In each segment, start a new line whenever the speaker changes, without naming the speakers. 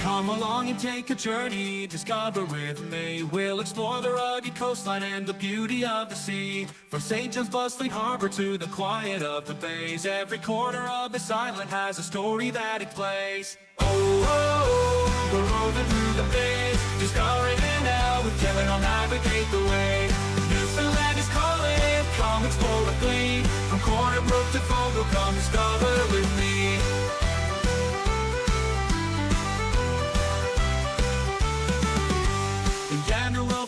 Come along and take a journey, discover with me. We'll explore the rugged coastline and the beauty of the sea. From St. John's bustling harbor to the quiet of the bays, every corner of this island has a story that it plays. Oh, oh, oh, we're roving through the bays, discovering it now with Kevin on Navigate the Way. Newfoundland is calling, come explore with glee. From Corner Brook to Fogo, come discover with me.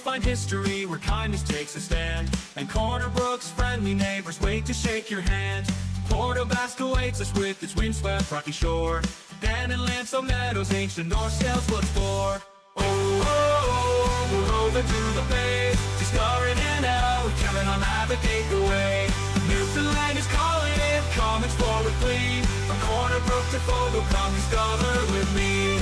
Find history where kindness takes a stand, and Corner Brook's friendly neighbors wait to shake your hand. Port aux Basques awaits us with its windswept rocky shore. Dan and Lanso Meadows, ancient North sails will explore. Oh, oh, oh, we're roving through the bays, discovering it now with Kevin on Navigate the Way. Newfoundland is calling it, come explore with glee. From Corner Brook to Fogo, come discover with me.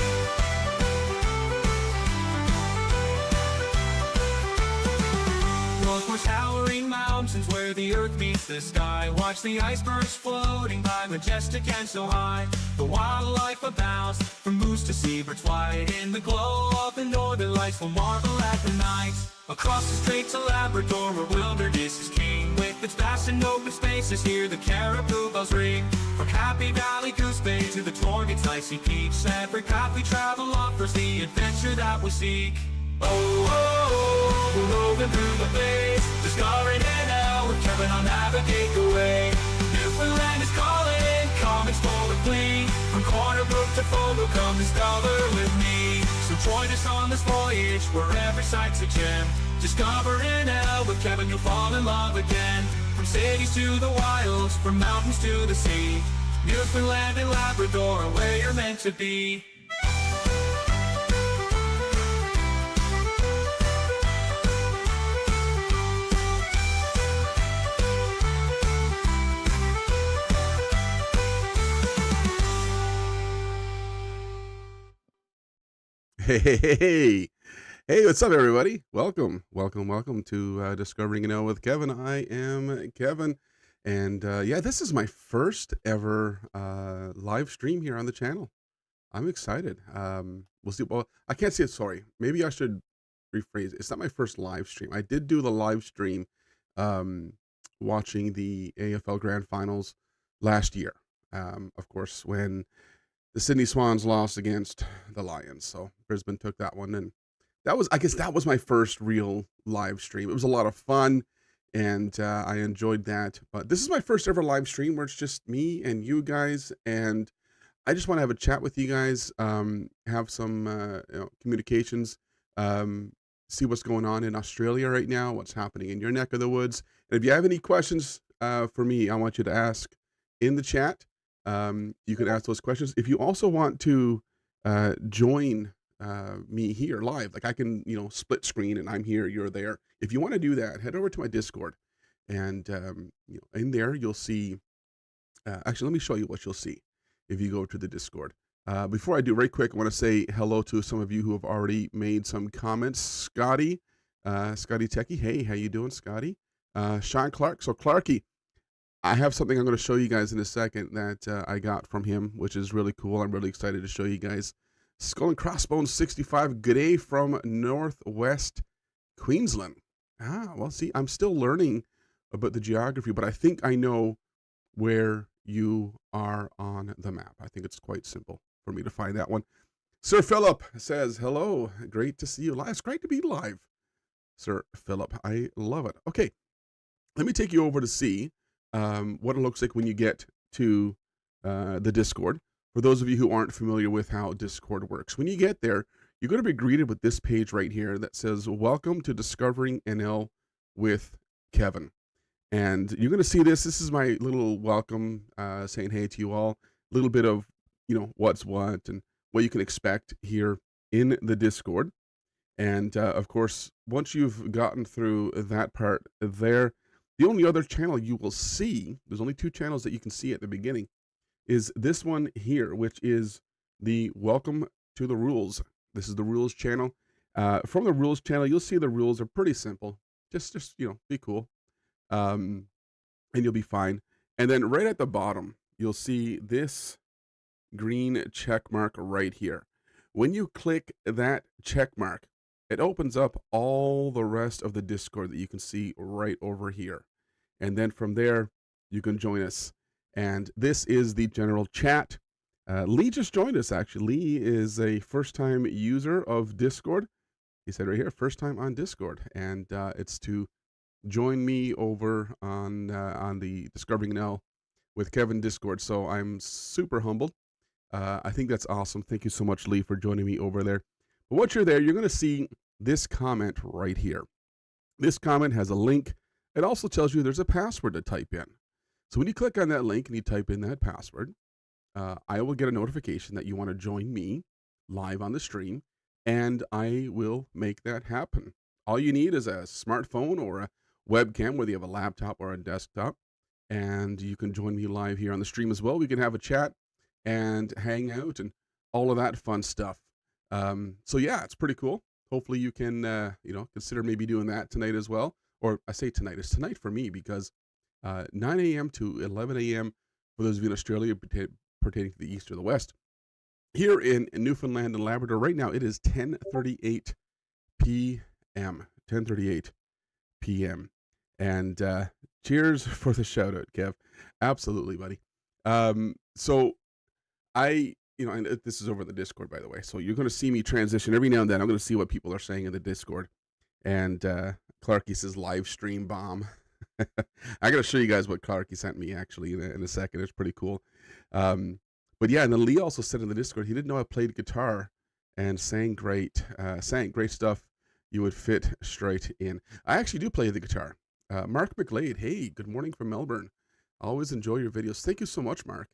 Northwest towering mountains where the earth meets the sky. Watch the icebergs floating by, majestic and so high. The wildlife abounds, from moose to seabirds white. In the glow of the northern lights we'll marvel at the night. Across the strait to Labrador where wilderness is king. With its vast and open spaces here the caribou bells ring. From Happy Valley Goose Bay to the Torgans icy peaks, every path we travel offers the adventure that we seek. Oh, oh, oh, we're roving through the bays, discovering it now with Kevin on Navigate the Way. Newfoundland is calling, come explore with glee. From Corner Brook to Fogo, come discover with me. So join us on this voyage where every sight's a gem. Discover it now with Kevin, you'll fall in love again. From cities to the wilds, from mountains to the sea, Newfoundland and Labrador are where you're meant to be.
Hey, what's up, everybody? Welcome to Discovering It Now with Kevin. I am Kevin, and yeah, this is my first ever live stream here on the channel. I'm excited. We'll see. Well, I can't see it. Sorry. Maybe I should rephrase it. It's not my first live stream. I did do the live stream watching the AFL Grand Finals last year. Of course, when the Sydney Swans lost against the Lions. So Brisbane took that one. And I guess that was my first real live stream. It was a lot of fun and I enjoyed that. But this is my first ever live stream where it's just me and you guys. And I just want to have a chat with you guys, have some communications, see what's going on in Australia right now, what's happening in your neck of the woods. And if you have any questions for me, I want you to ask in the chat. You can ask those questions. If you also want to join me here live, like I can, split screen and I'm here, you're there. If you want to do that, head over to my Discord, and in there you'll see. Actually, let me show you what you'll see if you go to the Discord. Before I do, very quick, I want to say hello to some of you who have already made some comments. Scotty Techie, hey, how you doing, Scotty? Sean Clark. So Clarky, I have something I'm going to show you guys in a second that I got from him, which is really cool. I'm really excited to show you guys. Skull and Crossbones 65, good day from Northwest Queensland. Well, see, I'm still learning about the geography, but I think I know where you are on the map. I think it's quite simple for me to find that one. Sir Philip says, hello, great to see you live. It's great to be live, Sir Philip. I love it. Okay, let me take you over to see what it looks like when you get to the Discord. For those of you who aren't familiar with how Discord works, when you get there, you're going to be greeted with this page right here that says, welcome to Discovering NL with Kevin. And you're going to see this. This is my little welcome, saying hey to you all. A little bit of, what's what and what you can expect here in the Discord. And of course, once you've gotten through that part there, the only other channel you will see, there's only two channels that you can see at the beginning, is this one here, which is the Welcome to the Rules. This is the Rules channel. From the rules channel, you'll see the rules are pretty simple. Just be cool, um, and you'll be fine. And then right at the bottom, you'll see this green check mark right here. When you click that check mark, it opens up all the rest of the Discord that you can see right over here. And then from there, you can join us. And this is the general chat. Lee just joined us, actually. Lee is a first-time user of Discord. He said right here, first time on Discord. And it's to join me over on the Discovering NL with Kevin Discord. So I'm super humbled. I think that's awesome. Thank you so much, Lee, for joining me over there. But once you're there, you're going to see this comment right here. This comment has a link. It also tells you there's a password to type in. So when you click on that link and you type in that password, I will get a notification that you want to join me live on the stream, and I will make that happen. All you need is a smartphone or a webcam, whether you have a laptop or a desktop, and you can join me live here on the stream as well. We can have a chat and hang out and all of that fun stuff. So yeah, it's pretty cool. Hopefully you can, consider maybe doing that tonight as well. Or I say tonight, it's tonight for me because 9 a.m. to 11 a.m. for those of you in Australia pertaining to the East or the West. Here in Newfoundland and Labrador right now, it is 10:38 p.m. 10:38 p.m. And cheers for the shout out, Kev. Absolutely, buddy. So and this is over the Discord, by the way. So you're going to see me transition every now and then. I'm going to see what people are saying in the Discord. And Clarky says live stream bomb. I got to show you guys what Clarky sent me actually in a second. It's pretty cool. But yeah, and then Lee also said in the Discord he didn't know I played guitar and sang great stuff. You would fit straight in. I actually do play the guitar. Mark McGlade, hey, good morning from Melbourne. I always enjoy your videos. Thank you so much, Mark.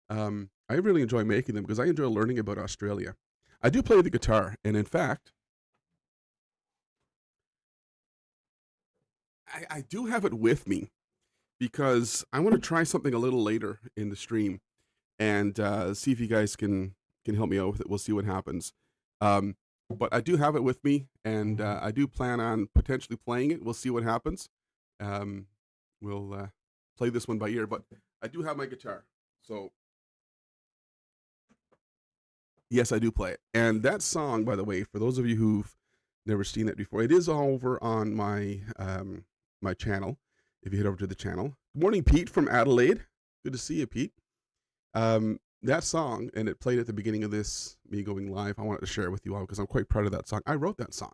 I really enjoy making them because I enjoy learning about Australia. I do play the guitar, and in fact, I do have it with me because I want to try something a little later in the stream and see if you guys can help me out with it. We'll see what happens. But I do have it with me, and I do plan on potentially playing it. We'll see what happens. We'll play this one by ear, but I do have my guitar. So yes, I do play it. And that song, by the way, for those of you who've never seen it before, it is all over on my my channel. If you head over to the channel. Good morning, Pete from Adelaide. Good to see you, Pete. That song, and it played at the beginning of this, me going live. I wanted to share it with you all because I'm quite proud of that song. I wrote that song.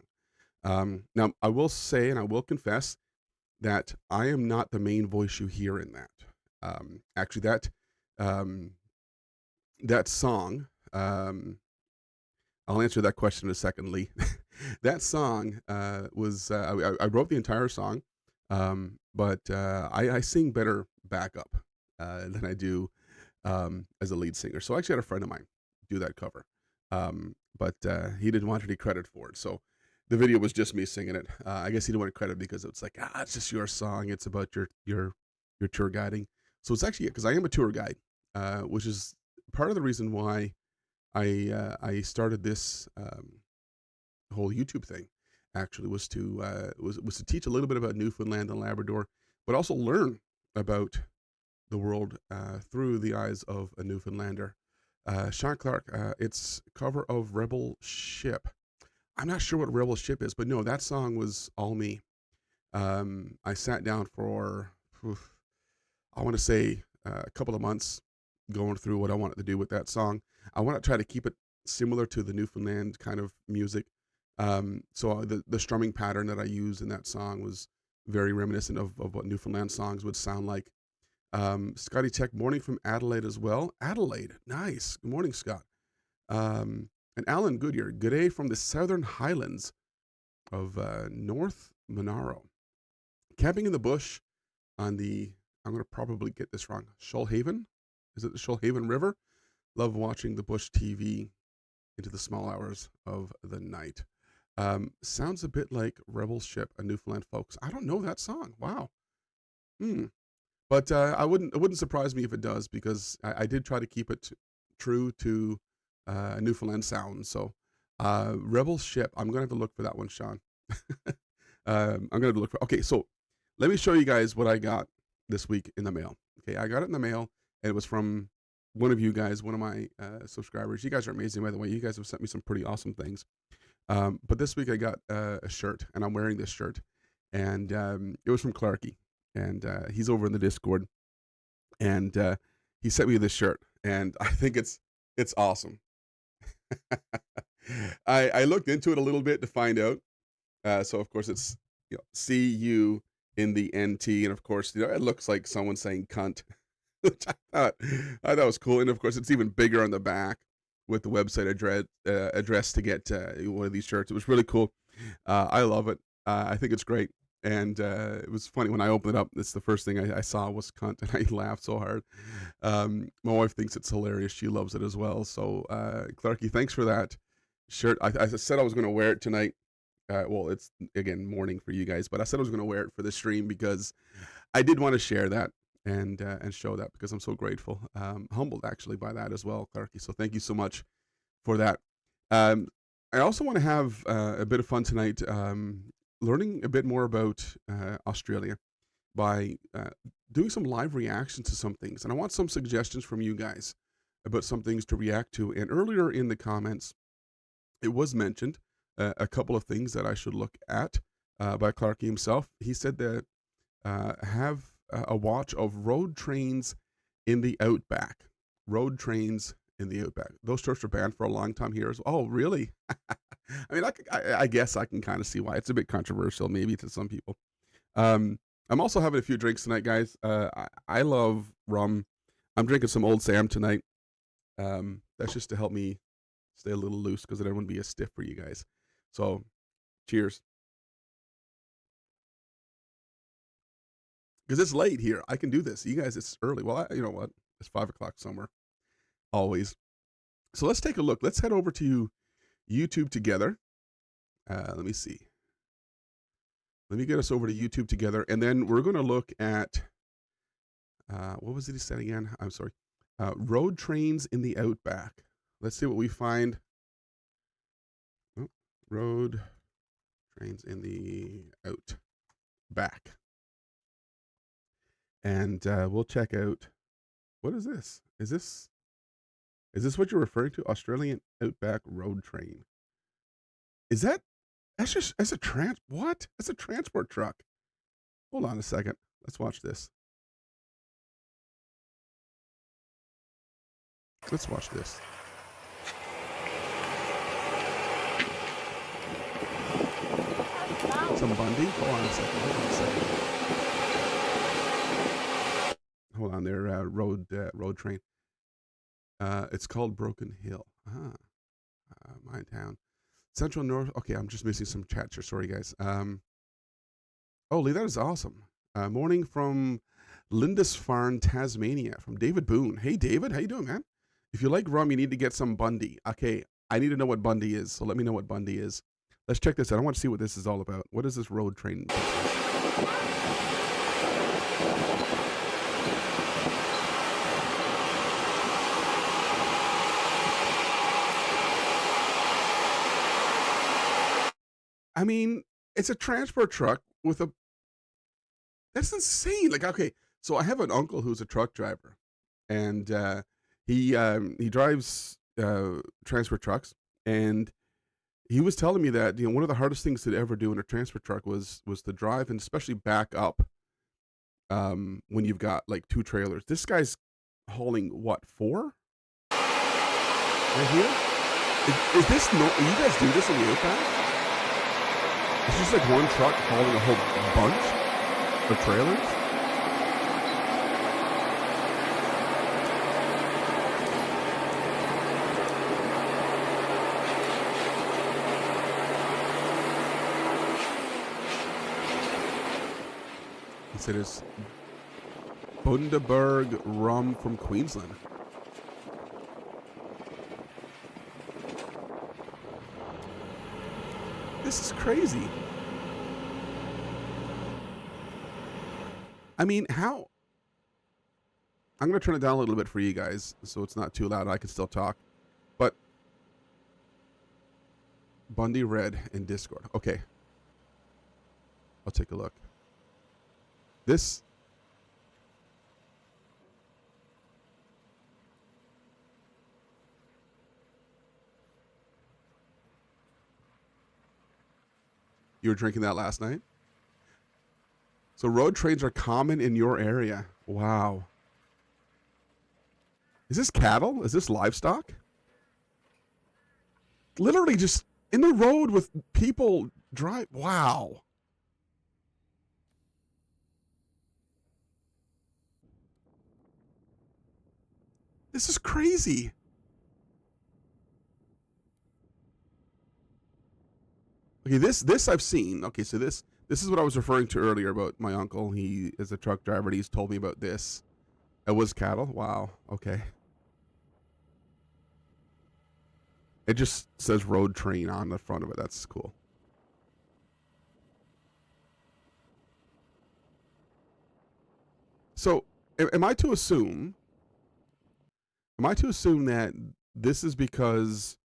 Now, I will say, and I will confess, that I am not the main voice you hear in that. Actually, that song, I'll answer that question in a second, Lee. That song was, I wrote the entire song, but I sing better backup than I do as a lead singer. So I actually had a friend of mine do that cover, but he didn't want any credit for it. So the video was just me singing it. I guess he didn't want credit because it's like, it's just your song. It's about your tour guiding. So it's actually, because I am a tour guide, which is part of the reason why I started this whole YouTube thing. Actually, was to teach a little bit about Newfoundland and Labrador, but also learn about the world through the eyes of a Newfoundlander. Sean Clark, it's cover of Rebel Ship. I'm not sure what Rebel Ship is, but no, that song was all me. I sat down for, I want to say, a couple of months going through what I wanted to do with that song. I want to try to keep it similar to the Newfoundland kind of music. So the strumming pattern that I used in that song was very reminiscent of what Newfoundland songs would sound like. Scotty Tech, morning from Adelaide as well. Adelaide, nice. Good morning, Scott. And Alan Goodyear, good day from the Southern Highlands of North Monaro. Camping in the bush on the, I'm going to probably get this wrong, Shoalhaven? Is it the Shoalhaven River? Love watching the bush TV into the small hours of the night. Sounds a bit like Rebel Ship, a Newfoundland folks. I don't know that song. Wow. But it wouldn't surprise me if it does, because I did try to keep it true to Newfoundland sound. So Rebel Ship. I'm gonna have to look for that one, Sean. I'm gonna have to look for. Okay, so let me show you guys what I got this week in the mail. Okay, I got it in the mail, and it was from one of you guys, one of my subscribers. You guys are amazing, by the way. You guys have sent me some pretty awesome things. But this week I got a shirt, and I'm wearing this shirt, and it was from Clarky, and he's over in the Discord, and he sent me this shirt, and I think it's awesome. I looked into it a little bit to find out. So of course it's CU in the NT, and of course it looks like someone saying cunt, which I thought was cool. And of course it's even bigger on the back with the website address to get one of these shirts. It was really cool. I love it. I think it's great. And it was funny when I opened it up. It's the first thing I saw was cunt, and I laughed so hard. My wife thinks it's hilarious. She loves it as well. So Clarky, thanks for that shirt. I said I was going to wear it tonight. Well, it's again morning for you guys, but I said I was going to wear it for the stream because I did want to share that and show that, because I'm so grateful, humbled actually by that as well, Clarky. So thank you so much for that. I also want to have a bit of fun tonight, learning a bit more about Australia by doing some live reactions to some things, and I want some suggestions from you guys about some things to react to. And earlier in the comments, it was mentioned a couple of things that I should look at by Clarky himself. He said that have a watch of Road Trains in the Outback. Road Trains in the Outback. Those shirts are banned for a long time here. Oh, really? I mean, I guess I can kind of see why. It's a bit controversial, maybe, to some people. I'm also having a few drinks tonight, guys. I love rum. I'm drinking some Old Sam tonight. That's just to help me stay a little loose, because I don't want to be as stiff for you guys. So, cheers. Because it's late here. I can do this. You guys, it's early. Well, you know what? It's 5 o'clock somewhere. Always. So let's take a look. Let's head over to YouTube together. Let me see. Let me get us over to YouTube together, and then we're going to look at what was it he said again? I'm sorry. Road Trains in the Outback. Let's see what we find. Oh, Road Trains in the Outback. And we'll check out, what is this? Is this what you're referring to? Australian Outback Road Train. Is that, that's a transport truck. Hold on a second. Let's watch this. Let's watch this. Some Bundy? Hold on a second. Hold on there, road train. It's called Broken Hill. My town. Central North. Okay, I'm just missing some chats here. Sorry, guys. Oh, Lee, that is awesome. Morning from Lindisfarne, Tasmania, from David Boone. Hey, David, how you doing, man? If you like rum, you need to get some Bundy. Okay, I need to know what Bundy is, so let me know what Bundy is. Let's check this out. I want to see what this is all about. What is this road train? I mean, it's a transport truck with a, that's insane. Like, okay, so I have an uncle who's a truck driver, and he drives transport trucks, and he was telling me that, one of the hardest things to ever do in a transport truck was to drive, and especially back up when you've got like two trailers. This guy's hauling what, 4? Right here? Is this no? You guys do this in the Outback? It's just like one truck hauling a whole bunch of trailers. He said it's Bundaberg rum from Queensland. This is crazy. I mean, how? I'm going to turn it down a little bit for you guys so it's not too loud. I can still talk. But Bundy Red in Discord. Okay. I'll take a look. This. You were drinking that last night? So road trains are common in your area. Wow. Is this cattle? Is this livestock? Literally just in the road with people drive. Wow. This is crazy. Okay, this I've seen. Okay, so this is what I was referring to earlier about my uncle. He is a truck driver. And he's told me about this. It was cattle. Wow. Okay. It just says road train on the front of it. That's cool. So, am I to assume that this is because,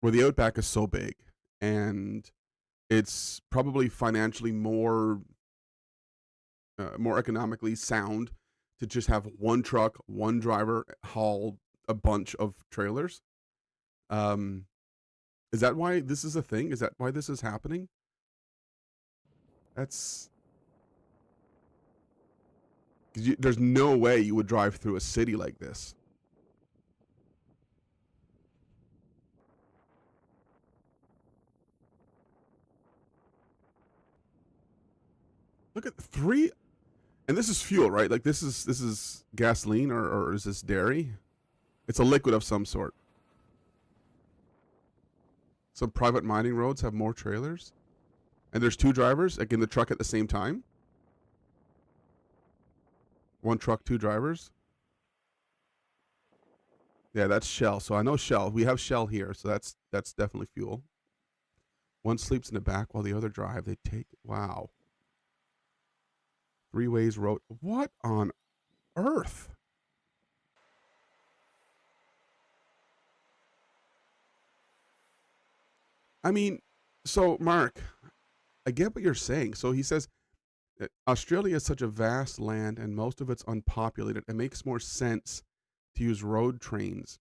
well, the Outback is so big and it's probably financially more economically sound to just have one truck, one driver haul a bunch of trailers? Is that why this is a thing? Is that why this is happening? That's there's no way you would drive through a city like this. Look at 3, and this is fuel, right? Like this is gasoline or is this dairy? It's a liquid of some sort. Some private mining roads have more trailers. And there's 2 drivers, like in the truck at the same time. 1 truck, 2 drivers. Yeah, that's Shell. So I know Shell. We have Shell here, so that's definitely fuel. One sleeps in the back while the other drive. They take, wow. 3 ways road. What on earth? I mean, so Mark, I get what you're saying. So he says Australia is such a vast land and most of it's unpopulated. It makes more sense to use road trains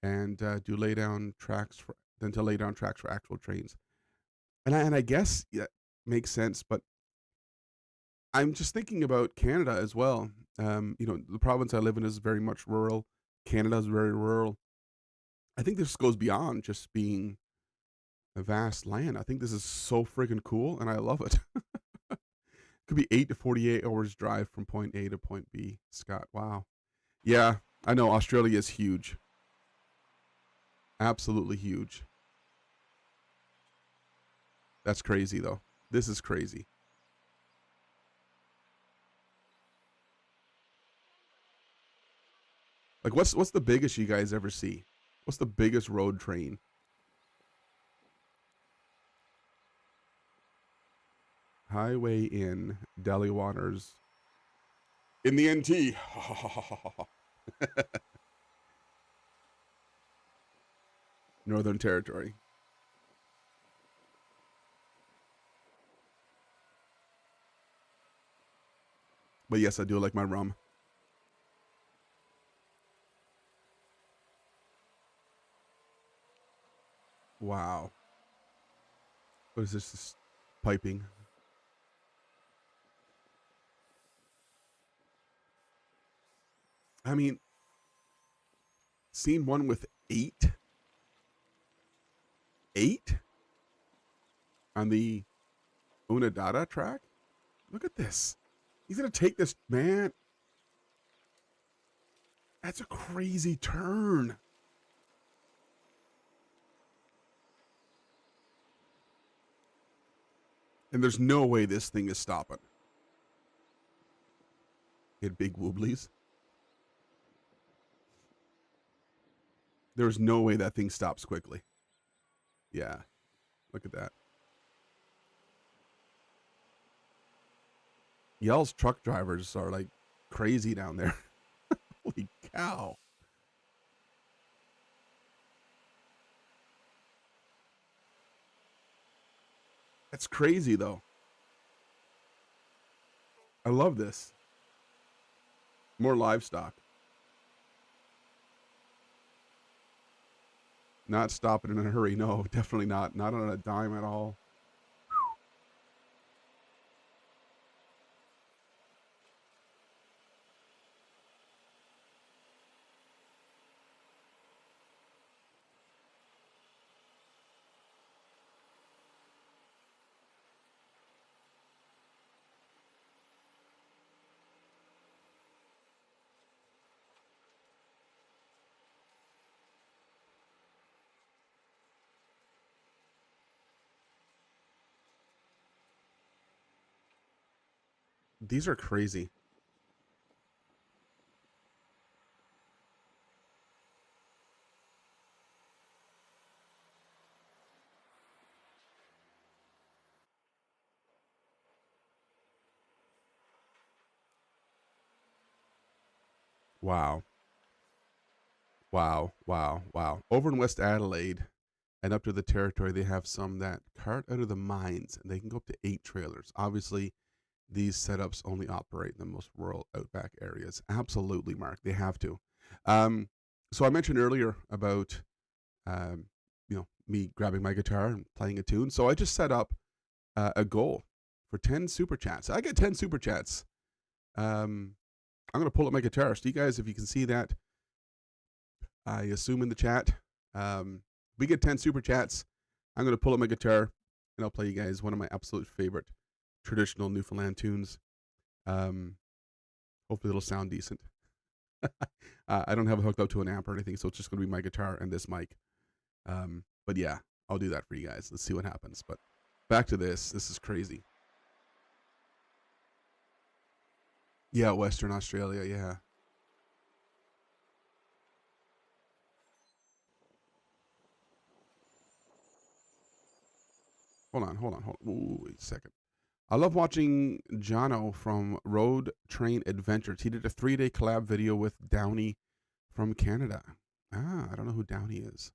and to lay down tracks for actual trains. And I guess yeah, makes sense, but I'm just thinking about Canada as well. The province I live in is very much rural. Canada is very rural. I think this goes beyond just being a vast land. I think this is so friggin' cool, and I love it. Could be 8 to 48 hours drive from point A to point B. Scott, wow. Yeah, I know Australia is huge. Absolutely huge. That's crazy, though. This is crazy. Like, what's the biggest you guys ever see? What's the biggest road train? Highway in Delhi Waters. In the NT. Northern Territory. But yes, I do like my rum. Wow. What is this piping? I mean, seen one with 8 on the Unadada track. Look at this. He's gonna take this, man. That's a crazy turn. And there's no way this thing is stopping. Hit big wooblies. There's no way that thing stops quickly. Yeah. Look at that. Yell's truck drivers are like crazy down there. Holy cow. That's crazy though. I love this. More livestock. Not stopping in a hurry. No, definitely not. Not on a dime at all. These are crazy. Wow. Wow. Wow. Wow. Over in West Adelaide and up to the territory, they have some that cart out of the mines and they can go up to 8 trailers. Obviously, these setups only operate in the most rural outback areas. Absolutely, Mark. They have to. So I mentioned earlier about, me grabbing my guitar and playing a tune. So I just set up a goal for 10 super chats. I get 10 super chats. I'm going to pull up my guitar. So you guys, if you can see that, I assume in the chat, we get 10 super chats. I'm going to pull up my guitar and I'll play you guys one of my absolute favorite traditional Newfoundland tunes. Hopefully it'll sound decent. I don't have it hooked up to an amp or anything, so it's just going to be my guitar and this mic. But yeah, I'll do that for you guys. Let's see what happens. But back to this. This is crazy. Yeah, Western Australia, yeah. Hold on. Ooh, wait a second. I love watching Jono from Road Train Adventures. He did a 3-day collab video with Downey from Canada. I don't know who Downey is.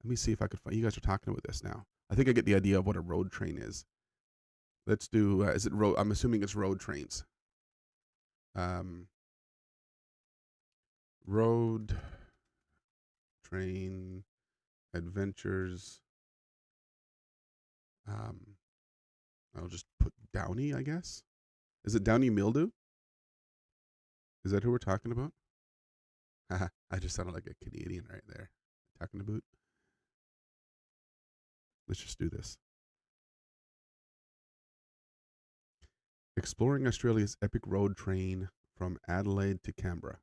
Let me see if I could find. You guys are talking about this now. I think I get the idea of what a road train is. Let's do. Is it road? I'm assuming it's road trains. Road Train Adventures. I'll just put Downey, I guess. Is it Downey Mildew? Is that who we're talking about? I just sounded like a Canadian right there. Talking about. Let's just do this. Exploring Australia's epic road train from Adelaide to Canberra.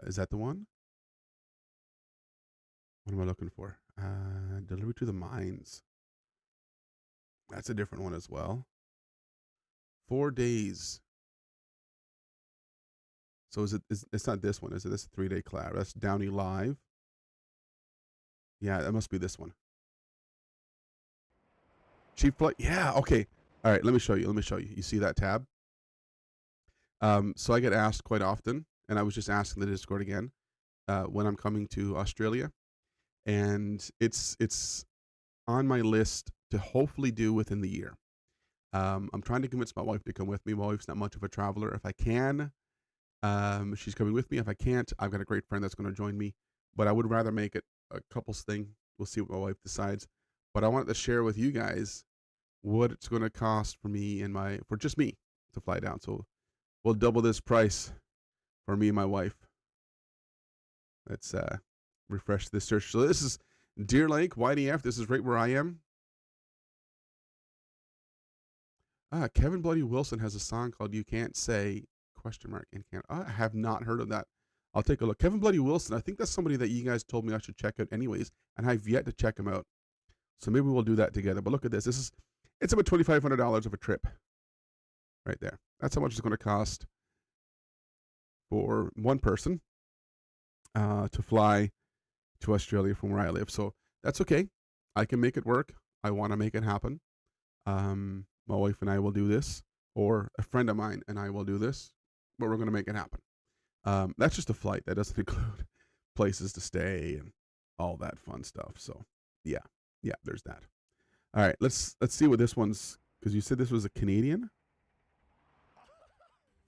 Is that the one? What am I looking for? Delivery to the mines. That's a different one as well. 4 days. So it's not this one, is it? This 3-day collab. That's Downey Live. Yeah, that must be this one. Chief Flight. Yeah, okay. All right, let me show you. You see that tab? So I get asked quite often, and I was just asking the Discord again, when I'm coming to Australia. And it's on my list to hopefully do within the year. I'm trying to convince my wife to come with me. My wife's not much of a traveler. If I can, she's coming with me. If I can't, I've got a great friend that's going to join me. But I would rather make it a couples thing. We'll see what my wife decides. But I wanted to share with you guys what it's going to cost for me and for just me to fly down. So we'll double this price for me and my wife. Let's refresh this search. So this is Deer Lake, YDF. This is right where I am. Kevin Bloody Wilson has a song called "You Can't Say?" And can't. I have not heard of that. I'll take a look. Kevin Bloody Wilson. I think that's somebody that you guys told me I should check out anyways, and I've yet to check him out. So maybe we'll do that together. But look at this. It's about $2,500 of a trip, right there. That's how much it's going to cost for one person to fly to Australia from where I live. So that's okay. I can make it work. I want to make it happen. My wife and I will do this, or a friend of mine and I will do this, but we're going to make it happen. That's just a flight. That doesn't include places to stay and all that fun stuff. So yeah, Yeah, there's that. All right, let's see what this one's, because you said this was a Canadian.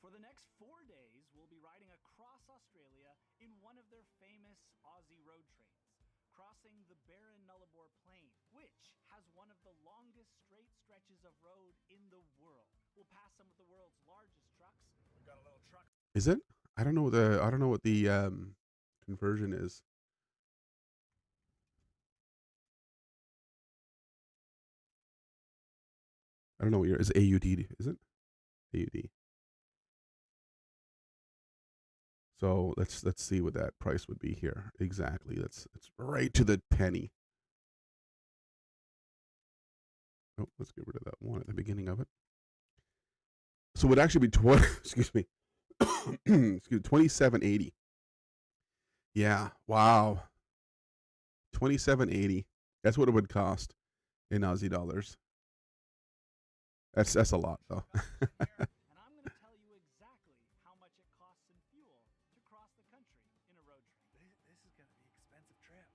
For the next 4 days, we'll be riding across Australia in one of their famous Aussie road trains, crossing the Barron Nullarbor Plain, which has one of the longest straight stretches of road in the world. We'll pass some of the world's largest trucks. We've got a little truck.
Is it? I don't know what the conversion is. I don't know what your is AUD, is it? AUD. So let's see what that price would be here. Exactly. It's right to the penny. Oh, let's get rid of that one at the beginning of it. So it would actually be excuse me. Excuse me, 27.80. Yeah, wow. 27.80. That's what it would cost in Aussie dollars. That's a lot though.
And I'm going to tell you exactly how much it costs in fuel to cross the country in a road train.
This is going to be an expensive trip.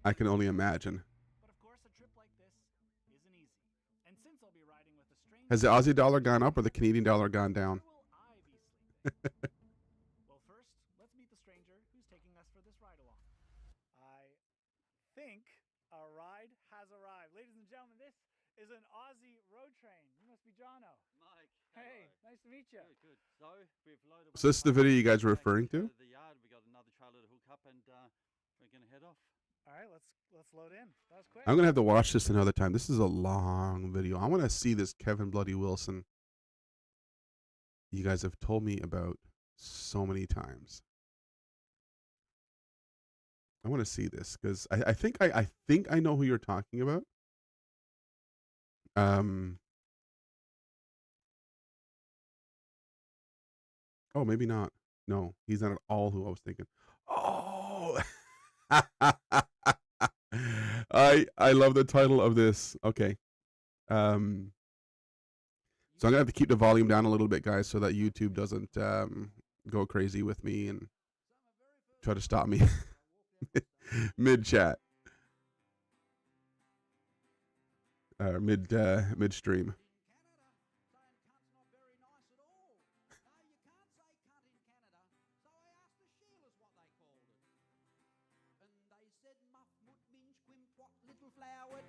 I can only imagine.
But of course, a trip like this isn't easy. And since I'll be riding with a stranger,
Has the Aussie dollar gone up or the Canadian dollar gone down?
where will I be sleeping? Well, first, let's meet the stranger who's taking us for this ride along.
I think a ride has arrived. Ladies and gentlemen, this is an Aussie road train. You must be Jono.
Mike,
Hey, nice to meet you.
Good, good. So we've loaded.
So this is the video you guys were referring to?
The yard. We got another trailer to hook up, and we're gonna head off.
All right, let's load in. That was quick.
I'm gonna have to watch this another time. This is a long video. I want to see this Kevin Bloody Wilson. You guys have told me about so many times. I want to see this because I think I know who you're talking about. Oh, maybe not. No, he's not at all who I was thinking. Oh. I love the title of this. Okay. So I'm gonna have to keep the volume down a little bit, guys, so that YouTube doesn't go crazy with me and try to stop me mid chat or midstream.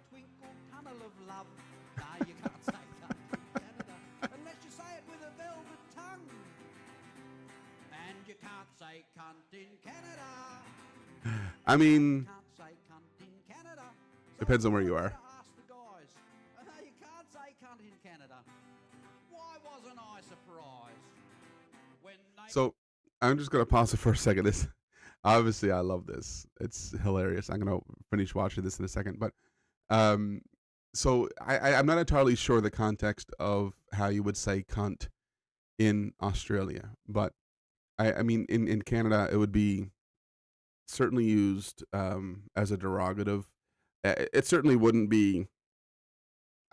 Twinkle tunnel of love. No, you can't say cunt in Canada unless you say it with a velvet tongue. And you can't say cunt in Canada.
I mean,
Can't say cunt in Canada.
Depends on where you are.
Ask the guys. No, you can't say cunt in Canada. Why wasn't I surprised when they...
so I'm just gonna pause it for a second. This obviously I love this. It's hilarious. I'm gonna finish watching this in a second, but so I'm not entirely sure the context of how you would say cunt in Australia, but I mean in Canada it would be certainly used as a derogative. It certainly wouldn't be.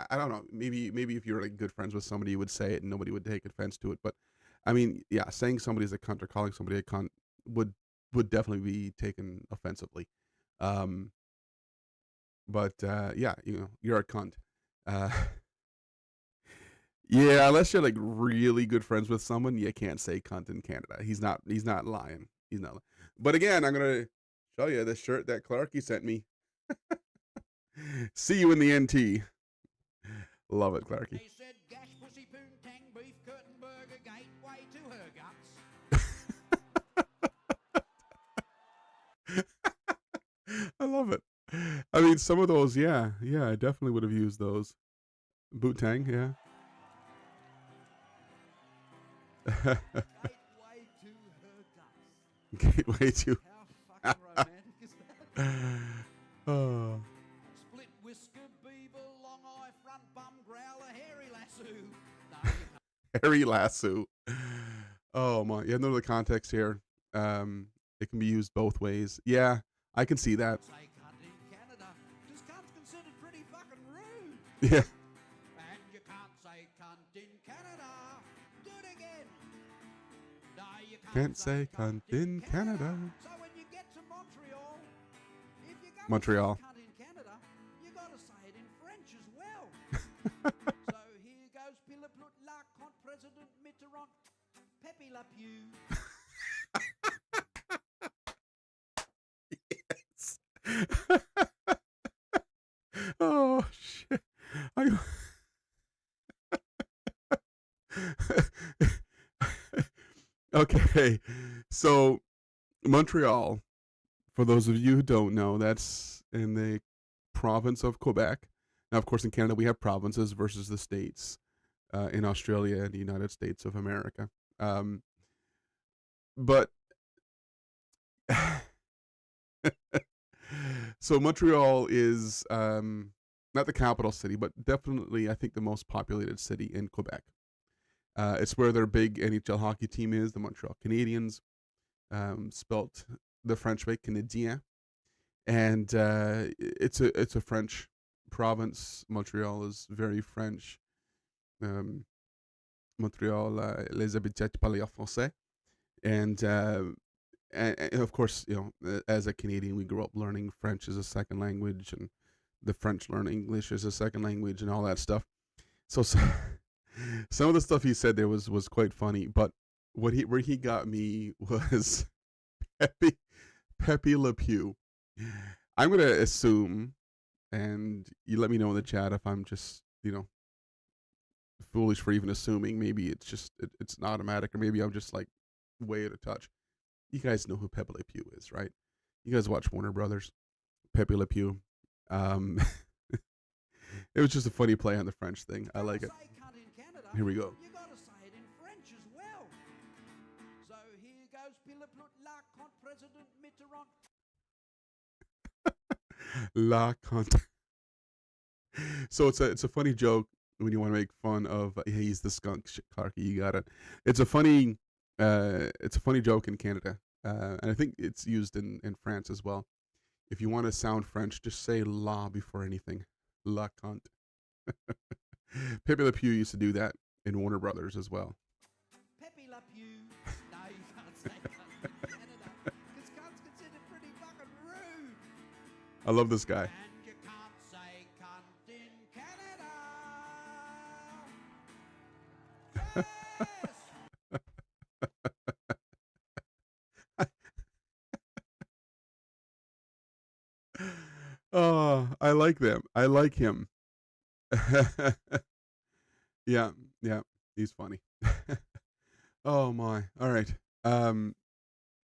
I don't know. Maybe if you were like good friends with somebody, you would say it and nobody would take offense to it. But I mean, yeah, saying somebody's a cunt or calling somebody a cunt would definitely be taken offensively. But yeah, you know, you're a cunt. Yeah, unless you're like really good friends with someone, you can't say cunt in Canada. He's not lying. He's not. But again, I'm gonna show you the shirt that Clarky sent me. See you in the NT. Love it, Clarky.
They said gash, pussy, poontang, beef, curtain, burger, gateway to her guts.
I love it. I mean, some of those, yeah, I definitely would have used those. Bootang, yeah.
Gateway to her guts.
Gateway to.
How fucking romantic is that?
Oh.
Split whisker, beaver, long eye, front bum, growler, hairy lasso. No, you can't
Harry Lasso. Oh my, you know the context here. It can be used both ways. Yeah, I can see that.
say cunt in Canada, 'cause cunt's considered pretty fucking rude.
Yeah.
And you can't say cunt in Canada. Do it again. No, you
Can't say cunt in Canada.
So when you get to Montreal, if you're gonna
Montreal.
say cunt in Canada, you gotta So here goes Piliplut La Con President Mitterrand, Pepe Le Pew.
Oh shit! I okay, so Montreal, for those of you who don't know, that's in the province of Quebec. Now, of course, in Canada we have provinces versus the states. In Australia and the United States of America, but so Montreal is not the capital city, but definitely I think the most populated city in Quebec. It's where their big NHL hockey team is, the Montreal Canadiens, spelt the French way Canadien, and it's a French province. Montreal is very French. Montreal, les habitants parlent français, and of course, as a Canadian, we grew up learning French as a second language, and the French learn English as a second language, and all that stuff. So some of the stuff he said there was quite funny, but where he got me was Pepe Le Pew. I'm gonna assume, and you let me know in the chat if I'm just foolish for even assuming. Maybe it's just it's automatic, or maybe I'm just like way out of touch. You guys know who Pepe Le Pew is, right? You guys watch Warner Brothers. Pepe Le Pew. It was just a funny play on the French thing. I like it.
Say cunt in Canada,
Here we go.
you gotta say it in French as well. So here goes Piliplut La Con President Mitterrand.
La Conte. So it's a funny joke when you want to make fun of he's the skunk Clarky. You got it. It's a funny joke in Canada, and I think it's used in France as well. If you want to sound French, just say "la" before anything. La Conte. Pepe Le Pew used to do that in Warner Brothers as well.
Pepe Le Pew. No, you can't say cunt in Canada, because cunt's considered pretty fucking rude.
I love this guy.
And you can't say cunt in Canada. Yes!
Oh, I like them. I like him. Yeah, he's funny. Oh my. All right.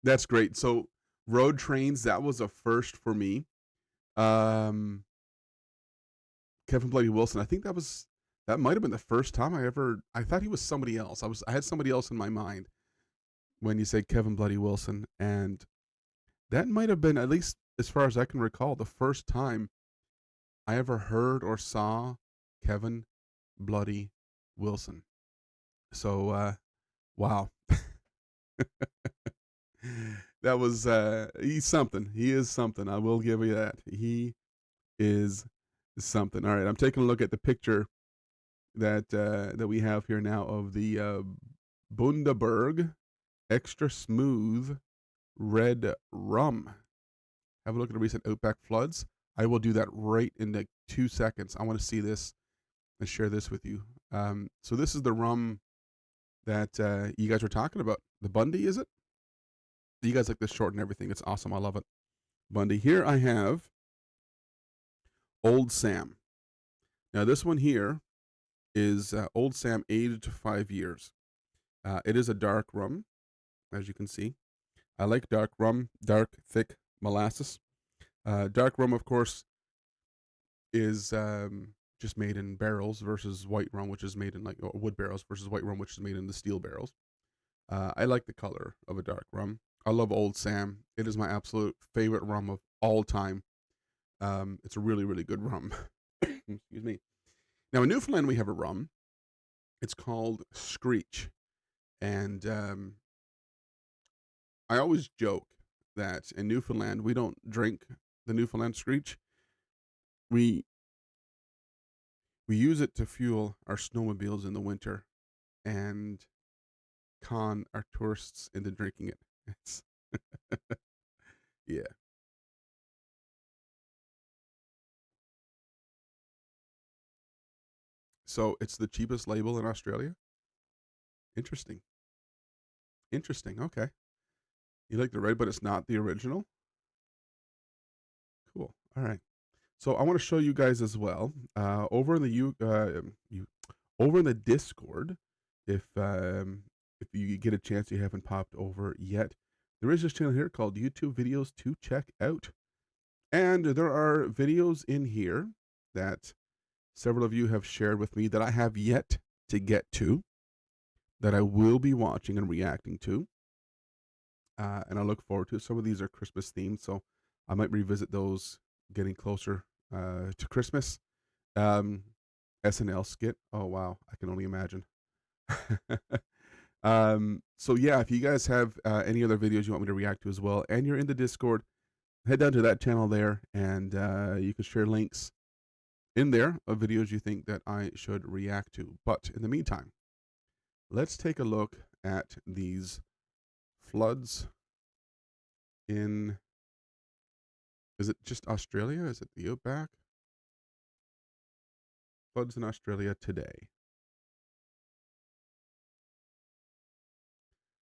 That's great. So road trains, that was a first for me. Kevin Bloody Wilson. I think that might have been the first time I thought he was somebody else. I had somebody else in my mind when you say Kevin Bloody Wilson, and that might have been, at least as far as I can recall, the first time I ever heard or saw Kevin Bloody Wilson. So wow. That was he's something. He is something. I will give you that. He is something. All right, I'm taking a look at the picture that we have here now of the Bundaberg Extra Smooth Red Rum. Have a look at the recent Outback floods. I will do that right in the 2 seconds. I want to see this and share this with you. So this is the rum that you guys were talking about. The Bundy, is it? You guys like this short and everything. It's awesome. I love it. Bundy. Here I have Old Sam. Now this one here is Old Sam aged 5 years. It is a dark rum, as you can see. I like dark rum, dark, thick molasses. Dark rum, of course, is just made in barrels versus white rum, which is made in wood barrels, versus white rum, which is made in the steel barrels. I like the color of a dark rum. I love Old Sam. It is my absolute favorite rum of all time. It's a really, really good rum. Excuse me. Now in Newfoundland we have a rum. It's called Screech, and I always joke that in Newfoundland we don't drink the Newfoundland Screech. We use it to fuel our snowmobiles in the winter and con our tourists into drinking it. It's yeah. So it's the cheapest label in Australia? Interesting. Interesting. Okay. You like the red, but it's not the original? Cool. All right. So I want to show you guys as well over in the over in the Discord. If you get a chance, you haven't popped over yet. There is this channel here called YouTube Videos to check out, and there are videos in here that several of you have shared with me that I have yet to get to, that I will be watching and reacting to, and I look forward to. Some of these are Christmas themed, so I might revisit those getting closer to Christmas. SNL skit. Oh wow, I can only imagine. So yeah, if you guys have any other videos you want me to react to as well, and you're in the Discord, head down to that channel there, and you can share links in there of videos you think that I should react to. But in the meantime, let's take a look at these floods in, is it just Australia? Is it the outback? Floods in Australia today.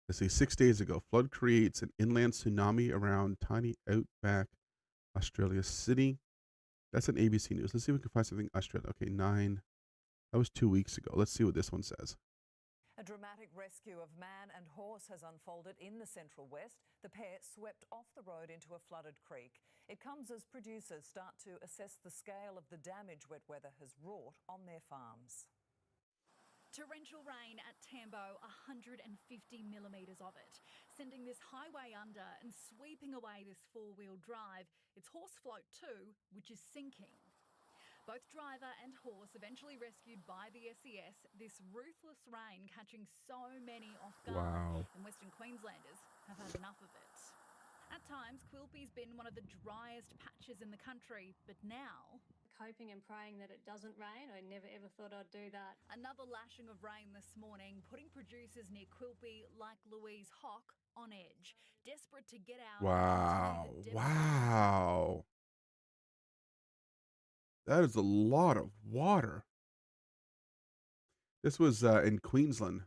Let's see, 6 days ago, flood creates an inland tsunami around tiny outback Australia city. That's an ABC News. Let's see if we can find something Australia. Okay, 9. That was 2 weeks ago. Let's see what this one says.
A dramatic rescue of man and horse has unfolded in the Central West. The pair swept off the road into a flooded creek. It comes as producers start to assess the scale of the damage wet weather has wrought on their farms.
Torrential rain at Tambo, 150 millimetres of it, sending this highway under and sweeping away this four-wheel drive. Its horse float too, which is sinking. Both driver and horse eventually rescued by the SES, this ruthless rain catching so many off guard.
Wow.
And Western Queenslanders have had enough of it. At times, Quilpie's been one of the driest patches in the country, but now
hoping and praying that it doesn't rain. I never ever thought I'd do that.
another lashing of rain this morning, putting producers near Quilpie like Louise Hock on edge, desperate to get out.
Wow. Wow. That is a lot of water. This was in Queensland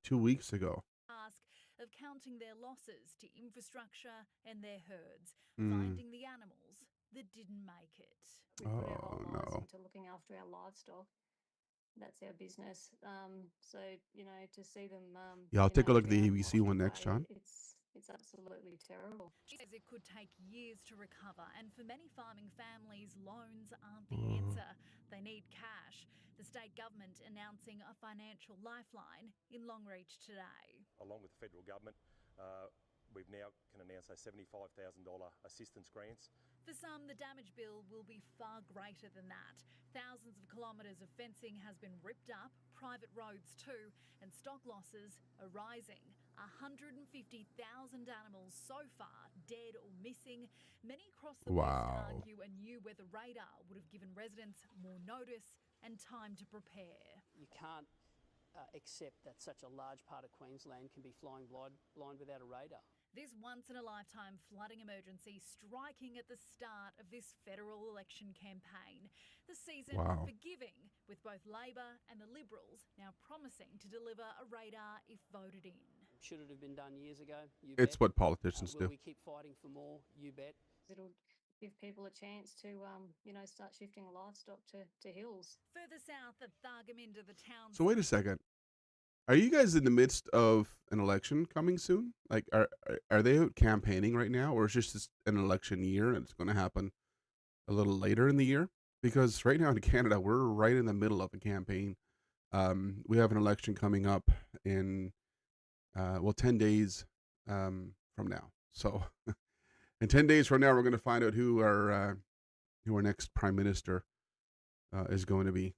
2 weeks ago.
Task of counting their losses to infrastructure and their herds,
Mm.
finding the animals that didn't make it.
We put our
Oh,
whole lives
no.
into looking after our livestock. That's our business. So you know, to see them.
Yeah, I'll
you
take a
know,
look at the
drown,
ABC
washed
one next,
away,
John.
It's absolutely terrible.
She says it could take years to recover, and for many farming families, loans aren't the answer. They need cash. The state government announcing a financial lifeline in Longreach today.
Along with the federal government, we've now can announce a $75,000 assistance grants.
For some, the damage bill will be far greater than that. Thousands of kilometres of fencing has been ripped up, private roads too, and stock losses are rising. 150,000 animals so far dead or missing. Many across the West argue a new weather radar would have given residents more notice and time to prepare.
You can't accept that such a large part of Queensland can be flying blind without a radar.
This once-in-a-lifetime flooding emergency striking at the start of this federal election campaign. The season forgiving, with both Labor and the Liberals now promising to deliver a radar if voted in.
Should it have been done years ago? You
It's
bet.
what politicians
Will
do.
we keep fighting for more? You bet.
It'll give people a chance to, you know, start shifting livestock to hills.
Further south at Thargomindah, the town.
So wait a second. Are you guys in the midst of an election coming soon? Like, are they out campaigning right now, or is this just an election year and it's going to happen a little later in the year? Because right now in Canada, we're right in the middle of a campaign. We have an election coming up in 10 days from now. So in 10 days from now, we're going to find out who our next prime minister is going to be.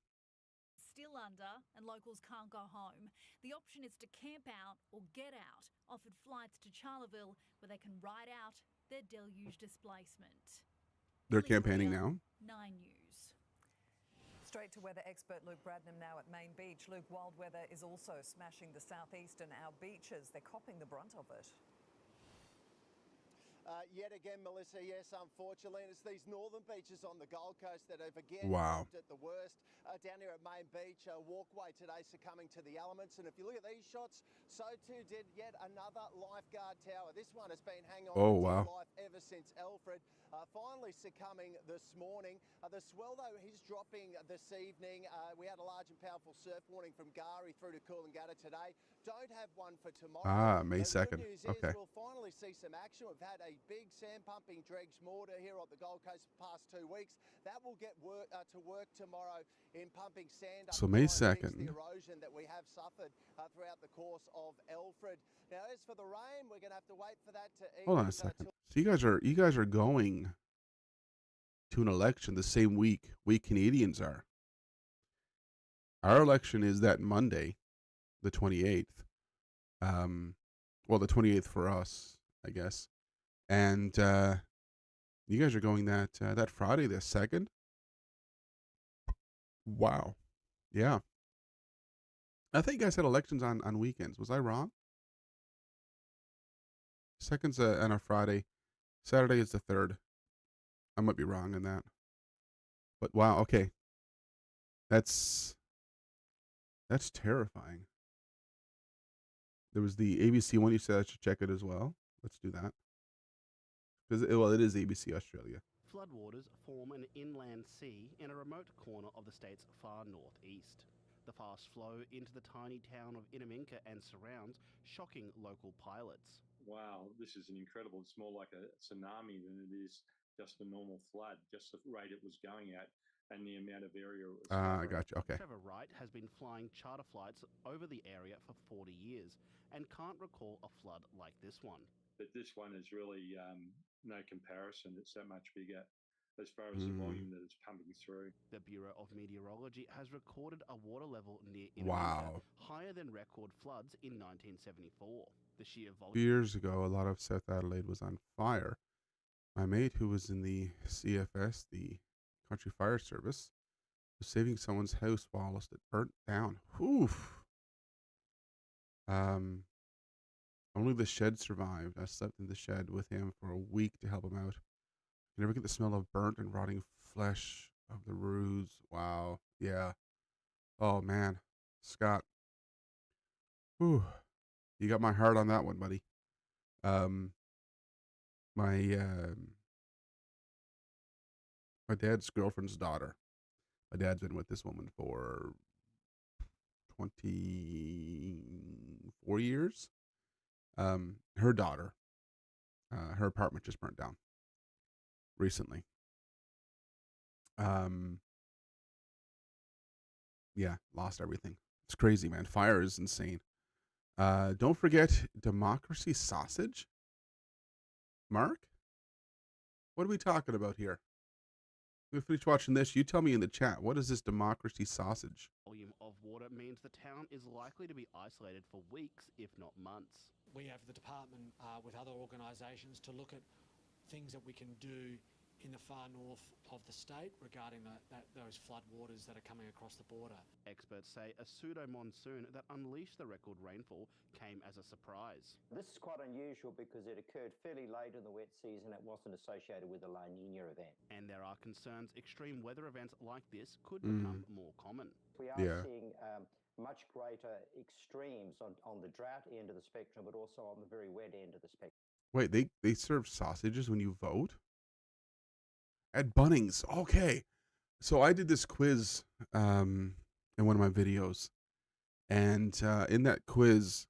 Still under, and locals can't go home. The option is to camp out or get out, offered flights to Charleville where they can ride out their deluge displacement.
They're campaigning now.
9 News.
Straight to weather expert Luke Bradnam now at Main Beach. Luke, wild weather is also smashing the southeast and our beaches. They're copping the brunt of it.
Yet again, Melissa, yes, unfortunately, and it's these northern beaches on the Gold Coast that have again
Wow.
proved at the worst. Down here at Main Beach, Walkway today succumbing to the elements, and if you look at these shots, so too did yet another lifeguard tower. This one has been hanging on
Oh,
for dear
wow.
life ever since Alfred, finally succumbing this morning. The swell, though, is dropping this evening. We had a large and powerful surf warning from Gari through to Coolangatta today. Don't have one for tomorrow.
Ah, May
The
2nd.
good news
Okay.
is we'll finally see some action. We've had a big sand pumping dredge mortar here on the Gold Coast for the past 2 weeks. That will get to work tomorrow in pumping sand.
So
up
May
to try and fix
2nd.
the erosion that we have suffered throughout the course of Alfred. Now, as for the rain, we're going to have to wait for that to ease.
Hold on a second. So you guys are going to an election the same week we Canadians are. Our election is that Monday, the 28th. Well, the 28th for us, I guess. And you guys are going that Friday, the 2nd. Wow. Yeah. I think you guys had elections on weekends. Was I wrong? 2nd's on a Friday. Saturday is the 3rd. I might be wrong in that. But wow, okay. That's terrifying. There was the ABC one. You said I should check it as well. Let's do that. Because it is ABC Australia.
Floodwaters form an inland sea in a remote corner of the state's far northeast. The fast flow into the tiny town of Inaminka and surrounds, shocking local pilots.
Wow, this is an incredible. It's more like a tsunami than it is just a normal flood, just the rate it was going at and the amount of area it was
I
covering.
got you. Okay.
Trevor Wright has been flying charter flights over the area for 40 years and can't recall a flood like this one.
But this one is really no comparison. It's that much bigger as far as the volume that it's pumping through.
The Bureau of Meteorology has recorded a water level near Inaminka
Wow.
higher than record floods in 1974. The sheer volume.
Years ago, a lot of South Adelaide was on fire. My mate, who was in the CFS, the Country Fire Service, was saving someone's house whilst it burnt down. Oof. Only the shed survived. I slept in the shed with him for a week to help him out. You never get the smell of burnt and rotting flesh of the roofs. Wow. Yeah. Oh man, Scott. Whew. You got my heart on that one, buddy. My dad's girlfriend's daughter. My dad's been with this woman for 24 years. Her daughter, her apartment just burnt down recently. Yeah, lost everything. It's crazy, man. Fire is insane. Don't forget Democracy Sausage. Mark, what are we talking about here? We finish watching this. You tell me in the chat. What is this Democracy Sausage?
Volume of water means the town is likely to be isolated for weeks, if not months.
We have the department with other organisations to look at things that we can do in the far north of the state regarding those flood waters that are coming across the border.
Experts say a pseudo-monsoon that unleashed the record rainfall came as a surprise.
This is quite unusual because it occurred fairly late in the wet season. It wasn't associated with a La Nina event.
And there are concerns extreme weather events like this could become more common.
We are seeing much greater extremes on the drought end of the spectrum, but also on the very wet end of the spectrum.
Wait, they serve sausages when you vote? At Bunnings. Okay. So I did this quiz in one of my videos. And in that quiz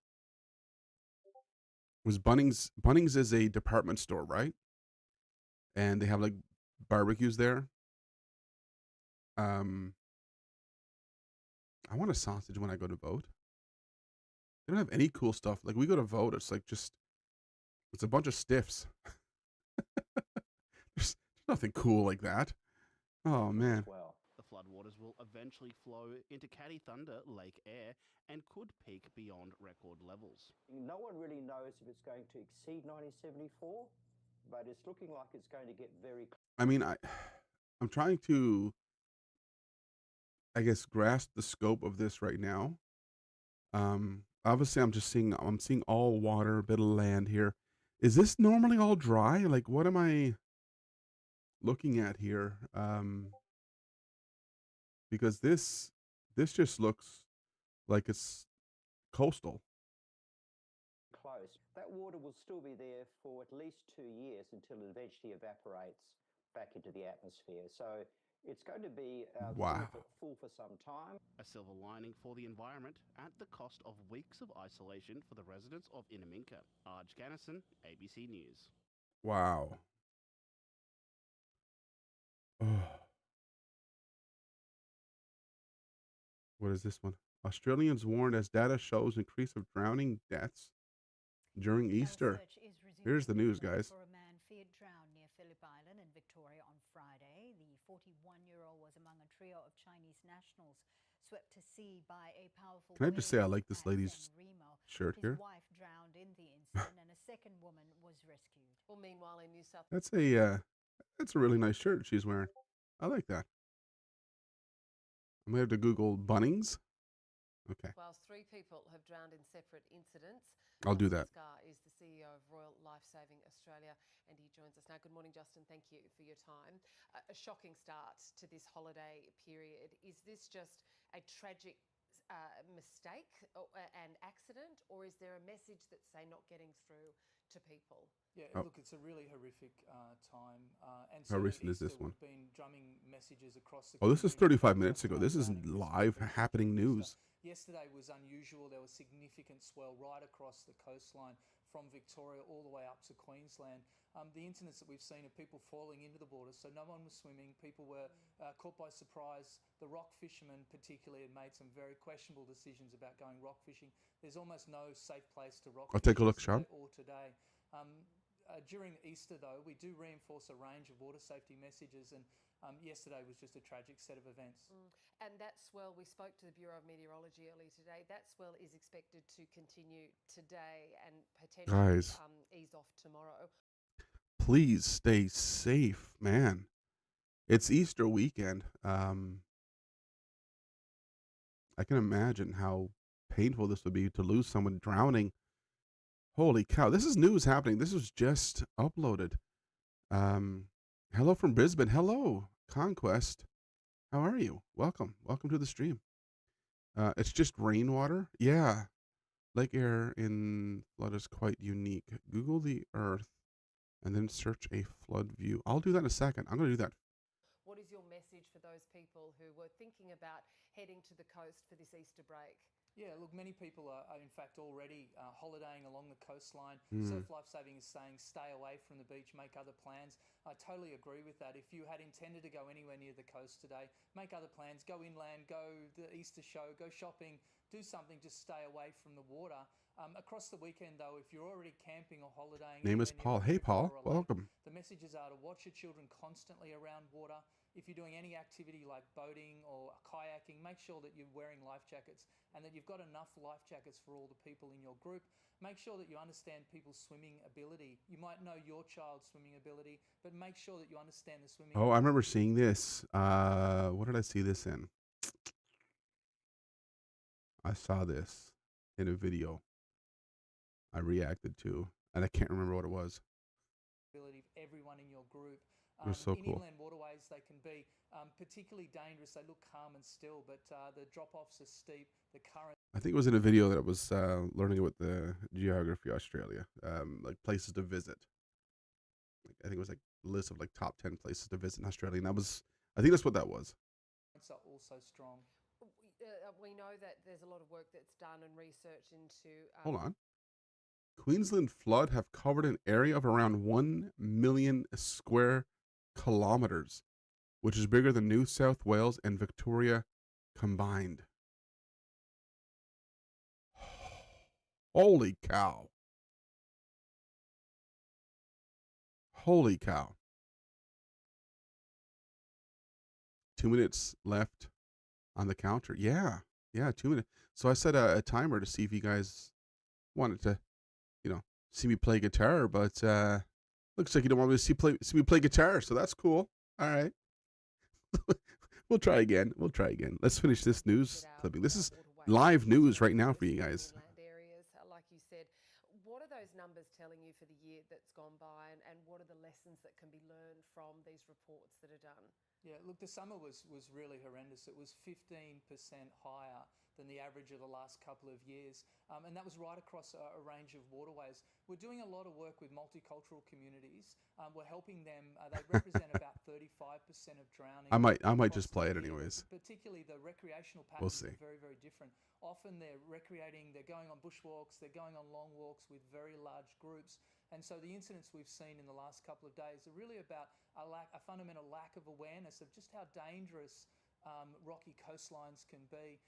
was Bunnings. Bunnings is a department store, right? And they have like barbecues there. I want a sausage when I go to vote. They don't have any cool stuff. Like we go to vote, it's like just it's a bunch of stiffs. There's nothing cool like that. Oh man.
Well,
the floodwaters will eventually flow into Caddy Thunder Lake Eyre and could peak beyond record levels.
No one really knows if it's going to exceed 1974, but it's looking like it's going to get very close.
I mean, I'm trying to, I guess, grasp the scope of this right now. Obviously, I'm seeing all water, a bit of land here. Is this normally all dry? Like, what am I looking at here? Because this just looks like it's coastal.
Close. That water will still be there for at least 2 years until it eventually evaporates back into the atmosphere. So it's going to be
Wow.
full for some time.
A silver lining for the environment at the cost of weeks of isolation for the residents of Inaminka. Arj Gannison, ABC News.
Wow. What is this one? Australians warned as data shows increase of drowning deaths during Easter. Here's the news, guys.
For a man feared drowned near Phillip Island in Victoria on Friday. The 41-year-old was among a trio of Chinese nationals swept to sea by a powerful
Can I just say I like this lady's shirt
His
here?
wife drowned in the incident and a second woman was rescued.
Well, meanwhile in New South
That's a really nice shirt she's wearing. I like that. I'm gonna have to Google Bunnings. Okay.
Wales, 3 people have drowned in separate incidents.
I'll do that.
Scar is the CEO of Royal Lifesaving Australia, and he joins us now. Good morning, Justin. Thank you for your time. A shocking start to this holiday period. Is this just a tragic mistake and accident, or is there a message that's, say, not getting through to people?
Yeah,
Oh.
look, it's a really horrific time. And
How recent is
Easter,
this one?
We've been drumming messages across the
Oh, this is
community
35 minutes ago. This is live happening news.
Yesterday was unusual. There was significant swell right across the coastline from Victoria all the way up to Queensland. The incidents that we've seen of people falling into the water, so no one was swimming. People were caught by surprise. The rock fishermen particularly had made some very questionable decisions about going rock fishing. There's almost no safe place to rock
I'll
fish
take a look,
yesterday
Sean.
or today. During Easter, though, we do reinforce a range of water safety messages, and yesterday was just a tragic set of events.
And that swell, we spoke to the Bureau of Meteorology earlier today, that swell is expected to continue today and potentially
Guys.
Ease off tomorrow.
Please stay safe, man. It's Easter weekend. I can imagine how painful this would be to lose someone drowning. Holy cow. This is news happening. This was just uploaded. Hello from Brisbane. Hello, Conquest. How are you? Welcome. Welcome to the stream. It's just rainwater. Yeah. Lake air in flood is quite unique. Google the earth and then search a flood view. I'll do that in a second. I'm going to do that.
What is your message for those people who were thinking about heading to the coast for this Easter break?
Yeah, look, many people are in fact already holidaying along the coastline.
Mm.
Surf Lifesaving is saying stay away from the beach, make other plans. I totally agree with that. If you had intended to go anywhere near the coast today, make other plans, go inland, go the Easter show, go shopping, do something, just stay away from the water. Across the weekend, though, if you're already camping or holidaying...
Name is Paul. Hey, Paul. Welcome.
The messages are to watch your children constantly around water. If you're doing any activity like boating or kayaking, make sure that you're wearing life jackets and that you've got enough life jackets for all the people in your group. Make sure that you understand people's swimming ability. You might know your child's swimming ability, but make sure that you understand the swimming
Oh, I remember seeing this. What did I see this in? I saw this in a video I reacted to, and I can't remember what it was.
ability of everyone in your group.
It was so
in
cool.
inland waterways, they can be particularly dangerous. They look calm and still, but the drop-offs are steep. The current...
I think it was in a video that I was learning about the geography of Australia, like places to visit. Like, I think it was like a list of like top 10 places to visit in Australia, and I think that's what that was.
are also strong.
We know that there's a lot of work that's done and research into...
Hold on. Queensland flood have covered an area of around 1 million square kilometers, which is bigger than New South Wales and Victoria combined. Holy cow. Holy cow. 2 minutes left on the counter. Yeah, 2 minutes. So I set a timer to see if you guys wanted to, see me play guitar, but looks like you don't want me to see me play guitar, so that's cool. All right. We'll try again. Let's finish this news clipping. This is live news right now for you guys.
Areas, like you said, what are those numbers numbers telling you for the year that's gone by, and what are the lessons that can be learned from these reports that are done?
Yeah, look, the summer was really horrendous. It was 15% higher than the average of the last couple of years. And that was right across a range of waterways. We're doing a lot of work with multicultural communities. We're helping them. They represent about 35% of drowning.
I might
across
just play it
the year.
anyways.
Particularly the recreational
We'll
patterns
see.
are very, very different. Often they're recreating, they're going on bushwalks, they're going on long walks with very large groups. And so the incidents we've seen in the last couple of days are really about a fundamental lack of awareness of just how dangerous rocky coastlines can be.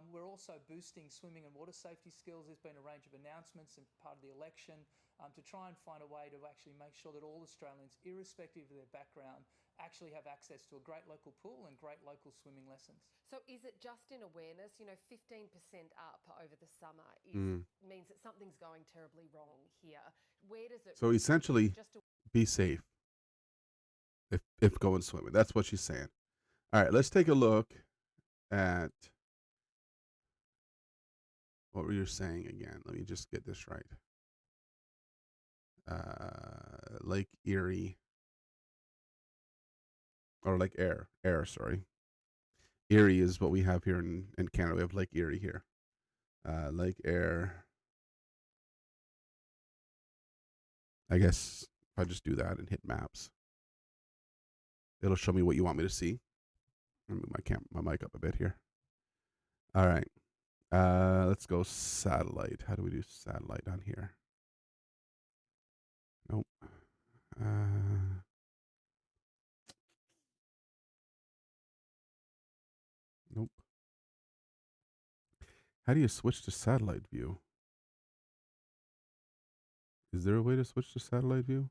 We're also boosting swimming and water safety skills. There's been a range of announcements and part of the election to try and find a way to actually make sure that all Australians, irrespective of their background, actually have access to a great local pool and great local swimming lessons.
So is it just in awareness? 15% up over the summer means that something's going terribly wrong here. Where does it...
So essentially,
just
be safe if going swimming. That's what she's saying. All right, let's take a look at what were you saying again. Let me just get this right. Lake Erie, or Lake Eyre, sorry. Erie is what we have here in Canada. We have Lake Erie here. Lake Eyre. I guess if I just do that and hit maps, it'll show me what you want me to see. Let me move my mic up a bit here. All right. Let's go satellite. How do we do satellite on here? Nope. Nope. How do you switch to satellite view? Is there a way to switch to satellite view?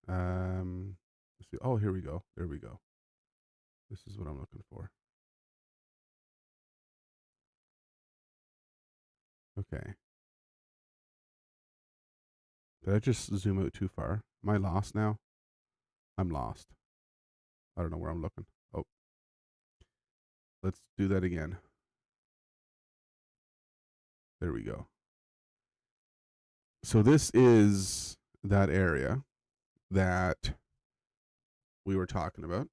Let's see. Oh, here we go. There we go. This is what I'm looking for. Okay. Did I just zoom out too far? Am I lost now? I'm lost. I don't know where I'm looking. Oh. Let's do that again. There we go. So this is that area that we were talking about.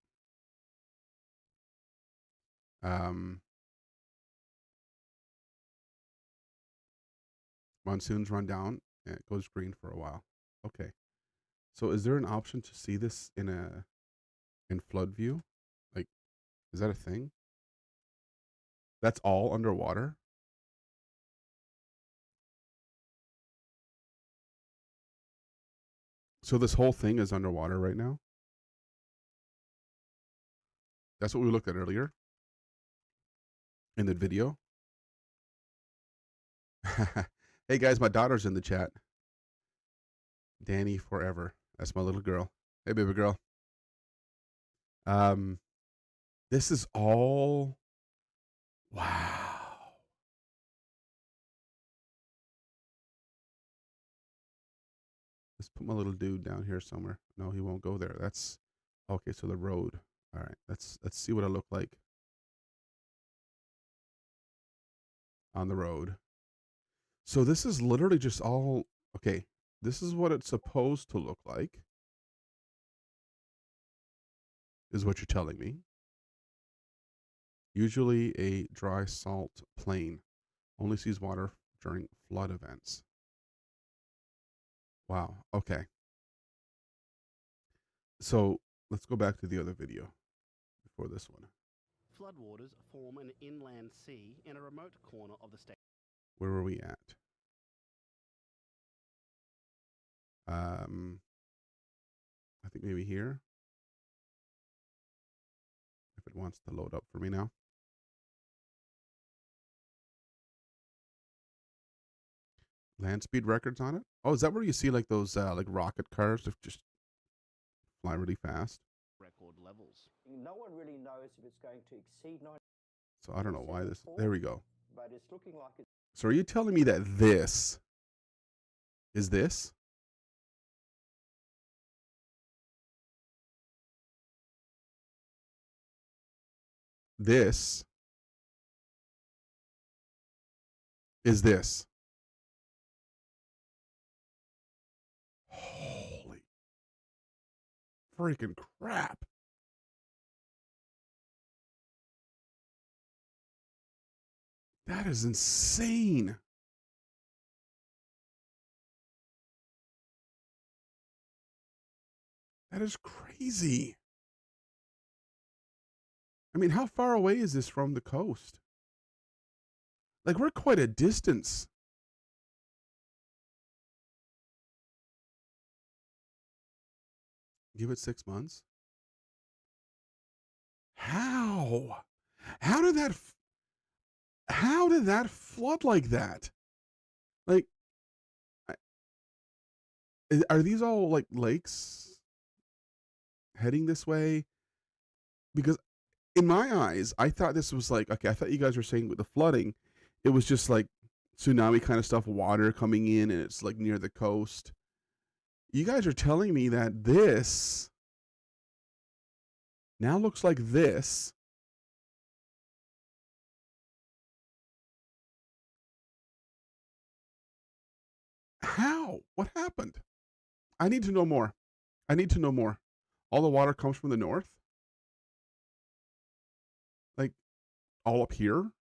Monsoons run down and it goes green for a while. Okay. So is there an option to see this in flood view? Like, is that a thing? That's all underwater? So this whole thing is underwater right now? That's what we looked at earlier in the video. Hey guys, my daughter's in the chat. Danny forever. That's my little girl. Hey baby girl. This is all, wow. Let's put my little dude down here somewhere. No, he won't go there. That's okay. So the road. All right. Let's see what I look like on the road. So this is literally just all, okay. This is what it's supposed to look like, is what you're telling me. Usually a dry salt plain only sees water during flood events. Wow. Okay. So let's go back to the other video before this one.
Floodwaters form an inland sea in a remote corner of the state.
Where were we at? I think maybe here. If it wants to load up for me now. Land speed records on it. Oh, is that where you see like those like rocket cars that just fly really fast?
Record levels.
No one really knows if it's going to exceed 90.
So I don't know why this. There we go.
But it's looking like it's...
So are you telling me that this is this? This is this. Holy freaking crap. That is insane. That is crazy. I mean, how far away is this from the coast? Like, we're quite a distance. Give it 6 months. How? How did that flood like that? Like, are these all like lakes heading this way? Because in my eyes, I thought this was like, okay, I thought you guys were saying with the flooding, it was just like tsunami kind of stuff, water coming in, and it's like near the coast. You guys are telling me that this now looks like this. How? What happened? I need to know more. I need to know more. All the water comes from the north? Like, all up here?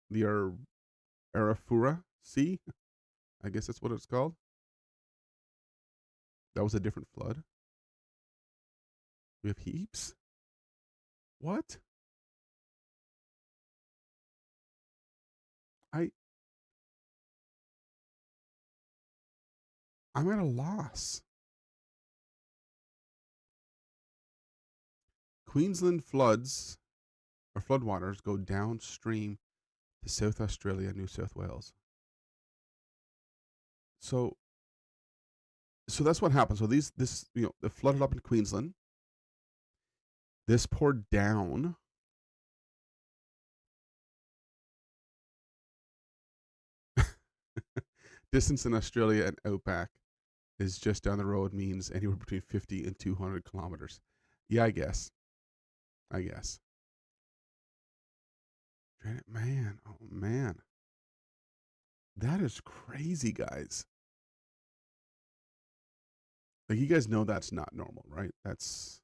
The Arafura Sea? I guess that's what it's called. That was a different flood. We have heaps. What? I'm at a loss. Queensland floods or floodwaters go downstream to South Australia, New South Wales. So that's what happened. So this it flooded up in Queensland. This poured down. Distance in Australia and outback is just down the road, means anywhere between 50 and 200 kilometers. Yeah, I guess. Man, oh man. That is crazy, guys. Like, you guys know that's not normal, right? That's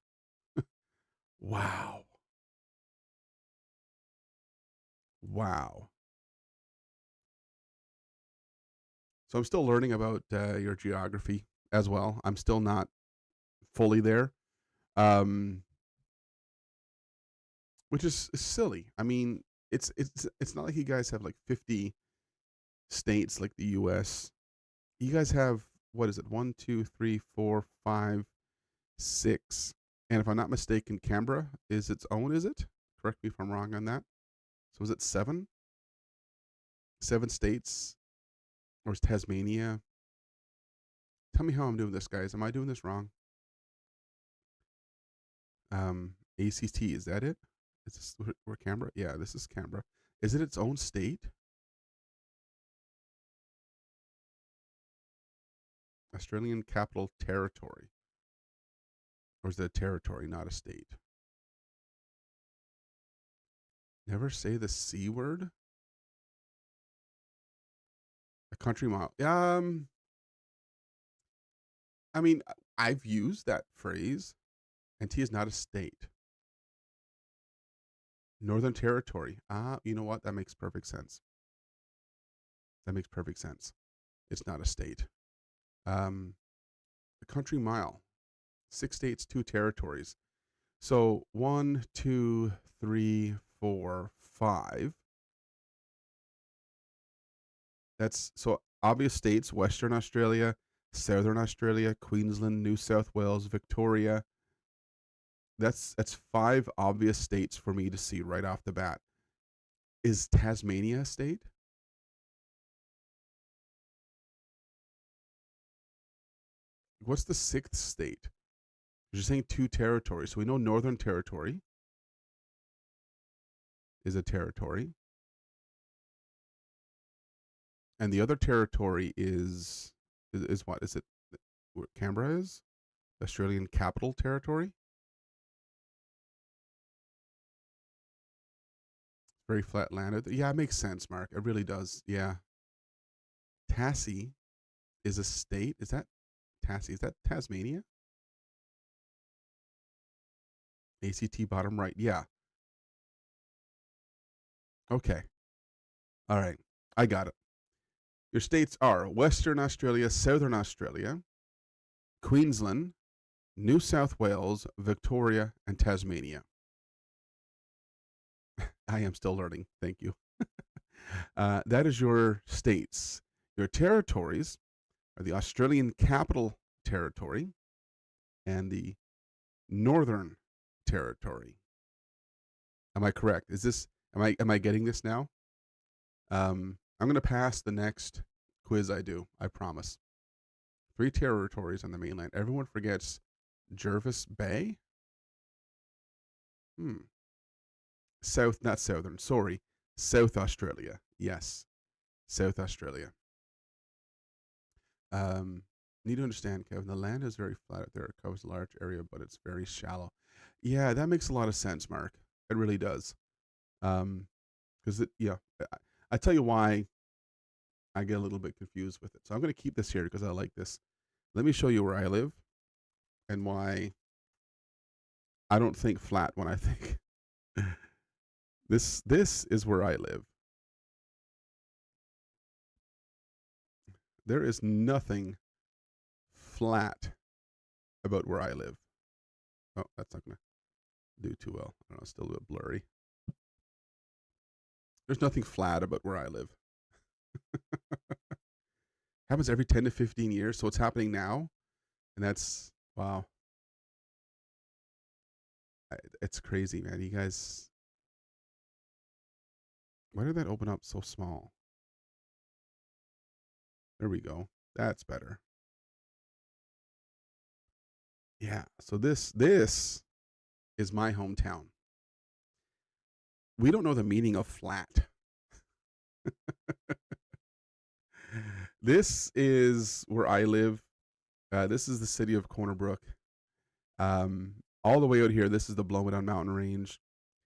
wow. Wow. So I'm still learning about your geography as well. I'm still not fully there, which is silly. I mean, it's not like you guys have like 50 states like the U.S. You guys have, what is it? 1, 2, 3, 4, 5, 6. And if I'm not mistaken, Canberra is its own, is it? Correct me if I'm wrong on that. So is it 7? 7 states? Or is Tasmania? Tell me how I'm doing this, guys. Am I doing this wrong? ACT, is that it? Is this where Canberra? Yeah, this is Canberra. Is it its own state? Australian Capital Territory. Or is it a territory, not a state? Never say the C word? A country mile. I mean, I've used that phrase. NT is not a state. Northern Territory. You know what? That makes perfect sense. It's not a state. The country mile. 6 states, 2 territories. So 1, 2, 3, 4, 5. That's so obvious states: Western Australia, Southern Australia, Queensland, New South Wales, Victoria. That's 5 obvious states for me to see right off the bat. Is Tasmania a state? What's the 6th state? You're saying 2 territories. So we know Northern Territory is a territory. And the other territory is what? Is it where Canberra is? Australian Capital Territory? Very flat land. Yeah, it makes sense, Mark. It really does. Yeah. Tassie is a state. Is that Tassie? Is that Tasmania? ACT bottom right. Yeah. Okay. All right. I got it. Your states are Western Australia, Southern Australia, Queensland, New South Wales, Victoria, and Tasmania. I am still learning. Thank you. That is your states. Your territories are the Australian Capital Territory and the Northern Territory. Am I correct? Am I getting this now? I'm going to pass the next quiz I do, I promise. 3 territories on the mainland. Everyone forgets Jervis Bay? Not Southern, sorry. South Australia. Yes. South Australia. Need to understand, Kevin, the land is very flat out there. It covers a large area, but it's very shallow. Yeah, that makes a lot of sense, Mark. It really does. Because I tell you why I get a little bit confused with it. So I'm going to keep this here because I like this. Let me show you where I live and why I don't think flat when I think. This is where I live. There is nothing flat about where I live. Oh, that's not going to do too well. I don't know, it's still a bit blurry. There's nothing flat about where I live. Happens every 10 to 15 years, so it's happening now. And that's, wow. It's crazy, man. You guys, why did that open up so small? There we go. That's better. Yeah, so this is my hometown. We don't know the meaning of flat. This is where I live. This is the city of Corner Brook. All the way out here, this is the Blomidon Mountain Range.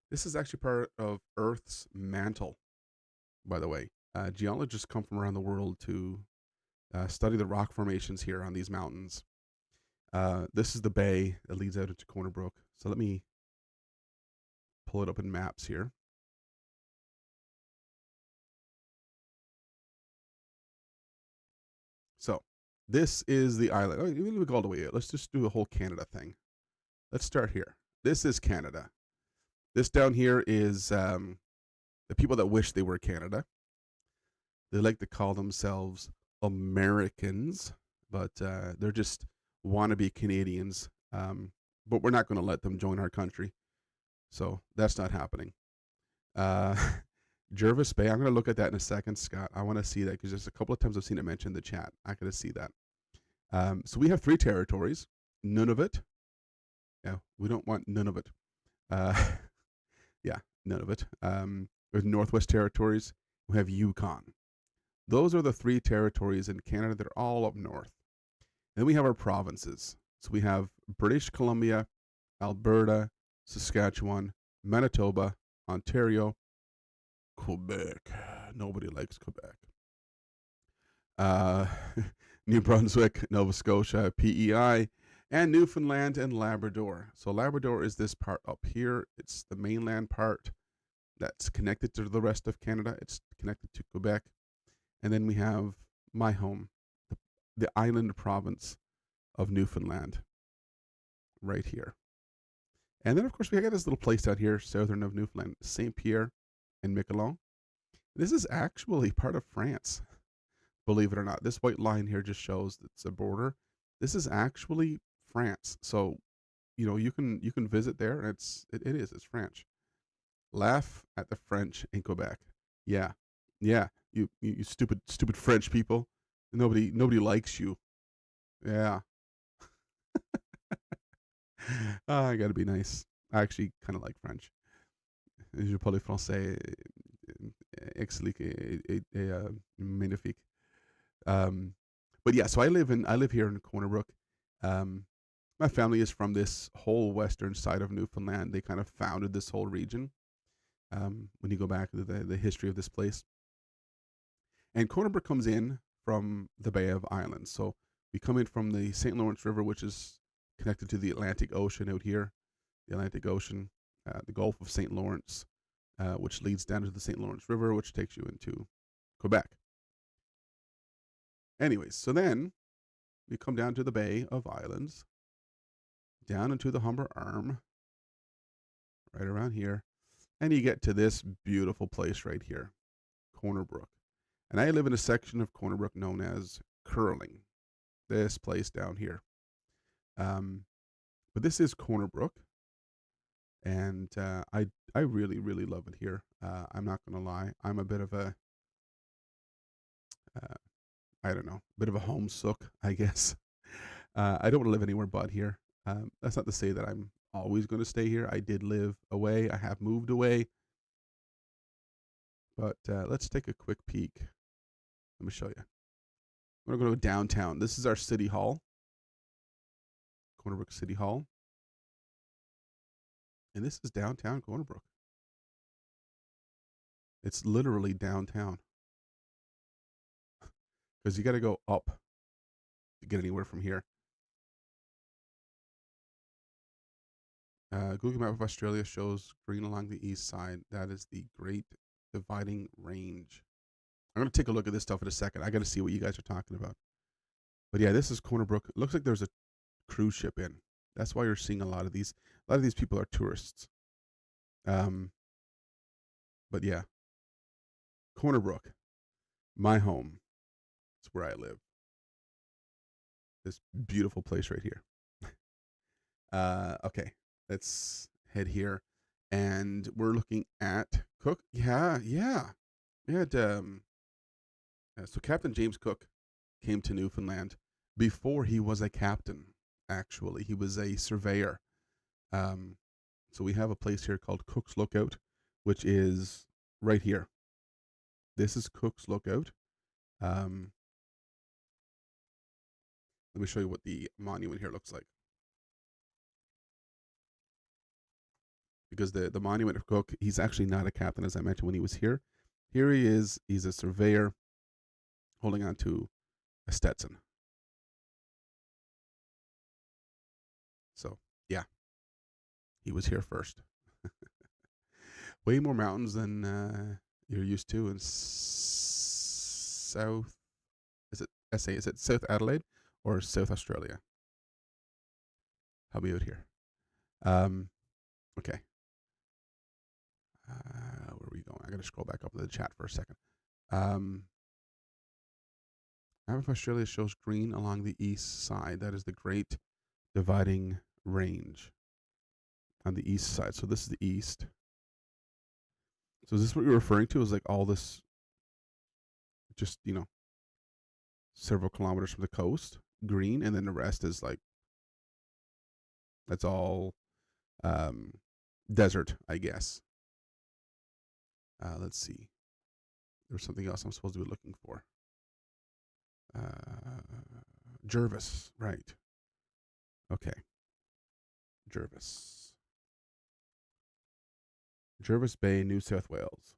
This is actually part of Earth's mantle, by the way. Geologists come from around the world to study the rock formations here on these mountains. This is the bay that leads out into Corner Brook. So let me pull it up in maps here. So this is the island. Let me go all the way out. Let's just do the whole Canada thing. Let's start here. This is Canada. This down here is the people that wish they were Canada. They like to call themselves Americans, but they're just wannabe Canadians. But we're not going to let them join our country. So that's not happening. Jervis Bay, I'm going to look at that in a second, Scott. I want to see that because there's a couple of times I've seen it mentioned in the chat. I got to see that. So we have 3 territories. Nunavut. Yeah, we don't want none of it. Yeah, none of it. There's Northwest Territories. We have Yukon. Those are the 3 territories in Canada. They're all up north. Then we have our provinces. So we have British Columbia, Alberta, Saskatchewan, Manitoba, Ontario, Quebec. Nobody likes Quebec. New Brunswick, Nova Scotia, PEI, and Newfoundland and Labrador. So Labrador is this part up here. It's the mainland part that's connected to the rest of Canada. It's connected to Quebec. And then we have my home, the island province of Newfoundland, right here. And then, of course, we got this little place out here, southern of Newfoundland, St. Pierre and Miquelon. This is actually part of France, believe it or not. This white line here just shows it's a border. This is actually France. So, you know, you can visit there, and it's French. Laugh at the French in Quebec. Yeah, you stupid French people. Nobody likes you. Yeah. I gotta be nice. I actually kind of like French. Je parle français. Excellent, magnifique. But yeah, so I live here in Corner Brook. My family is from this whole western side of Newfoundland. They kind of founded this whole region. when you go back to the history of this place. And Corner Brook comes in from the Bay of Islands. So we come in from the St. Lawrence River, which is connected to the Atlantic Ocean out here. The Atlantic Ocean, the Gulf of St. Lawrence, which leads down to the St. Lawrence River, which takes you into Quebec. Anyways, so then we come down to the Bay of Islands, down into the Humber Arm, right around here, and you get to this beautiful place right here, Corner Brook. And I live in a section of Corner Brook known as Curling, this place down here. But this is Corner Brook, and I really, really love it here. I'm not going to lie. I'm a bit of a, I don't know, bit of a homesuck, I guess. I don't want to live anywhere but here. That's not to say that I'm always going to stay here. I did live away. I have moved away. But let's take a quick peek. Let me show you. I'm going to go to downtown. This is our city hall. Corner Brook City Hall. And this is downtown Corner Brook. It's literally downtown. Because you got to go up to get anywhere from here. Google Map of Australia shows green along the east side. That is the Great Dividing Range. I'm going to take a look at this stuff in a second. I got to see what you guys are talking about. But yeah, this is Corner Brook. It looks like there's a cruise ship in. That's why you're seeing a lot of these. A lot of these people are tourists. But yeah, Corner Brook, my home. It's where I live. This beautiful place right here. Okay, let's head here, and we're looking at Cook. Yeah. We had so Captain James Cook came to Newfoundland before he was a captain. Actually, he was a surveyor. So we have a place here called Cook's Lookout, which is right here. This is Cook's Lookout. Let me show you what the monument here looks like. Because the monument of Cook, he's actually not a captain, as I mentioned when he was here. Here he is. He's a surveyor holding on to a Stetson. So, yeah. He was here first. Way more mountains than you're used to in South... Is it SA? Is it South Adelaide or South Australia? Help me out here. Okay. Where are we going? I got to scroll back up to the chat for a second. Map of Australia shows green along the east side. That is the Great Dividing Range on the east side. So this is the east. So is this what you're referring to? Is like all this, just, you know, several kilometers from the coast, green, and then the rest is like, that's all desert, I guess. Let's see. There's something else I'm supposed to be looking for. Jervis, right. Okay. Jervis. Jervis Bay, New South Wales.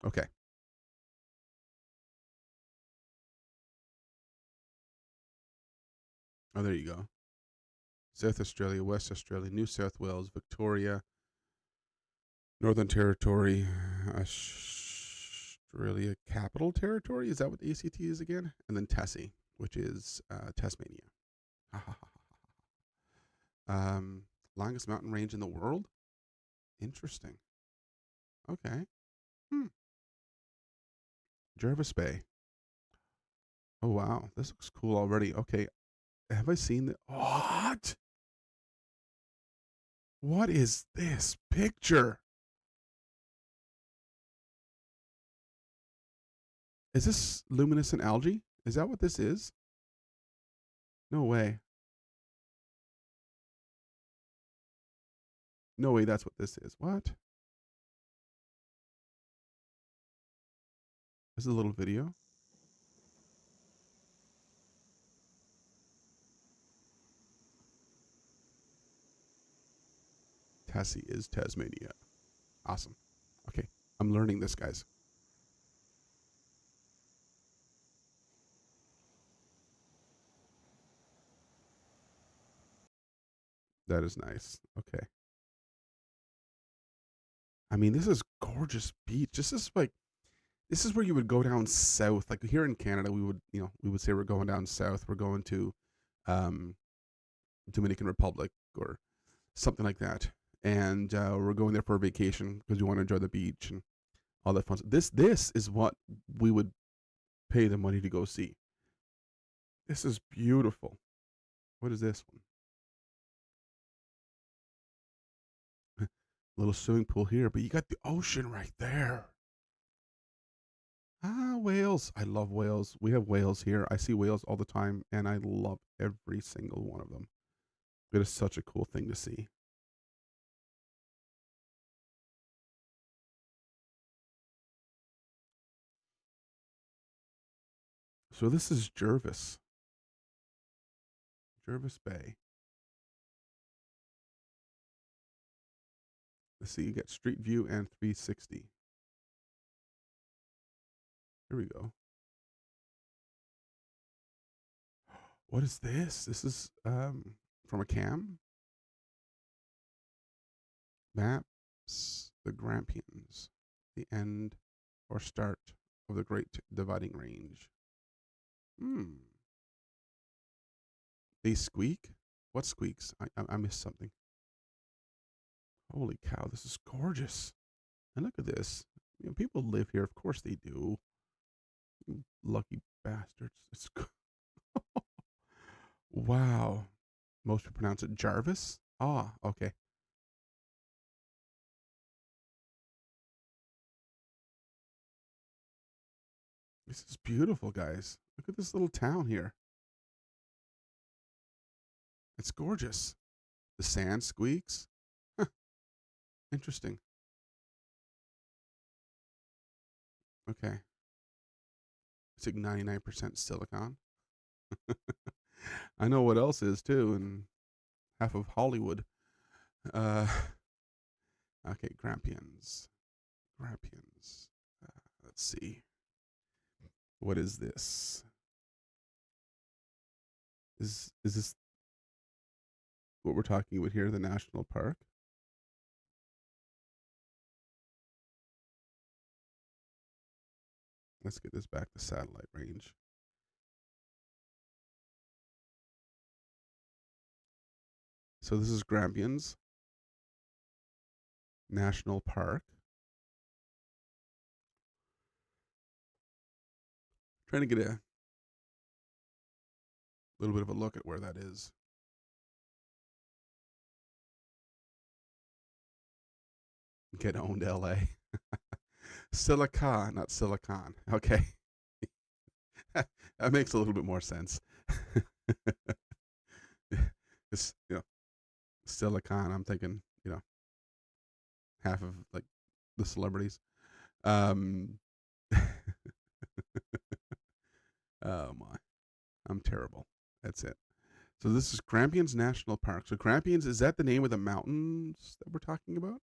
Okay. Oh, there you go. South Australia, West Australia, New South Wales, Victoria, Northern Territory, Australia Capital Territory. Is that what the ACT is again? And then Tassie, which is Tasmania. Longest mountain range in the world? Interesting. Okay. Jervis Bay. Oh, wow. This looks cool already. Okay. Have I seen the... What? What is this picture? Is this luminescent algae? Is that what this is? No way. No way that's what this is. What? This is a little video. Tassie is Tasmania. Awesome. I'm learning this, guys. That is nice. Okay. I mean, this is gorgeous beach. This is where you would go down south. Like here in Canada, we would say we're going down south. We're going to Dominican Republic or something like that. And we're going there for a vacation because we want to enjoy the beach and all that fun stuff. This is what we would pay the money to go see. This is beautiful. What is this one? Little swimming pool here, but you got the ocean right there. Whales. I love whales. We have whales here. I see whales all the time, and I love every single one of them. It is such a cool thing to see. So this is Jervis. Jervis Bay. Let's see, you get Street View and 360. Here we go. What is this? This is from a cam. Maps the Grampians, the end or start of the Great Dividing Range. They squeak? What squeaks? I missed something. Holy cow, this is gorgeous. And look at this. You know, people live here. Of course they do. You lucky bastards. It's wow. Most people pronounce it Jarvis. Ah, okay. This is beautiful, guys. Look at this little town here. It's gorgeous. The sand squeaks. Huh. Interesting. Okay. It's like 99% silicon. I know what else is too, and half of Hollywood. Okay, Grampians. Grampians. Let's see. What is this? Is this what we're talking about here, the national park? Let's get this back to satellite range. So this is Grampians National Park. Trying to get a little bit of a look at where that is. Get owned, LA. Silicon, not silicon. Okay. That makes a little bit more sense. It's, silicon, I'm thinking, half of like the celebrities. Oh my. I'm terrible. That's it. So this is Grampians National Park. So Grampians, is that the name of the mountains that we're talking about?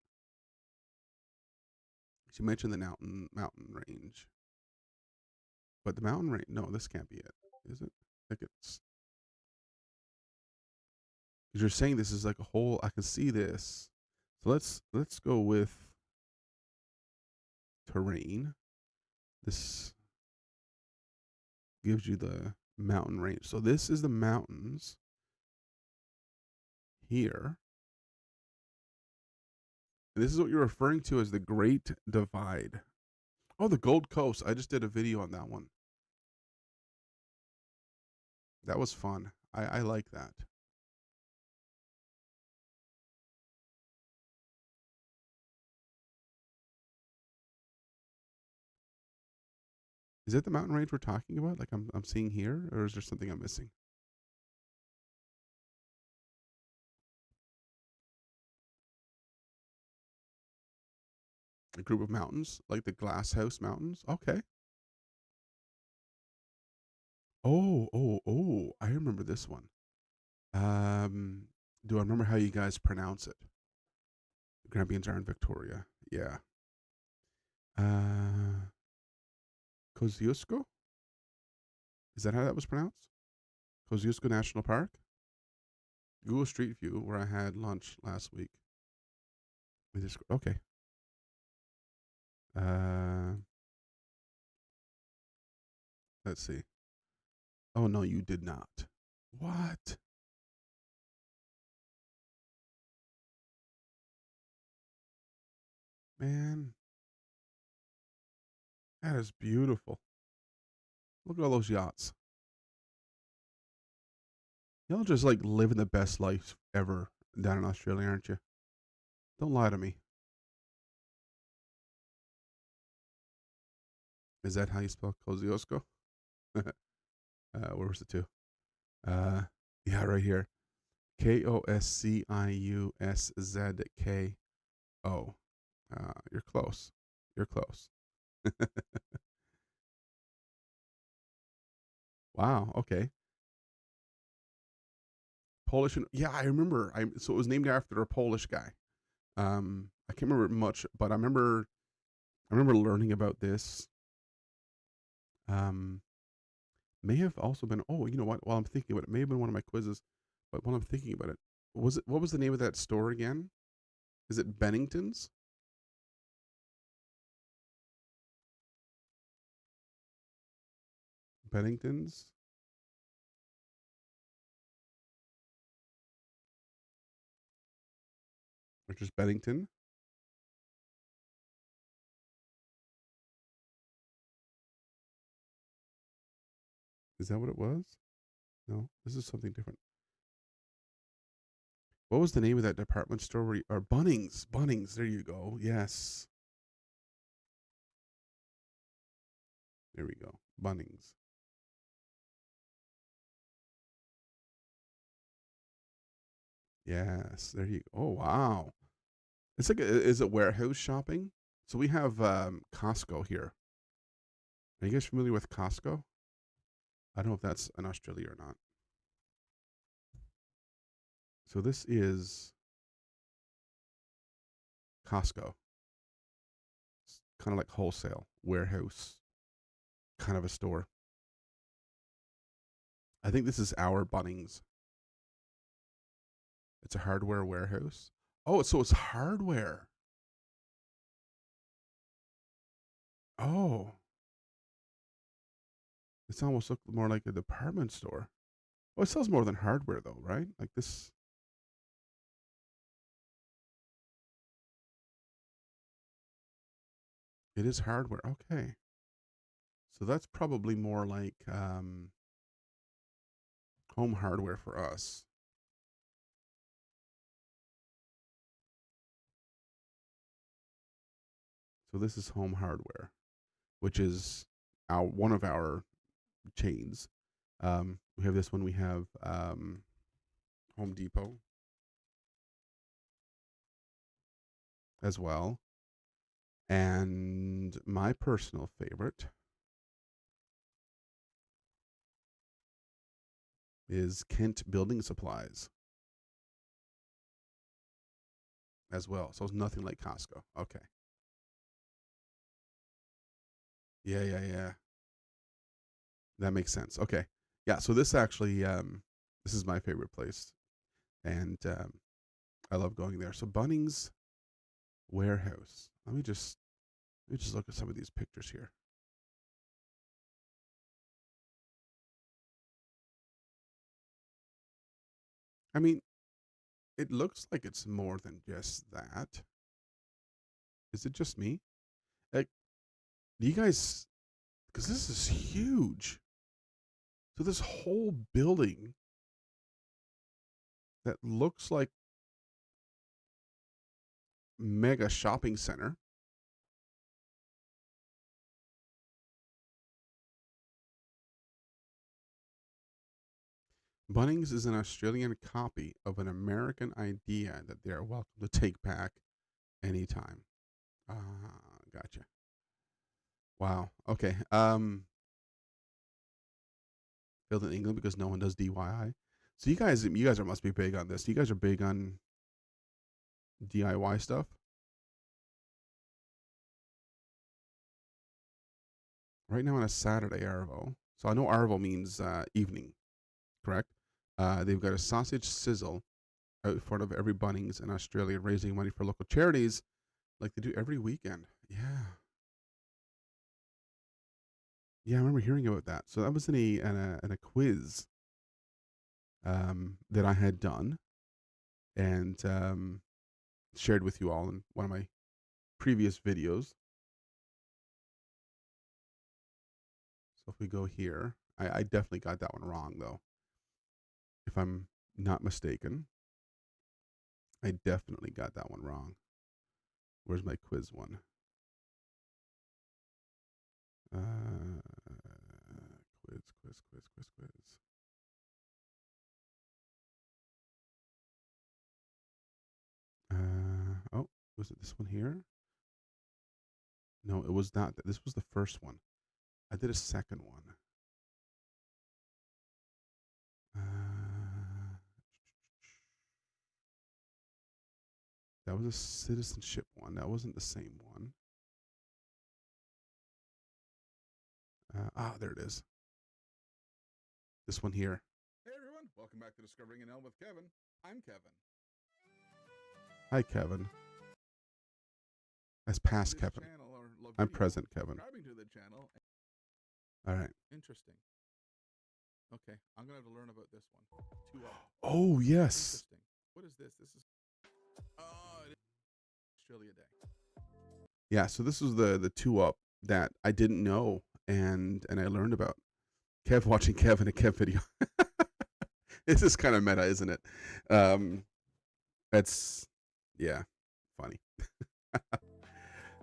You mentioned the mountain range. But the mountain range, no, this can't be it, is it? I think it's, because you're saying this is like a whole, I can see this. So let's go with terrain. This gives you the mountain range. So this is the mountains here. And this is what you're referring to as the Great Divide. Oh, the Gold Coast. I just did a video on that one. That was fun. I like that. Is that the mountain range we're talking about? Like I'm seeing here, or is there something I'm missing? A group of mountains, like the Glass House Mountains. Okay. Oh! I remember this one. Do I remember how you guys pronounce it? The Grampians are in Victoria. Yeah. Kosciuszko? Is that how that was pronounced? Kosciuszko National Park? Google Street View, where I had lunch last week. Okay. Let's see. Oh, no, you did not. What? Man. That is beautiful. Look at all those yachts. Y'all just like living the best life ever down in Australia, aren't you? Don't lie to me. Is that how you spell Kosciuszko? Where was the two? Yeah, right here. Kosciuszko. You're close. You're close. Wow. Okay. Polish. Yeah, I remember. So it was named after a Polish guy. I can't remember much, but I remember learning about this. May have also been. Oh, you know what? While I'm thinking about it, may have been one of my quizzes. But while I'm thinking about it, what was the name of that store again? Is it Bennington's? Bennington's? Or just Bennington? Is that what it was? No, this is something different. What was the name of that department store? Or Bunnings. Bunnings. There you go. Yes. There we go. Bunnings. Yes. There you go. Oh, wow. It's like, is it warehouse shopping? So we have Costco here. Are you guys familiar with Costco? I don't know if that's in Australia or not. So this is Costco. It's kind of like wholesale, warehouse, kind of a store. I think this is our Bunnings. It's a hardware warehouse. Oh, so it's hardware. Oh. It's almost looked more like a department store. Well, it sells more than hardware, though, right? Like this. It is hardware. Okay. So that's probably more like home hardware for us. So this is home hardware, which is one of our chains. We have this one. We have Home Depot as well. And my personal favorite is Kent Building Supplies as well. So it's nothing like Costco. Okay. Yeah. That makes sense. Okay. Yeah, so this actually this is my favorite place. And I love going there. So Bunnings Warehouse. Let me just look at some of these pictures here. I mean, it looks like it's more than just that. Is it just me? Like, do you guys, because this is huge. So this whole building that looks like mega shopping center. Bunnings is an Australian copy of an American idea that they are welcome to take back anytime. Gotcha. Wow. Okay. Built in England because no one does DIY. So you guys must be big on this. You guys are big on DIY stuff. right now on a Saturday, Arvo. So I know Arvo means evening, correct? They've got a sausage sizzle out in front of every Bunnings in Australia, raising money for local charities like they do every weekend. Yeah. Yeah, I remember hearing about that. So that was in a quiz that I had done and shared with you all in one of my previous videos. So if we go here, I definitely got that one wrong though. If I'm not mistaken, I definitely got that one wrong. Where's my quiz one? Quiz. Oh, was it this one here? No, it was not. This was the first one. I did a second one. That was a citizenship one. That wasn't the same one. There it is. This one here. Hey everyone, welcome back to Discovering NL with Kevin. I'm Kevin. Hi Kevin. That's past Kevin. I'm present Kevin.
Subscribing to the channel.
All right.
Interesting. Okay, I'm gonna have to learn about this one. 2 up.
Oh yes.
Interesting. What is this? This is it is Australia Day.
Yeah, so this was the 2-up that I didn't know and I learned about. Kev watching Kev in a Kev video. This is kind of meta, isn't it? That's yeah, funny.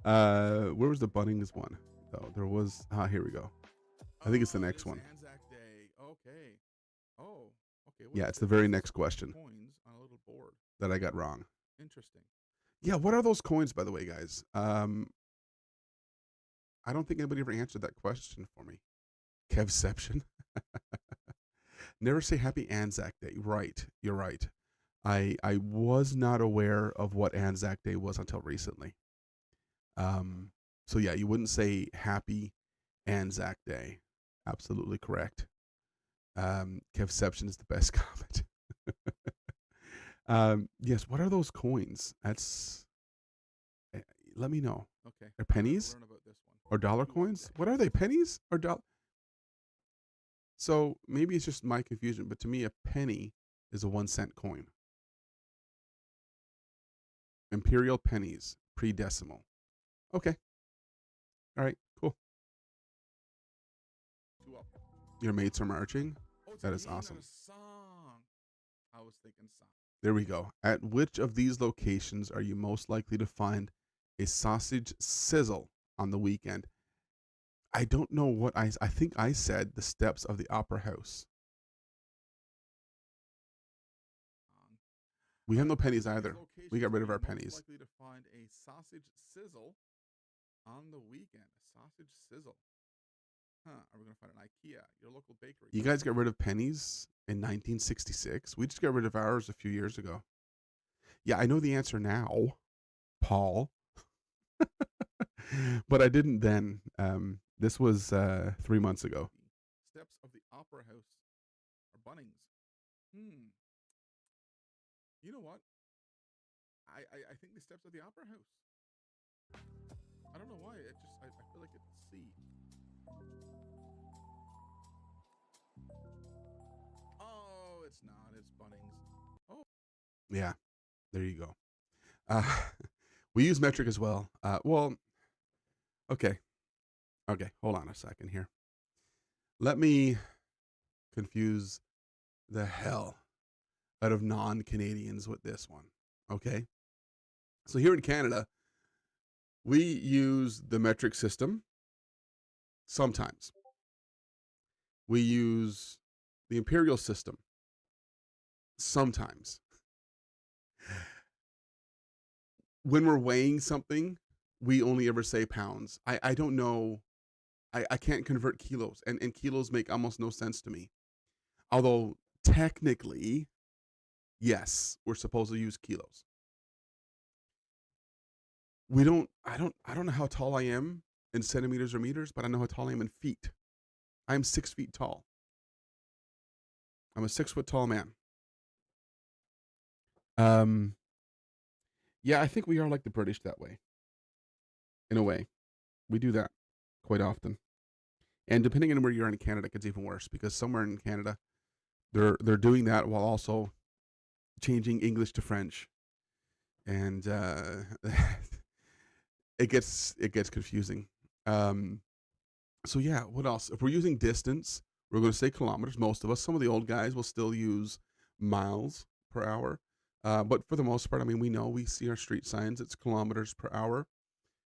Where was the Bunnings one? Though there was here we go. I think it's the next one.
Anzac Day. Okay. Oh, okay.
Yeah, it's the very next question
Coins on a little board.
that I got wrong.
Interesting.
Yeah, what are those coins, by the way, guys? I don't think anybody ever answered that question for me. Kevception. Never say Happy Anzac Day. Right, you're right. I was not aware of what Anzac Day was until recently. So yeah, you wouldn't say Happy Anzac Day. Absolutely correct. Kevception is the best comment. Yes, what are those coins? That's let me know.
Okay.
They're pennies
Learn about this one.
or dollar coins? What are they? Pennies or dollar? So maybe it's just my confusion, but to me, a penny is a 1-cent coin. Imperial pennies, pre-decimal. Okay. All right, cool.
2 up.
Your mates are marching?
Oh, it's
That
a
is
game, not
awesome.
a song. I was thinking song.
There we go. At which of these locations are you most likely to find a sausage sizzle on the weekend? I don't know what I think I said the steps of the Opera House. We have no pennies either. We got rid of our pennies.
Likely to find a sausage sizzle on the weekend. A sausage sizzle. Huh? Are we gonna find an IKEA? Your local bakery.
You guys got rid of pennies in 1966. We just got rid of ours a few years ago. Yeah, I know the answer now, Paul. But I didn't then. This was 3 months ago.
Steps of the Opera House or Bunnings. You know what? I think the steps of the Opera House. I don't know why. I feel like it's C. Oh, it's not. It's Bunnings. Oh.
Yeah, there you go. We use metric as well. Well, okay. Okay, hold on a second here. Let me confuse the hell out of non-Canadians with this one. Okay. So here in Canada, we use the metric system sometimes. We use the imperial system sometimes. When we're weighing something, we only ever say pounds. I don't know. I can't convert kilos, and kilos make almost no sense to me. Although technically, yes, we're supposed to use kilos. I don't know how tall I am, in centimeters or meters, but I know how tall I am in feet. I am 6 feet tall. I'm a 6 foot tall man. Yeah, I think we are like the British that way. In a way, we do that quite often. And depending on where you're in Canada, it gets even worse because somewhere in Canada, they're doing that while also changing English to French, and it gets confusing. So yeah, what else? If we're using distance, we're going to say kilometers. Most of us, some of the old guys will still use miles per hour, but for the most part, I mean, we see our street signs. It's kilometers per hour.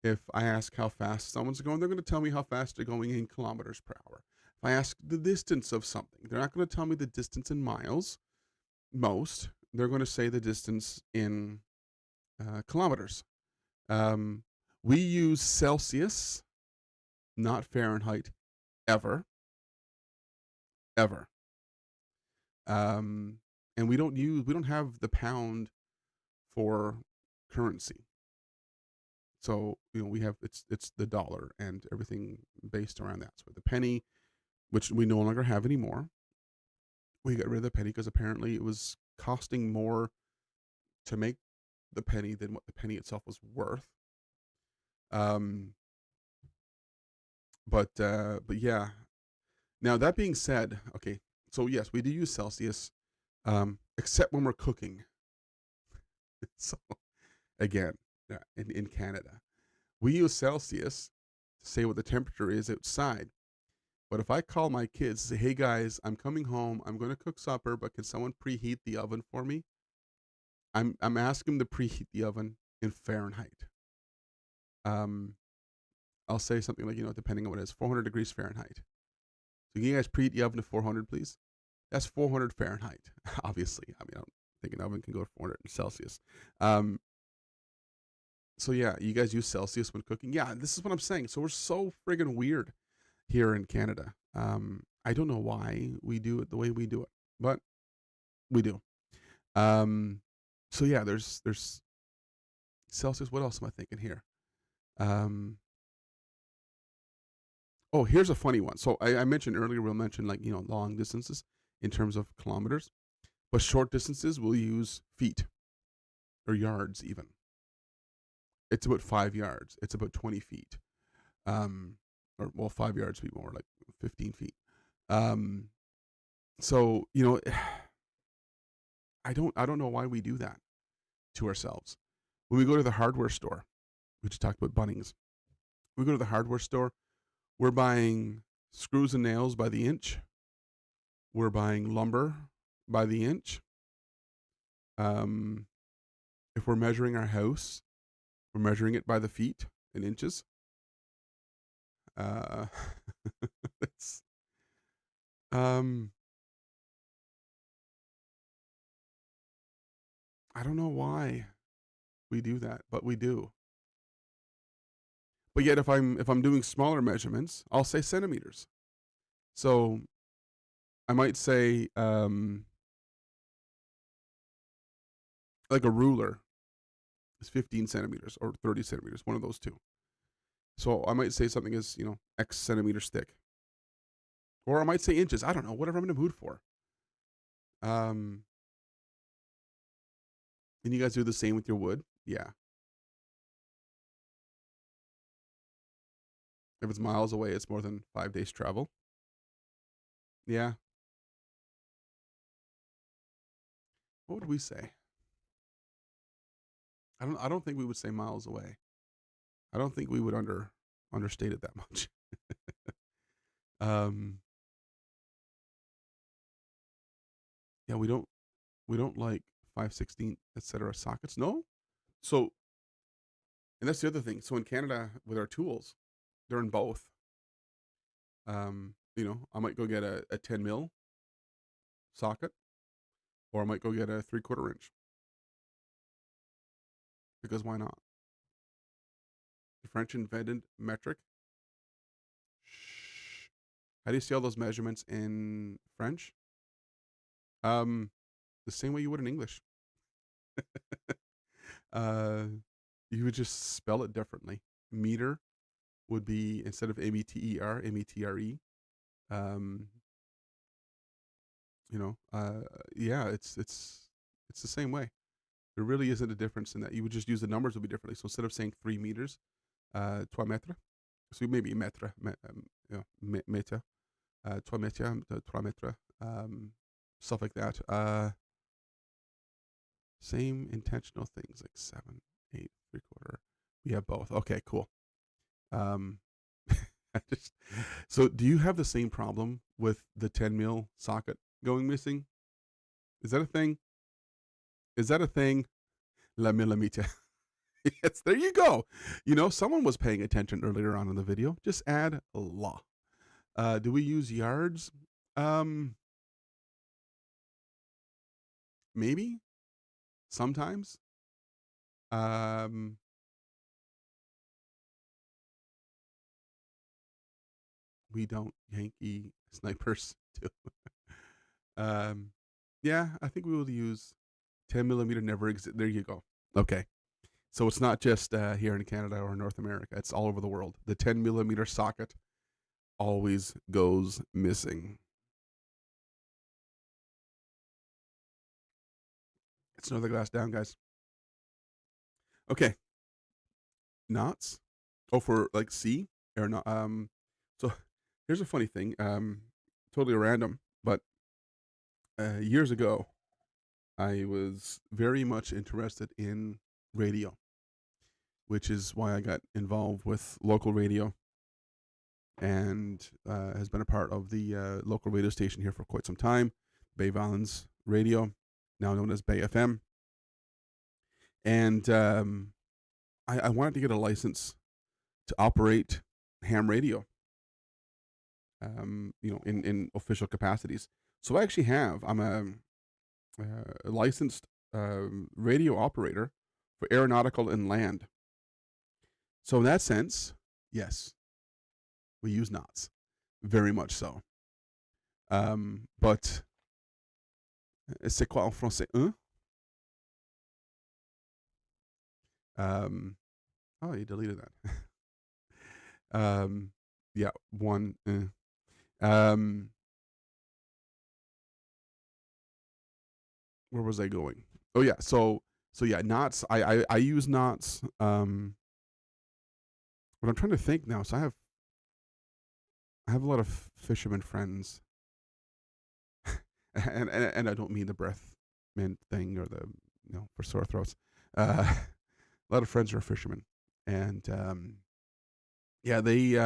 If I ask how fast someone's going, they're going to tell me how fast they're going in kilometers per hour. If I ask the distance of something, they're not going to tell me the distance in miles. Most, they're going to say the distance in kilometers. We use Celsius, not Fahrenheit, ever. And we don't have the pound for currency. So, we have, it's the dollar and everything based around that. So the penny, which we no longer have anymore, we got rid of the penny because apparently it was costing more to make the penny than what the penny itself was worth. But yeah. Now that being said, okay, so yes, we do use Celsius, except when we're cooking. So again, in Canada, we use Celsius to say what the temperature is outside. But if I call my kids and say, "Hey guys, I'm coming home. I'm going to cook supper, but can someone preheat the oven for me?" I'm asking them to preheat the oven in Fahrenheit. I'll say something like, depending on what it is, 400 degrees Fahrenheit. So can you guys preheat the oven to 400, please? That's 400 Fahrenheit, obviously. I mean, I don't think an oven can go to 400 Celsius. So yeah, you guys use Celsius when cooking? Yeah, this is what I'm saying. So we're so friggin' weird here in Canada. I don't know why we do it the way we do it, but we do. So yeah, there's Celsius. What else am I thinking here? Oh, here's a funny one. So I mentioned earlier, we'll mention long distances in terms of kilometers, but short distances we'll use feet or yards even. It's about 5 yards. It's about 20 feet. 5 yards would be more like 15 feet. So, I don't know why we do that to ourselves. When we go to the hardware store, we just talked about Bunnings. We go to the hardware store, we're buying screws and nails by the inch. We're buying lumber by the inch. If we're measuring our house, we're measuring it by the feet and inches. It's, I don't know why we do that, but we do. But yet, if I'm doing smaller measurements, I'll say centimeters. So I might say like a ruler is 15 centimeters or 30 centimeters, one of those two. So I might say something is, X centimeters thick. Or I might say inches. I don't know, whatever I'm in the mood for. And you guys do the same with your wood? Yeah. If it's miles away, it's more than 5 days travel. Yeah. What would we say? I don't think we would say miles away. I don't think we would understate it that much. Yeah, we don't like 5/16, etc. sockets. No. So, and that's the other thing. So in Canada, with our tools, they're in both. I might go get a 10 mil socket, or I might go get a 3/4 inch. Because why not? The French invented metric. Shh. How do you see all those measurements in French? The same way you would in English. You would just spell it differently. Meter would be, instead of METER, METRE. Yeah, it's the same way. There really isn't a difference in that. You would just use the numbers would be differently. So instead of saying 3 meters, 3 mètres. So maybe mètre, meter, 3 mètres, 3 mètres, stuff like that. Same intentional things like 7, 8, 3/4. We have both. Okay, cool. So do you have the same problem with the 10 mil socket going missing? Is that a thing? Is that a thing? La millimeter. Yes, there you go. Someone was paying attention earlier on in the video. Just add la. Do we use yards? Maybe. Sometimes. We don't. Yankee snipers too. Yeah, I think we will use 10 millimeter never exist. There you go. Okay. So it's not just here in Canada or North America. It's all over the world. The 10 millimeter socket always goes missing. It's another glass down, guys. Okay. Knots. Oh, for like C or not. So here's a funny thing. Totally random, but years ago, I was very much interested in radio, which is why I got involved with local radio and has been a part of the local radio station here for quite some time, Bay Valens Radio, now known as Bay FM. And I wanted to get a license to operate ham radio, in official capacities. So I actually have. I'm a licensed radio operator for aeronautical and land. So in that sense, yes, we use knots, very much so. But c'est quoi en français? Oh, you deleted that. Yeah, one. Where was I going? Oh yeah, so yeah, knots. I use knots. But I'm trying to think now. So I have a lot of fisherman friends, and I don't mean the breath mint thing or the for sore throats. A lot of friends are fishermen, and yeah, they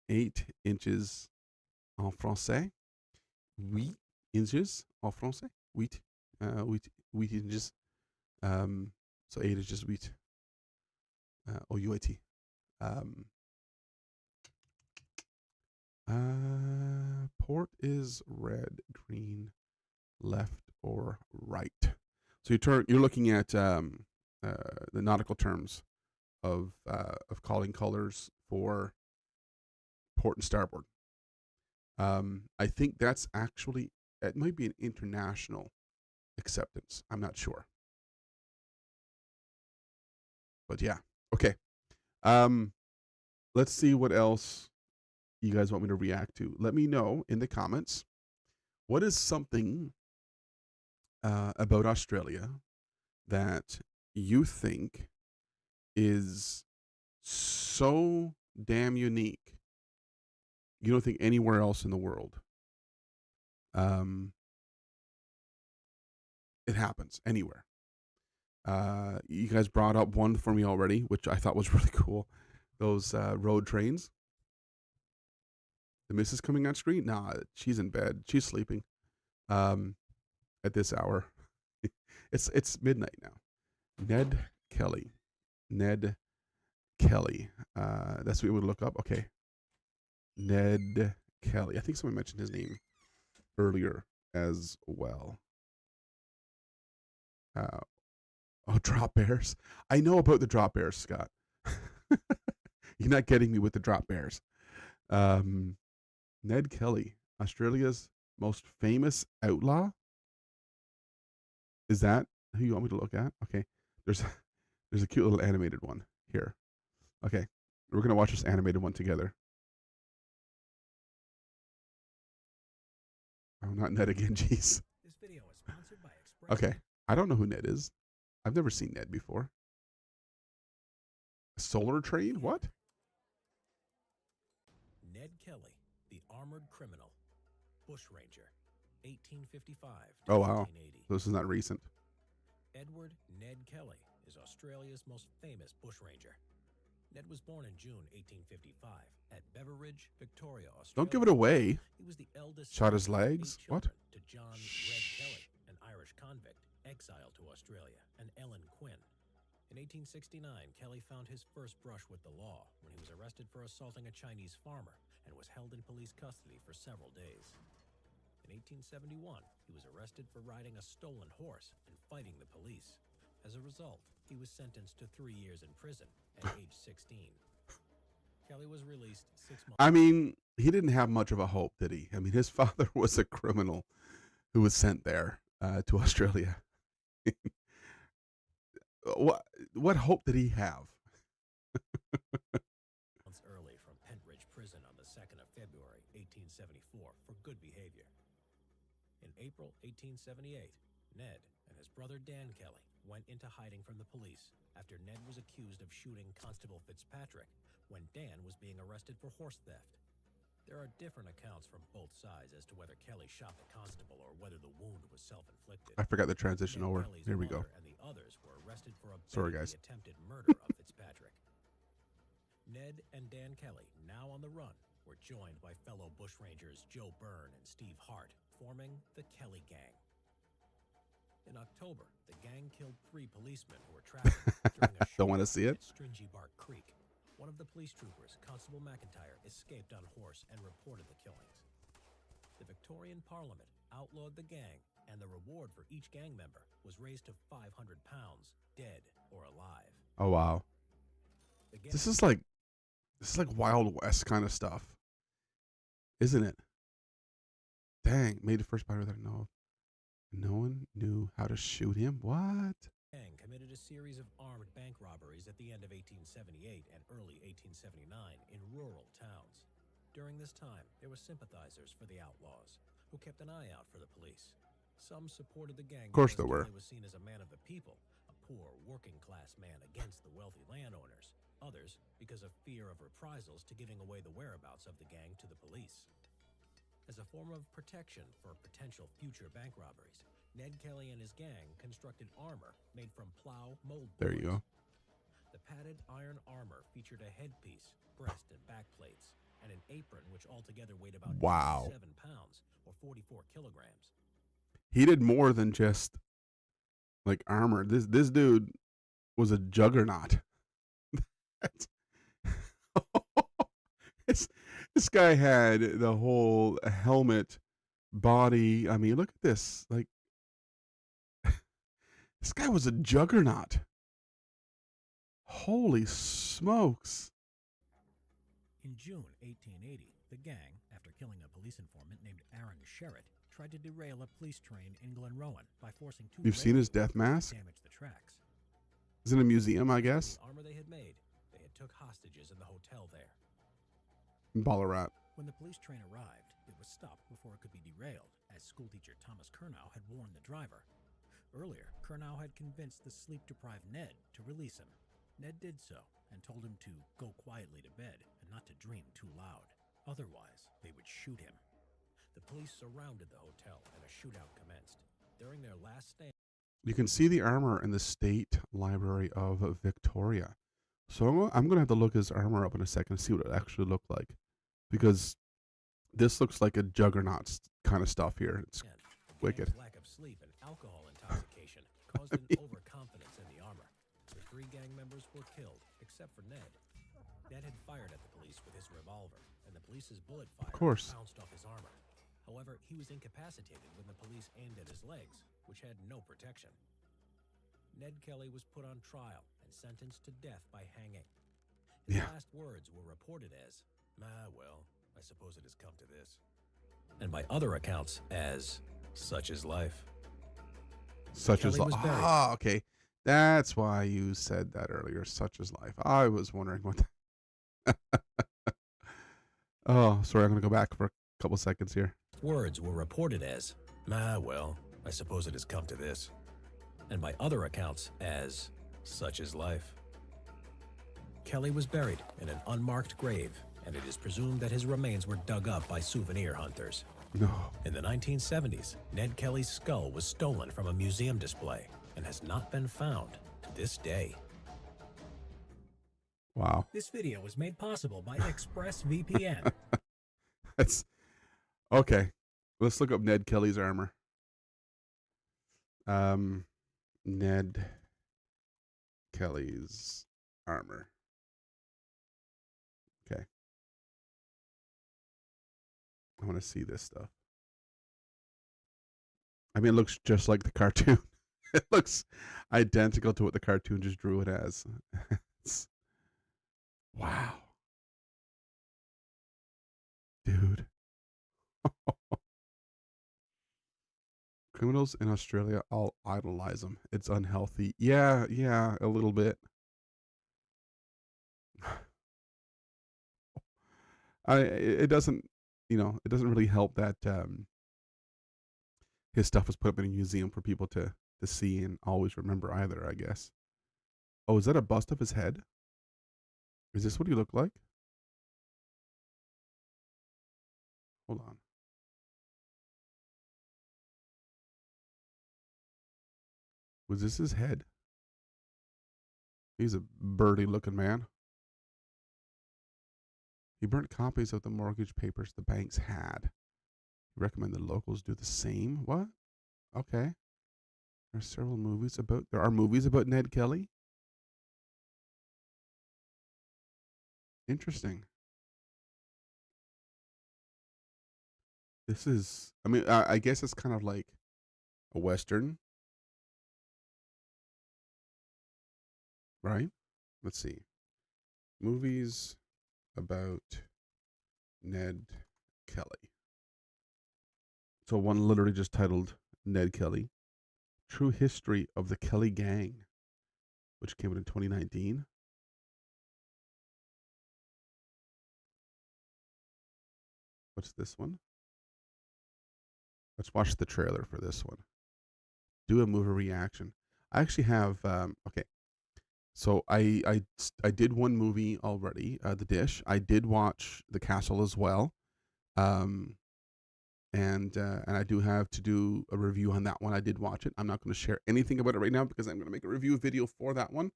8 inches en français. 8 inches en français. 8 inches. So 8 is just 8. OUIT. Port is red, green, left or right. So you're looking at the nautical terms of calling colors for port and starboard. I think that's actually, it might be an international acceptance. I'm not sure. But yeah, okay. Let's see what else you guys want me to react to. Let me know in the comments. What is something about Australia that you think is so damn unique you don't think anywhere else in the world? It happens anywhere. You guys brought up one for me already, which I thought was really cool. Those road trains. The missus coming on screen? Nah, she's in bed. She's sleeping. At this hour. It's midnight now. Ned Kelly. Ned Kelly. That's what we would look up. Okay. Ned Kelly. I think someone mentioned his name earlier as well. Oh, drop bears. I know about the drop bears, Scott. You're not getting me with the drop bears. Ned Kelly, Australia's most famous outlaw. Is that who you want me to look at? Okay. There's There's a cute little animated one here. Okay, we're gonna watch this animated one together. Oh, not Ned again, jeez.
This video is sponsored by Express.
Okay, I don't know who Ned is. I've never seen Ned before. Solar Train? What?
Ned Kelly, the armored criminal, bushranger, 1855 to
Oh wow,
1880.
this is not recent.
Edward Ned Kelly is Australia's most famous bushranger. Ned was born in June 1855 at Beveridge, Victoria, Australia.
Don't give it away.
He was the eldest
Shot
son
his
of 8
legs? What?
children to John Red Kelly, an Irish convict exiled to Australia, and Ellen Quinn. In 1869, Kelly found his first brush with the law when he was arrested for assaulting a Chinese farmer and was held in police custody for several days. In 1871, he was arrested for riding a stolen horse and fighting the police. As a result, he was sentenced to 3 years in prison at age 16. Kelly was released 6 months.
I mean, he didn't have much of a hope, did he? I mean, his father was a criminal who was sent there to Australia. What hope did he have?
Months early from Pentridge Prison on the 2nd of February, 1874, for good behavior. In April 1878, Ned and his brother Dan Kelly went into hiding from the police after Ned was accused of shooting Constable Fitzpatrick when Dan was being arrested for horse theft. There are different accounts from both sides as to whether Kelly shot the constable or whether the wound was self-inflicted.
I forgot the transition
Ned
over.
Kelly's
Here we go.
mother and the others were arrested for
Sorry,
abetting
guys.
the attempted murder of Fitzpatrick. Ned and Dan Kelly, now on the run, were joined by fellow bushrangers Joe Byrne and Steve Hart, forming the Kelly Gang. In October, the gang killed 3 policemen who were trapped during a
Don't want to see it.
at Stringy Bark Creek. One of the police troopers, Constable McIntyre, escaped on horse and reported the killings. The Victorian Parliament outlawed the gang, and the reward for each gang member was raised to £500, dead or alive.
Oh wow. This is like Wild West kind of stuff, isn't it? Dang, made the first fighter that I know of. No one knew how to shoot him. What?
Gang committed a series of armed bank robberies at the end of 1878 and early 1879 in rural towns. During this time, there were sympathizers for the outlaws who kept an eye out for the police. Some supported the gang
Of course
because
there were.
Kelly was seen as a man of the people, a poor working-class man against the wealthy landowners. Others because of fear of reprisals to giving away the whereabouts of the gang to the police. As a form of protection for potential future bank robberies, Ned Kelly and his gang constructed armor made from plow mold boards.
There you go.
The padded iron armor featured a headpiece, breast and back plates, and an apron which altogether weighed about
Wow.
7 pounds or 44 kilograms.
He did more than just like armor. This dude was a juggernaut. This guy had the whole helmet, body. I mean, look at this. Like, this guy was a juggernaut. Holy smokes.
In June 1880, the gang, after killing a police informant named Aaron Sherritt, tried to derail a police train in Glenrowan by forcing 2
You've seen his
railroad
death
workers
mask?
to damage the tracks.
It's in a museum, I guess.
The armor they had made, they had took hostages in the hotel there.
Ballarat.
When the police train arrived, it was stopped before it could be derailed, as schoolteacher Thomas Curnow had warned the driver. Earlier, Curnow had convinced the sleep-deprived Ned to release him. Ned did so, and told him to go quietly to bed and not to dream too loud. Otherwise, they would shoot him. The police surrounded the hotel, and a shootout commenced. During their last stand,
You can see the armor in the State Library of Victoria. So I'm going to have to look his armor up in a second to see what it actually looked like. Because this looks like a juggernaut kind of stuff here. It's wicked.
lack of sleep and alcohol intoxication caused an overconfidence in the armor. The 3 gang members were killed, except for Ned. Ned had fired at the police with his revolver, and the police's bullet fire
course.
bounced off his armor. However, he was incapacitated when the police aimed at his legs, which had no protection. Ned Kelly was put on trial and sentenced to death by hanging. His last words were reported as, well, I suppose it has come to this. And by other accounts as, such is life.
Such as
Kelly was buried.
okay. That's why you said that earlier. Such is life. I was wondering what. Oh, sorry. I'm going to go back for a couple seconds here.
Words were reported as, well, I suppose it has come to this. And by other accounts as, such is life. Kelly was buried in an unmarked grave, and it is presumed that his remains were dug up by souvenir hunters.
No.
In the 1970s, Ned Kelly's skull was stolen from a museum display and has not been found to this day.
Wow.
This video was made possible by ExpressVPN.
That's okay. Let's look up Ned Kelly's armor. Ned Kelly's armor. Okay. I want to see this stuff. I mean, it looks just like the cartoon. It looks identical to what the cartoon just drew it as. Wow. Dude. Criminals in Australia all idolize him. It's unhealthy. Yeah, a little bit. It doesn't, it doesn't really help that his stuff was put up in a museum for people to see and always remember either, I guess. Oh, is that a bust of his head? Is this what he looked like? Hold on. Was this his head? He's a birdy looking man. He burnt copies of the mortgage papers the banks had. He recommended locals do the same. What? Okay. There are movies about Ned Kelly. Interesting. This is, I guess it's kind of like a Western. Right? Let's see. Movies about Ned Kelly. So one literally just titled Ned Kelly. True History of the Kelly Gang, which came out in 2019. What's this one? Let's watch the trailer for this one. Do a movie reaction. I actually have, okay. So I did one movie already, The Dish. I did watch The Castle as well. And I do have to do a review on that one. I did watch it. I'm not going to share anything about it right now because I'm going to make a review video for that one.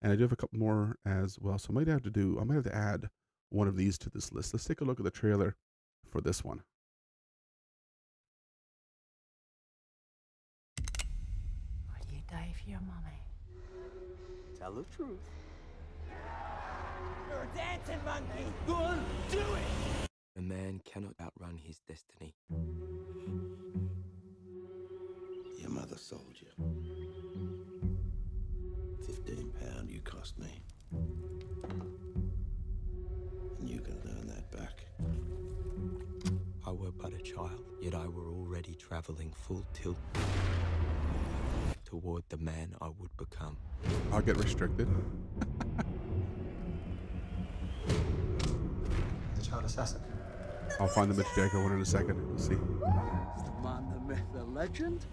And I do have a couple more as well. So I might have to add one of these to this list. Let's take a look at the trailer for this one.
What do you die for your mommy?
Tell the truth.
You're a dancing monkey! Go on, do it!
A man cannot outrun his destiny.
Your mother sold you. £15 you cost me. And you can earn that back.
I were but a child, yet I were already travelling full tilt toward the man I would become.
I'll get restricted.
The child assassin.
I'll find the Mitch Jagger one in a second. We'll see.
The man, the myth, the legend.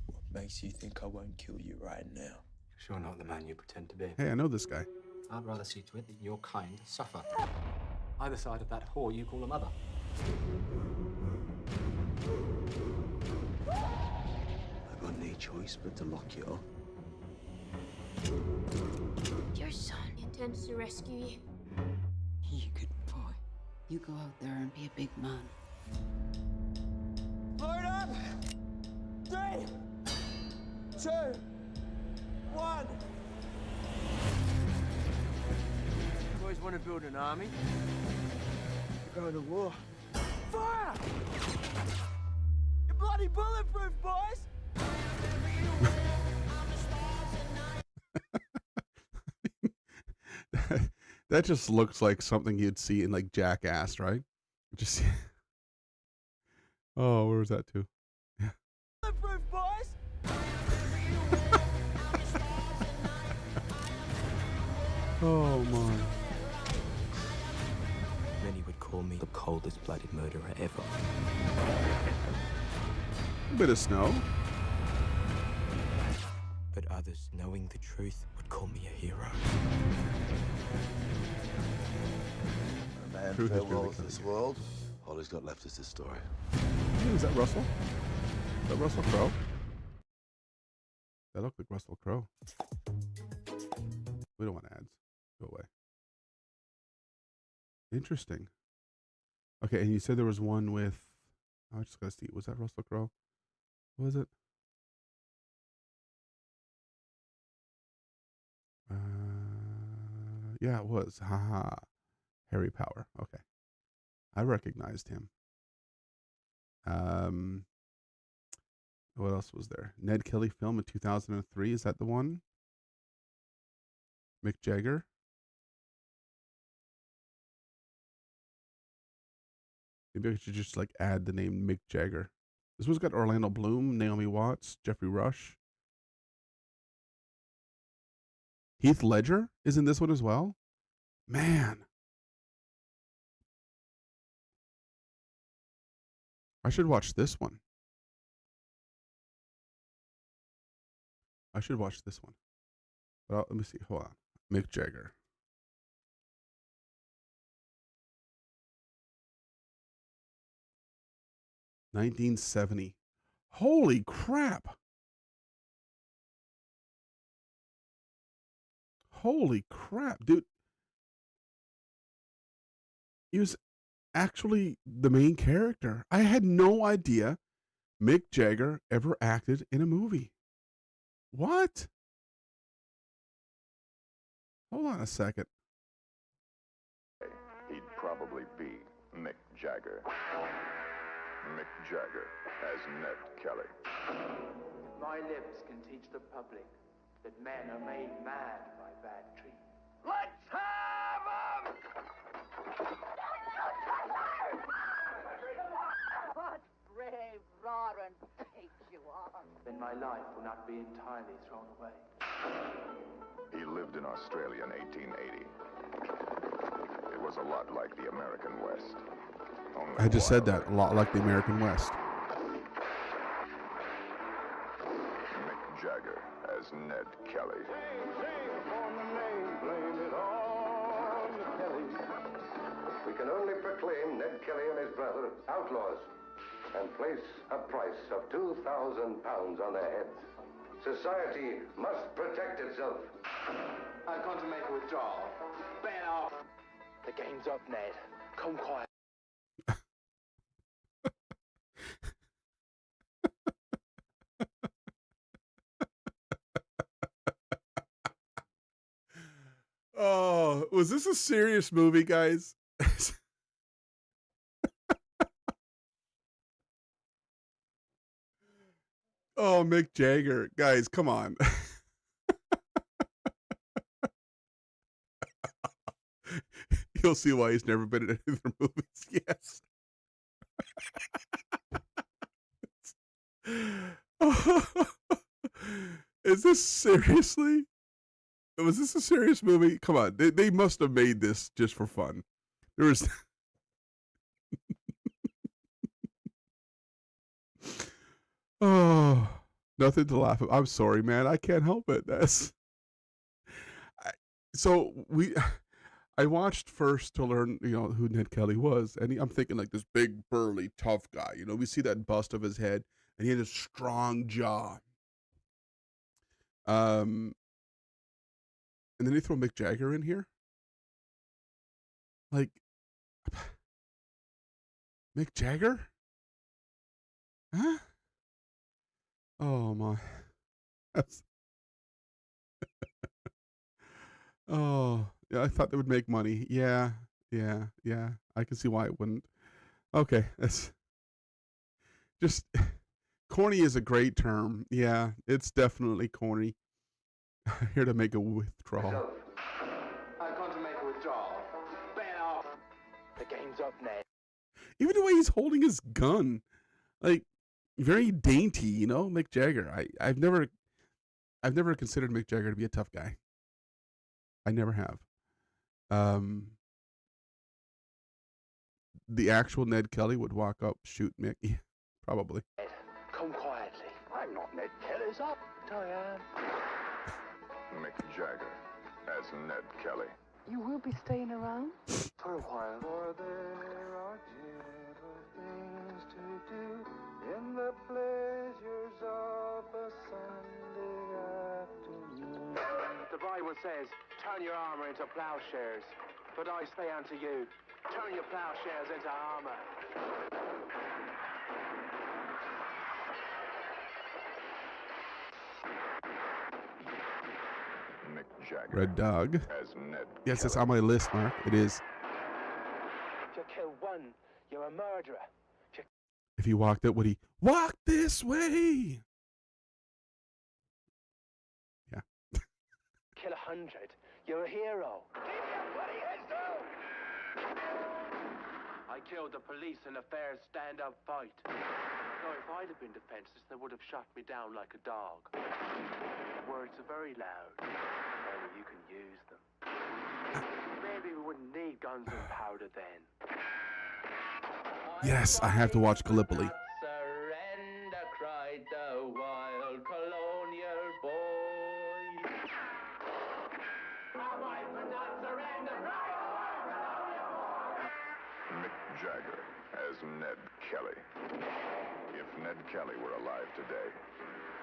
What makes you think I won't kill you right now?
Sure not the man you pretend to be.
Hey, I know this guy.
I'd rather see to it that your kind suffer. Either side of that whore you call a mother.
I've got no choice but to lock you up.
Your son intends to rescue you.
You good boy.
You go out there and be a big man.
Load up! 3, 2, 1. You always want to build an army? You go to war. Fire! You're bloody bulletproof, boys!
That just looks like something you'd see in like Jackass, right? Just oh, where was that too? Yeah.
Bulletproof, boys!
Oh my.
Many would call me the coldest-blooded murderer ever.
A bit of snow.
But others, knowing the truth, would call me a hero.
A man
Truth is
farewells
really
this world. All he's got left is his story.
Is that Russell? Is that Russell Crowe? That looked like Russell Crowe. We don't want ads. Go away. Interesting. Okay, and you said there was one with... I just gotta see. Was that Russell Crowe? What was it? Yeah, it was. Haha. Harry Power. Okay. I recognized him. What else was there? Ned Kelly film in 2003. Is that the one? Mick Jagger. Maybe I should just like add the name Mick Jagger. This one's got Orlando Bloom, Naomi Watts, Jeffrey Rush. Heath Ledger is in this one as well. Man. I should watch this one. I should watch this one. Well, let me see. Hold on. Mick Jagger. $1970. Holy crap. Holy crap, dude. He was actually the main character. I had no idea Mick Jagger ever acted in a movie. What? Hold on a second.
He'd probably be Mick Jagger. Mick Jagger as Ned Kelly.
My lips can teach the public that men are made mad by bad treatment.
Let's have 'em!
What brave, roaring pigs you are! Then my life will not be entirely thrown away.
He lived in Australia in 1880. It was a lot like the American West. Only
I just said that, a lot like the American West.
Mick Jagger as Ned Kelly.
We can only proclaim Ned Kelly and his brother outlaws and place a price of £2,000 on their heads. Society must protect itself.
I've gone to make a withdrawal. Ban off. The game's up, Ned. Come quiet.
Oh, was this a serious movie, guys? Oh, Mick Jagger. Guys, come on. You'll see why he's never been in any of their movies. Yes. Is this seriously? Was this a serious movie? Come on. They must have made this just for fun. There was... Oh, nothing to laugh at. I'm sorry, man. I can't help it. I watched first to learn, who Ned Kelly was, and I'm thinking like this big, burly, tough guy. We see that bust of his head, and he had a strong jaw. And then they throw Mick Jagger in here. Like, Mick Jagger? Huh? Oh my. Oh, yeah, I thought they would make money. Yeah. I can see why it wouldn't. Okay, that's just corny is a great term. Yeah, it's definitely corny. Here to make a withdrawal.
I've gone to make a withdrawal. Ban off. The game's up, Ned.
Even the way he's holding his gun, like very dainty, Mick Jagger. I've never considered Mick Jagger to be a tough guy. I never have. The actual Ned Kelly would walk up, shoot Mick. Yeah, probably.
Come quietly. I'm not Ned Kelly, sir. I am.
Mick Jagger as Ned Kelly.
You will be staying around?
For a while.
For there are gentle things to do in the pleasures of a Sunday afternoon.
The Bible says, turn your armour into ploughshares. But I say unto you, turn your ploughshares into armour.
Mick Jagger
Red Dog.
as Ned
Yes,
Kelly.
it's on my list, Mark. It is.
If you kill one, you're a murderer.
If he walked out, would he walk this way? Yeah.
Kill 100, you're a hero. I killed the police in a fair stand-up fight. So if I'd have been defenseless, they would have shot me down like a dog. Words are very loud. Only you can use them. Maybe we wouldn't need guns and powder then.
Yes, I have to watch Gallipoli.
Surrender, cried the wild colonial boy.
Mick Jagger as Ned Kelly. If Ned Kelly were alive today,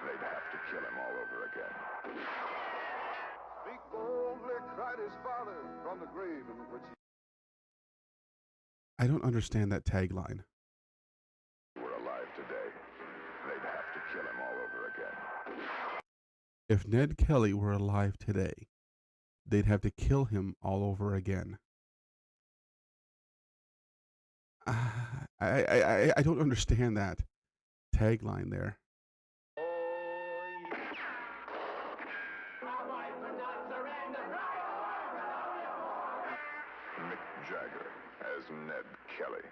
they'd have to kill him all over again.
Speak boldly, cried his father from the grave in which he
I don't understand that tagline.
were alive today, they'd have to kill him all over again.
If Ned Kelly were alive today, they'd have to kill him all over again. I don't understand that tagline there.
Mick Jagger as Ned Kelly.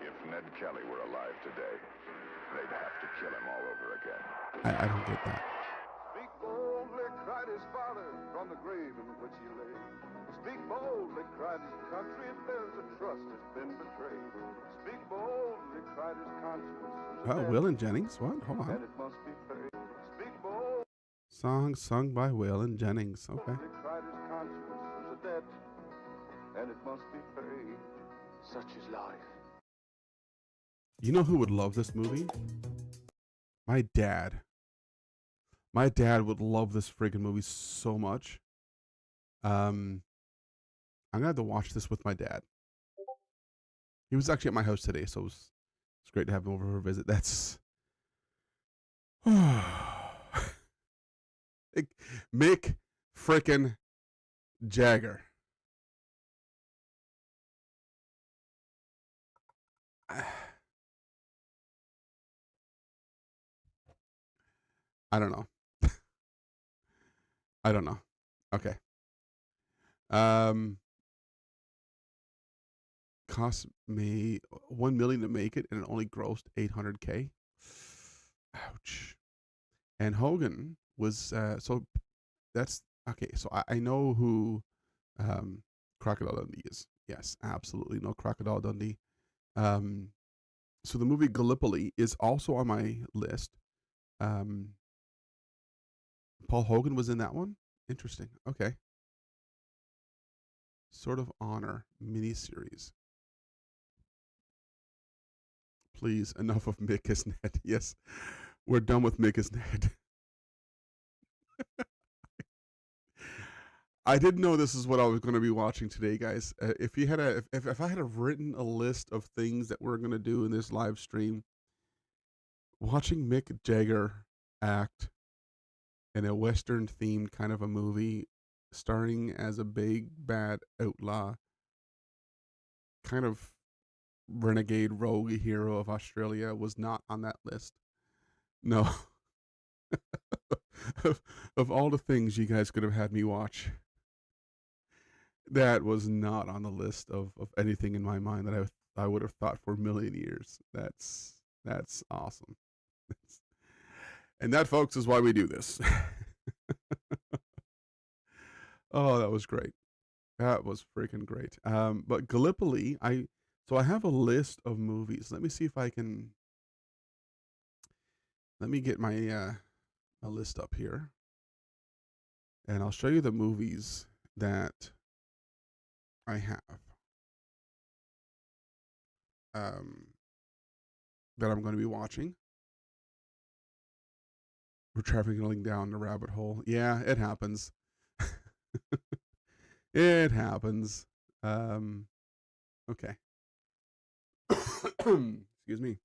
If Ned Kelly were alive today, they'd have to kill him all over again.
I don't get that.
Speak boldly, cried his father from the grave in which he lay. Speak boldly, cried his country, if there's a trust that's been betrayed. Speak boldly, cried his conscience.
Oh, Will and Jennings. What? Hold on.
And it must be paid. Speak boldly,
Song sung by Will and Jennings. Okay.
cried his conscience, is a debt, and it must be paid.
Such is life.
You know who would love this movie? My dad. My dad would love this friggin' movie so much. I'm gonna have to watch this with my dad. He was actually at my house today, so it's great to have him over for a visit. That's Mick frickin' Jagger. I don't know. I don't know. Okay. Cost me $1 million to make it, and it only grossed $800K. Ouch. And Hogan was so that's okay. So I know who Crocodile Dundee is. Yes, absolutely know Crocodile Dundee. So the movie Gallipoli is also on my list. Paul Hogan was in that one. Interesting. Okay. Sword of Honor miniseries. Please, enough of Mick as Ned. Yes, we're done with Mick as Ned. I didn't know this is what I was going to be watching today, guys. If you had if I had written a list of things that we're going to do in this live stream, watching Mick Jagger act in a Western themed kind of a movie, starring as a big bad outlaw, kind of renegade rogue hero of Australia, was not on that list. No. Of all the things you guys could have had me watch, that was not on the list of anything in my mind that I would have thought for a million years. That's awesome. And that, folks, is why we do this. Oh, that was great. That was freaking great. But Gallipoli, so I have a list of movies. Let me see if I can. Let me get my a list up here, and I'll show you the movies that I have. That I'm going to be watching. We're traveling down the rabbit hole. Yeah, it happens. It happens. Okay. Excuse me.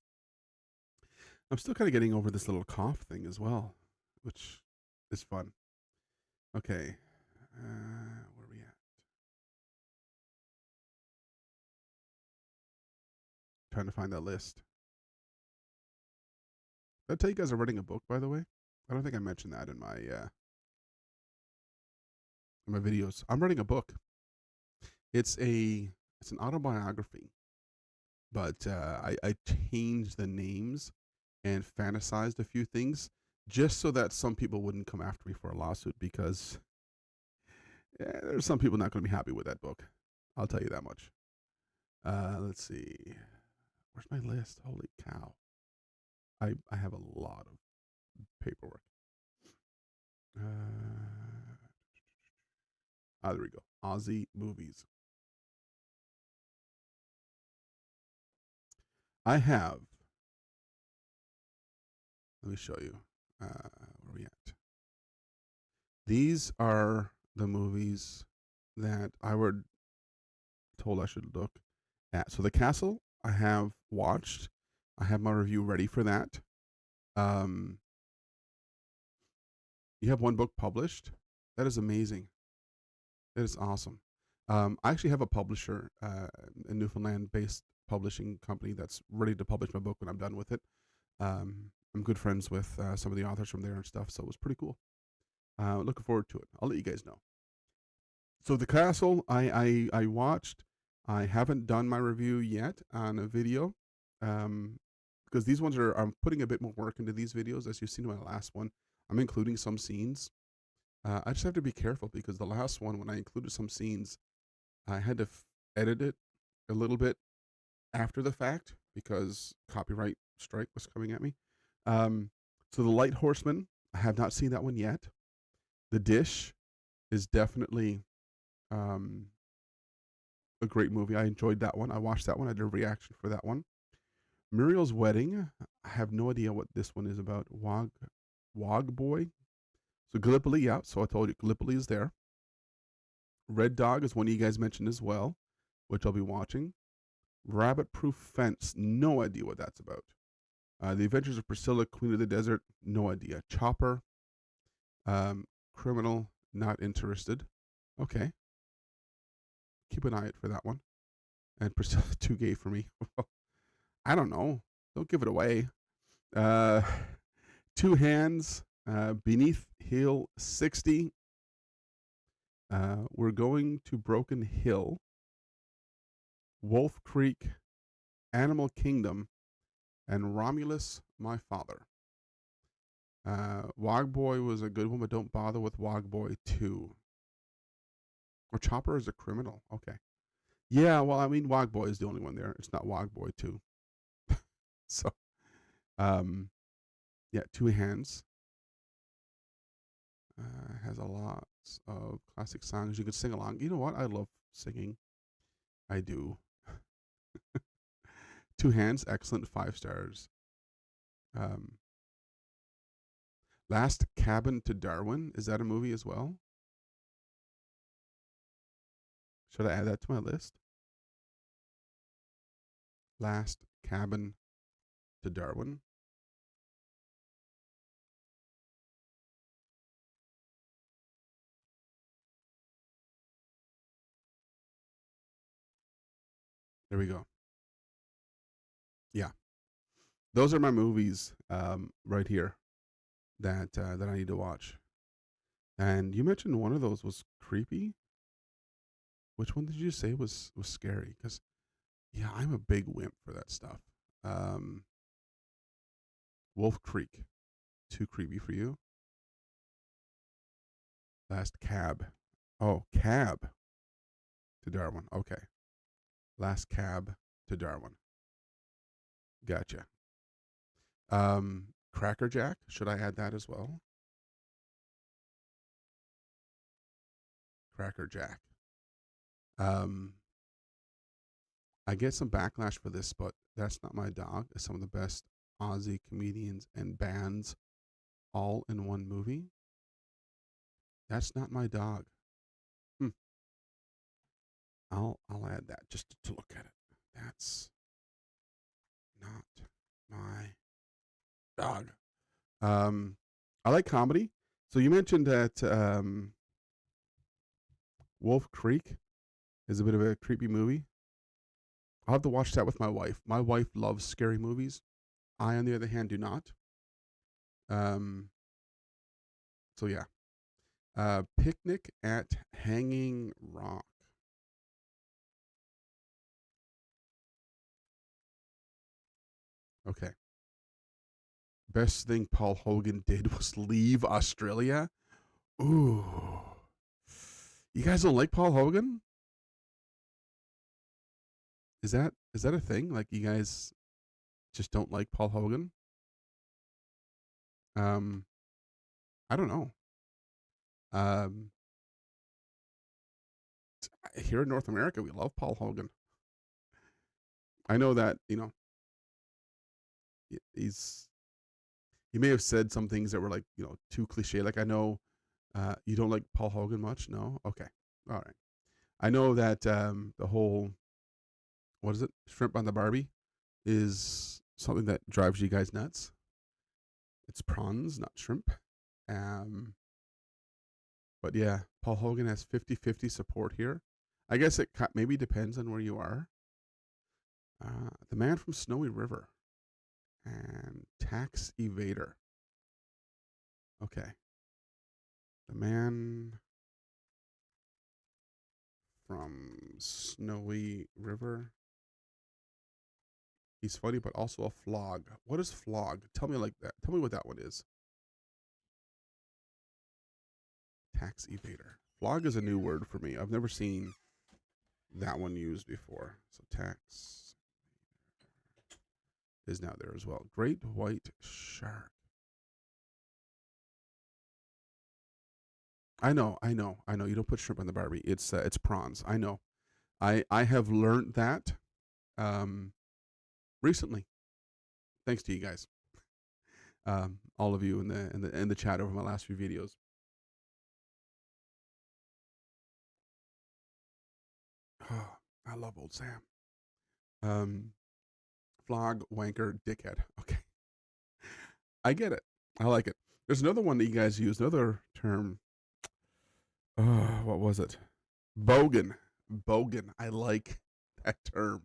I'm still kind of getting over this little cough thing as well, which is fun. Okay. Where are we at? Trying to find that list. Did I tell you guys I'm writing a book, by the way? I don't think I mentioned that in my videos. I'm writing a book. It's an autobiography, but I changed the names and fantasized a few things just so that some people wouldn't come after me for a lawsuit, because there's some people not going to be happy with that book. I'll tell you that much. Let's see. Where's my list? Holy cow. I have a lot of paperwork. There we go. Aussie movies. I have. Let me show you. Where are we at? These are the movies that I were told I should look at. So The Castle, I have watched. I have my review ready for that. You have one book published. That is amazing. That is awesome. I actually have a publisher, a Newfoundland-based publishing company that's ready to publish my book when I'm done with it. I'm good friends with some of the authors from there and stuff, so it was pretty cool. Looking forward to it. I'll let you guys know. So The Castle, I watched. I haven't done my review yet on a video, because these ones I'm putting a bit more work into these videos. As you've seen in my last one, I'm including some scenes. I just have to be careful, because the last one, when I included some scenes, I had to edit it a little bit after the fact because copyright strike was coming at me. So The Light Horseman, I have not seen that one yet. The Dish is definitely a great movie. I enjoyed that one. I watched that one. I did a reaction for that one. Muriel's Wedding, I have no idea what this one is about. Wog Boy. So Gallipoli, yeah. So I told you Gallipoli is there. Red Dog is one you guys mentioned as well, which I'll be watching. Rabbit Proof Fence, no idea what that's about. The Adventures of Priscilla, Queen of the Desert, no idea. Chopper, Criminal, not interested. Okay. Keep an eye out for that one. And Priscilla, too gay for me. I don't know. Don't give it away. Two Hands, Beneath Hill 60. We're Going to Broken Hill. Wolf Creek, Animal Kingdom, and Romulus, My Father. Wog Boy was a good one, but don't bother with Wog Boy 2. Or Chopper is a Criminal. Okay. Yeah, well, I mean, Wog Boy is the only one there. It's not Wog Boy 2. So, yeah, Two Hands. Has a lot of classic songs you could sing along. You know what? I love singing. I do. Two Hands, excellent, 5 stars. Last Cabin to Darwin, is that a movie as well? Should I add that to my list? Last Cabin to Darwin. There we go. Yeah. Those are my movies right here that I need to watch. And you mentioned one of those was creepy. Which one did you say was scary? Because, yeah, I'm a big wimp for that stuff. Wolf Creek, too creepy for you. Last Cab. Oh, Cab. to Darwin. Okay. Last cab to Darwin. Gotcha. Cracker Jack. Should I add that as well? Cracker Jack. I get some backlash for this, but That's Not My Dog is some of the best Aussie comedians and bands all in one movie. That's Not My Dog. I'll add that just to look at it. That's Not My Dog. I like comedy. So you mentioned that Wolf Creek is a bit of a creepy movie. I'll have to watch that with my wife. My wife loves scary movies. I, on the other hand, do not. So yeah. Picnic at Hanging Rock. Okay. Best thing Paul Hogan did was leave Australia. Ooh. You guys don't like Paul Hogan? Is that a thing? Like, you guys just don't like Paul Hogan? I don't know. Here in North America, we love Paul Hogan. I know that, he may have said some things that were like, too cliche. Like, I know you don't like Paul Hogan much? No? Okay. All right. I know that the whole, what is it? Shrimp on the Barbie is something that drives you guys nuts. It's prawns, not shrimp. But yeah, Paul Hogan has 50-50 support here. I guess it maybe depends on where you are. The Man from Snowy River and Tax Evader. Okay. The Man from Snowy River. He's funny, but also a flog. What is flog? Tell me like that. Tell me what that one is. Tax evader. Flog is a new word for me. I've never seen that one used before. So tax is now there as well. Great white shark. I know. You don't put shrimp on the Barbie. It's prawns. I know. I have learned that recently, thanks to you guys, all of you in the chat over my last few videos. Oh, I love old Sam. Flog, wanker, dickhead. Okay, I get it. I like it. There's another one that you guys use. Another term. What was it? Bogan. I like that term.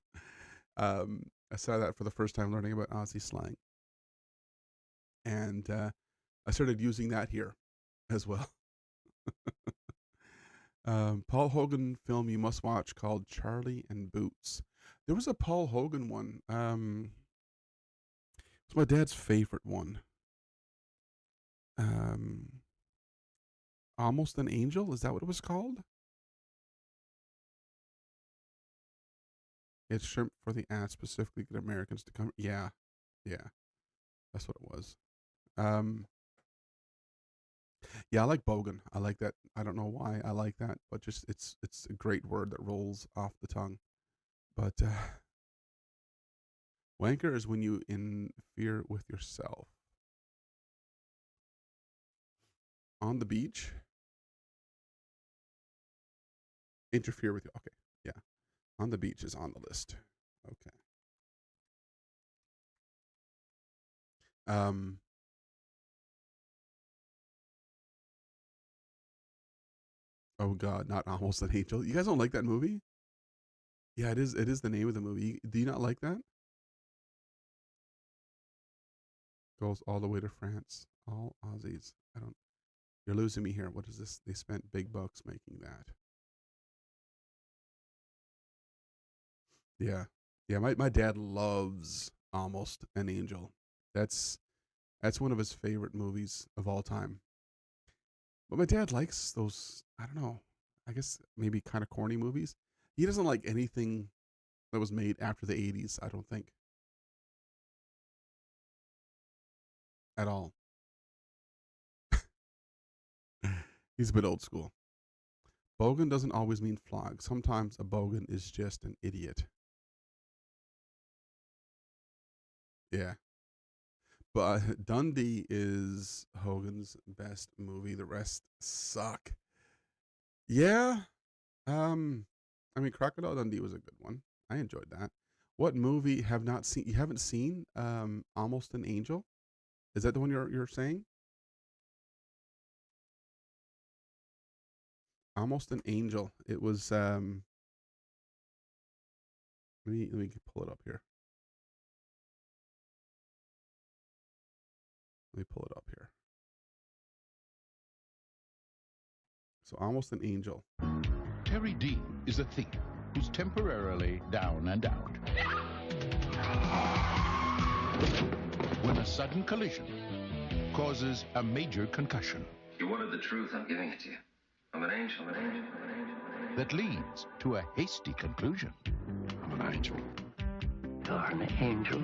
I saw that for the first time learning about Aussie slang. And I started using that here as well. Paul Hogan film you must watch called Charlie and Boots. There was a Paul Hogan one. It's my dad's favorite one. Almost an Angel? Is that what it was called? It's shrimp for the ass, specifically get Americans to come. Yeah. That's what it was. Yeah, I like bogan. I like that. I don't know why I like that, but just it's a great word that rolls off the tongue. But wanker is when you interfere with yourself. On the beach? Interfere with you. Okay, yeah. On the beach is on the list. Okay. Oh God, not Almost an Angel. You guys don't like that movie? Yeah, it is the name of the movie. Do you not like that? Goes all the way to France. All Aussies. You're losing me here. What is this? They spent big bucks making that. Yeah. My dad loves Almost an Angel. That's one of his favorite movies of all time. But my dad likes those, I don't know, I guess maybe kind of corny movies. He doesn't like anything that was made after the 80s, I don't think. At all. He's a bit old school. Bogan doesn't always mean flog. Sometimes a bogan is just an idiot. Yeah. But Dundee is Hogan's best movie. The rest suck. Yeah. I mean, Crocodile Dundee was a good one. I enjoyed that. What movie have not seen? You haven't seen Almost an Angel? Is that the one you're saying? Almost an Angel. It was let me pull it up here. Let me pull it up here. So Almost an Angel.
Terry Dean is a thief who's temporarily down and out. When a sudden collision causes a major concussion.
You wanted the truth, I'm giving it to you. I'm an angel, I'm an angel, I'm an angel.
That leads to a hasty conclusion.
I'm an angel. You're an angel.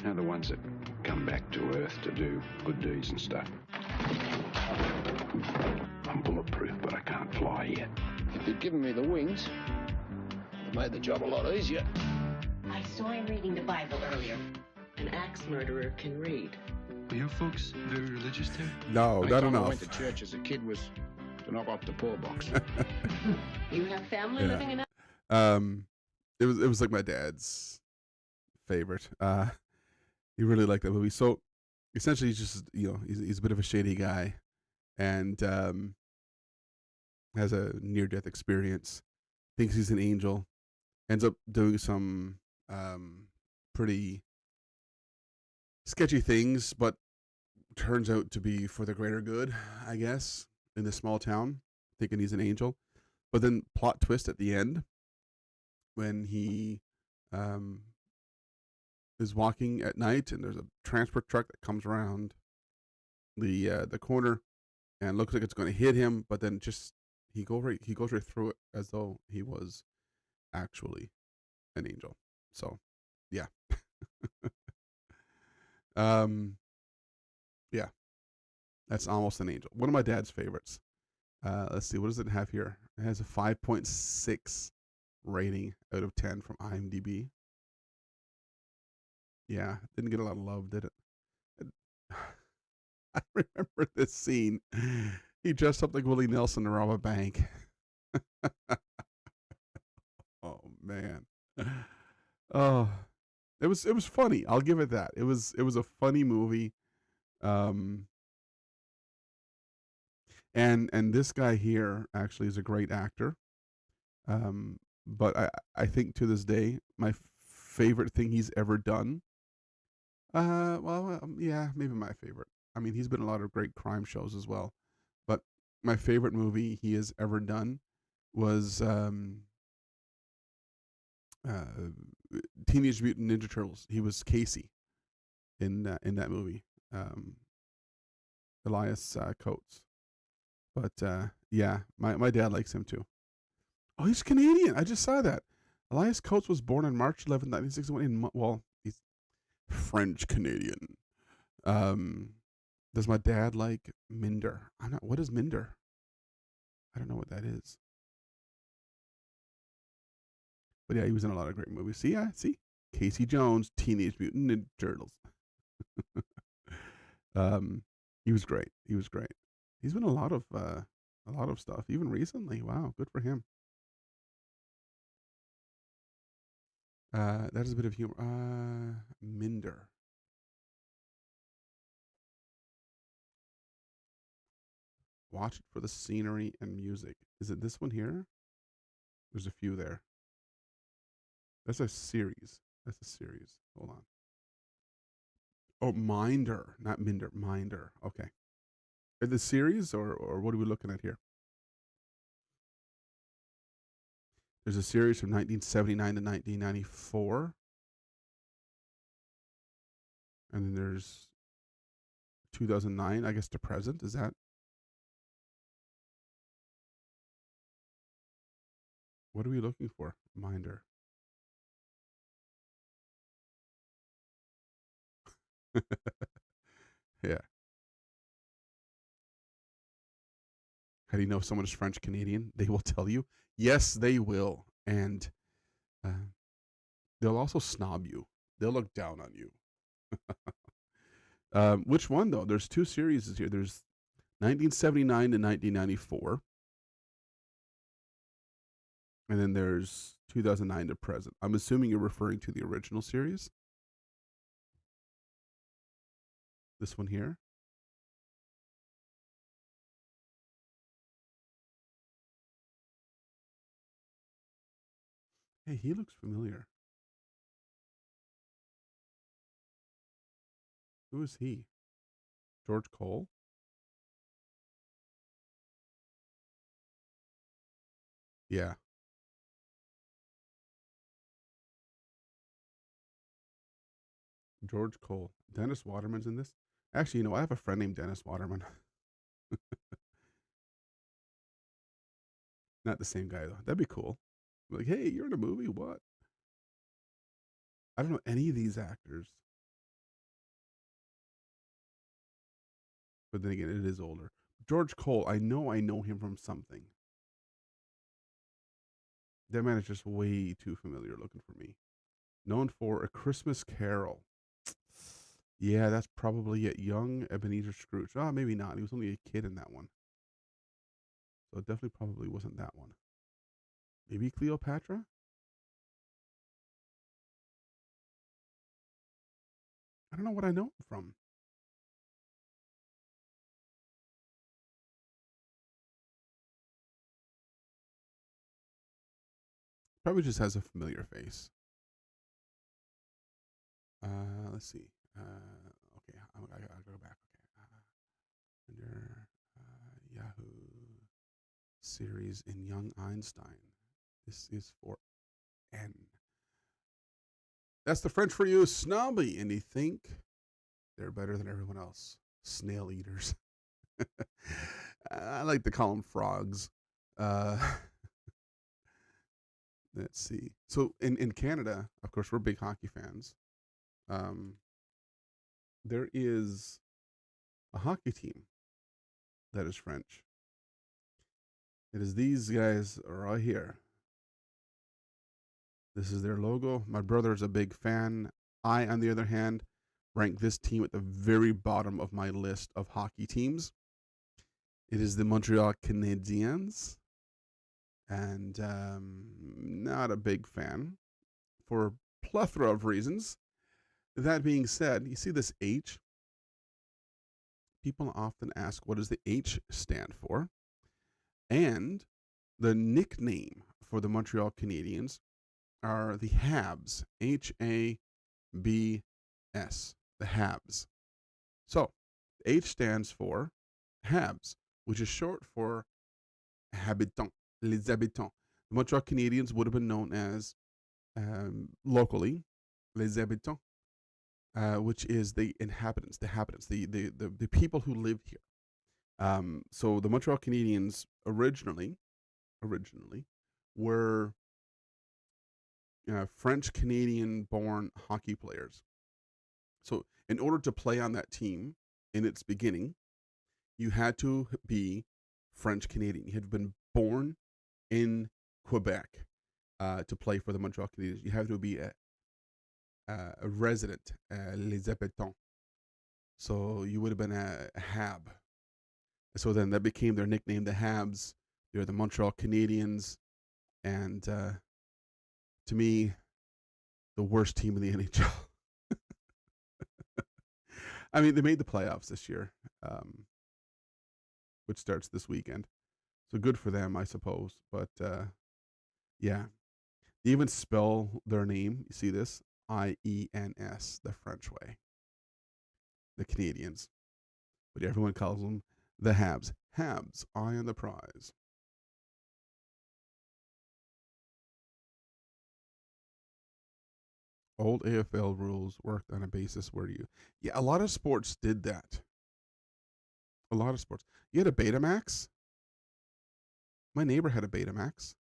They're the ones that come back to Earth to do good deeds and stuff. I'm bulletproof, but I can't fly yet. If you'd given me the wings, it made the job a lot easier.
I saw him reading the Bible earlier. An axe murderer can read.
Are your folks very religious, Terry?
No,
The
not
only time
enough.
I went to church as a kid was to knock off the poor box.
You have family
Yeah.
living in a...
It was like my dad's favorite. He really liked that movie. So essentially, he's just he's a bit of a shady guy, and has a near death experience. Thinks he's an angel, ends up doing some pretty sketchy things, but turns out to be for the greater good, I guess, in this small town, thinking he's an angel. But then plot twist at the end, when he is walking at night and there's a transport truck that comes around the corner and looks like it's going to hit him, but then just he goes right through it as though he was actually an angel. So, yeah. Yeah. That's Almost an Angel. One of my dad's favorites. Let's see, what does it have here? It has a 5.6 rating out of 10 from IMDb. Yeah, didn't get a lot of love, did it? I remember this scene. He dressed up like Willie Nelson to rob a bank. Oh man. Oh, it was funny. I'll give it that. It was a funny movie. And this guy here actually is a great actor. But I think to this day, my favorite thing he's ever done. Yeah, maybe my favorite. I mean, he's been in a lot of great crime shows as well. But my favorite movie he has ever done was Teenage Mutant Ninja Turtles. He was Casey in that movie. Elias Coates. But yeah, my dad likes him too. Oh, he's Canadian. I just saw that. Elias Coates was born on March 11th, 1961 he's French Canadian. Does my dad like Minder? What is Minder? I don't know what that is. But yeah, he was in a lot of great movies. See? Casey Jones, Teenage Mutant Ninja Turtles. He was great. He's been in a lot of stuff, even recently. Wow, good for him. That is a bit of humor. Minder. Watch it for the scenery and music. Is it this one here? There's a few there. That's a series. Hold on. Oh, Minder, not Minder. Minder. Okay. Are the series or what are we looking at here? There's a series from 1979 to 1994. And then there's 2009, I guess, to present. Is that? What are we looking for? Minder. Yeah. How do you know if someone is French Canadian? They will tell you. Yes, they will. And they'll also snob you. They'll look down on you. Which one, though? There's two series here. There's 1979 to 1994. And then there's 2009 to present. I'm assuming you're referring to the original series. This one here. Hey, he looks familiar. Who is he? George Cole? Yeah. George Cole. Dennis Waterman's in this? Actually, I have a friend named Dennis Waterman. Not the same guy, though. That'd be cool. Like, hey, you're in a movie? What? I don't know any of these actors. But then again, it is older. George Cole, I know him from something. That man is just way too familiar looking for me. Known for A Christmas Carol. Yeah, that's probably it. Young Ebenezer Scrooge. Oh, maybe not. He was only a kid in that one. So it definitely probably wasn't that one. Maybe Cleopatra? I don't know what I know him from. Probably just has a familiar face. Let's see. Okay, I gotta go back. Okay, under Yahoo series in Young Einstein. This is for N. That's the French for you, snobby, and they think they're better than everyone else. Snail eaters. I like to call them frogs. Let's see. So in Canada, of course, we're big hockey fans. There is a hockey team that is French. It is these guys right here. This is their logo. My brother is a big fan. I, on the other hand, rank this team at the very bottom of my list of hockey teams. It is the Montreal Canadiens. And not a big fan for a plethora of reasons. That being said, you see this H? People often ask, what does the H stand for? And the nickname for the Montreal Canadiens are the Habs. Habs. The Habs. So, H stands for Habs, which is short for Habitants. Les Habitants. The Montreal Canadiens would have been known as, locally, Les Habitants, which is the inhabitants, the people who live here. So the Montreal Canadiens originally were French Canadian born hockey players. So in order to play on that team in its beginning, you had to be French Canadian. You had been born in Quebec to play for the Montreal Canadiens. You have to be a resident, les habitants. So you would have been a Hab. So then that became their nickname, the Habs. They're the Montreal Canadiens. And to me, the worst team in the NHL. I mean, they made the playoffs this year, which starts this weekend. So good for them, I suppose. But yeah, they even spell their name. You see this? IENS, the French way. The Canadians. But everyone calls them the Habs. Habs, eye on the prize. Old AFL rules worked on a basis where yeah, a lot of sports did that. A lot of sports. You had a Betamax. My neighbor had a Betamax.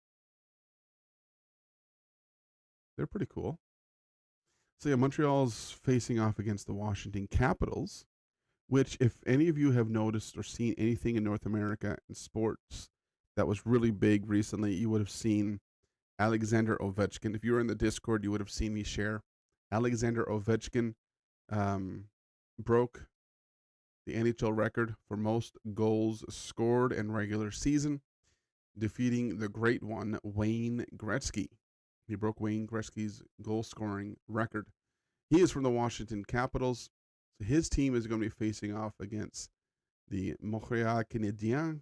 They're pretty cool. So yeah, Montreal's facing off against the Washington Capitals, which, if any of you have noticed or seen anything in North America in sports that was really big recently, you would have seen Alexander Ovechkin. If you were in the Discord, you would have seen me share. Alexander Ovechkin broke the NHL record for most goals scored in regular season, defeating the great one, Wayne Gretzky. He broke Wayne Gretzky's goal-scoring record. He is from the Washington Capitals. So his team is going to be facing off against the Montreal Canadiens.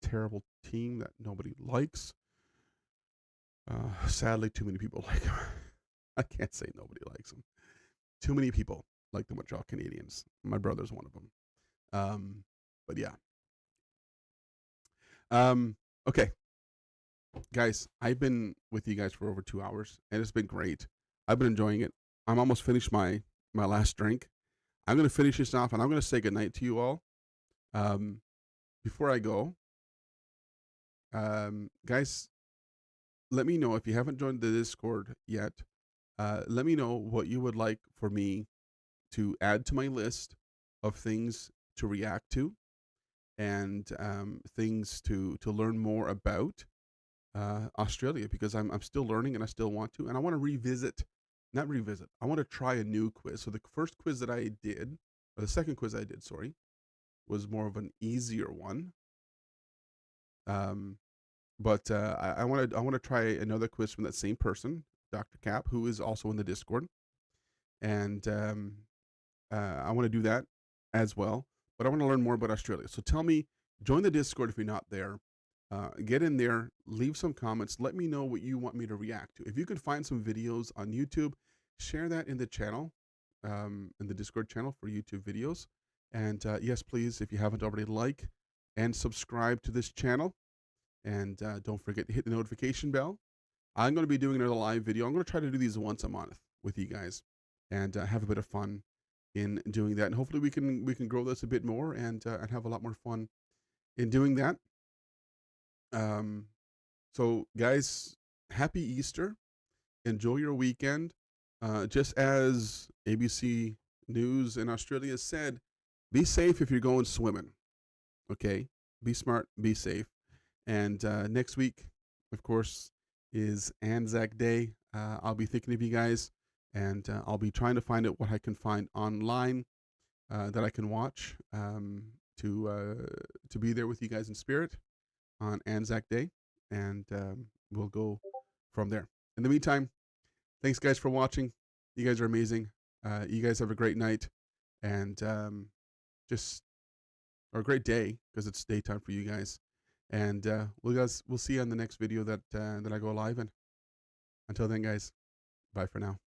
Terrible team that nobody likes. Sadly, too many people like him. I can't say nobody likes him. Too many people like the Montreal Canadiens. My brother's one of them. But yeah. Okay. Guys, I've been with you guys for over 2 hours, and it's been great. I've been enjoying it. I'm almost finished my last drink. I'm going to finish this off, and I'm going to say goodnight to you all. Before I go, guys, let me know if you haven't joined the Discord yet. Let me know what you would like for me to add to my list of things to react to and things to learn more about Australia, because I'm still learning and I still want to, and I want to I want to try a new quiz. So the first quiz that I did, or the second quiz I did, sorry, was more of an easier one. But I want to try another quiz from that same person, Dr. Cap, who is also in the Discord, and I want to do that as well. But I want to learn more about Australia. So tell me, join the Discord if you're not there. Get in there, leave some comments. Let me know what you want me to react to. If you can find some videos on YouTube, share that in the channel, in the Discord channel for YouTube videos. And yes, please, if you haven't already, like and subscribe to this channel. And don't forget to hit the notification bell. I'm going to be doing another live video. I'm going to try to do these once a month with you guys and have a bit of fun in doing that. And hopefully we can grow this a bit more and have a lot more fun in doing that. So guys, happy Easter. Enjoy your weekend. Just as ABC News in Australia said, be safe if you're going swimming. Okay? Be smart, be safe. And next week, of course, is Anzac Day. I'll be thinking of you guys, and I'll be trying to find out what I can find online that I can watch to be there with you guys in spirit on Anzac Day, and we'll go from there. In the meantime, thanks guys for watching. You guys are amazing. You guys have a great night, and or a great day, because it's daytime for you guys. And we'll see you on the next video that I go live in. Until then, guys, bye for now.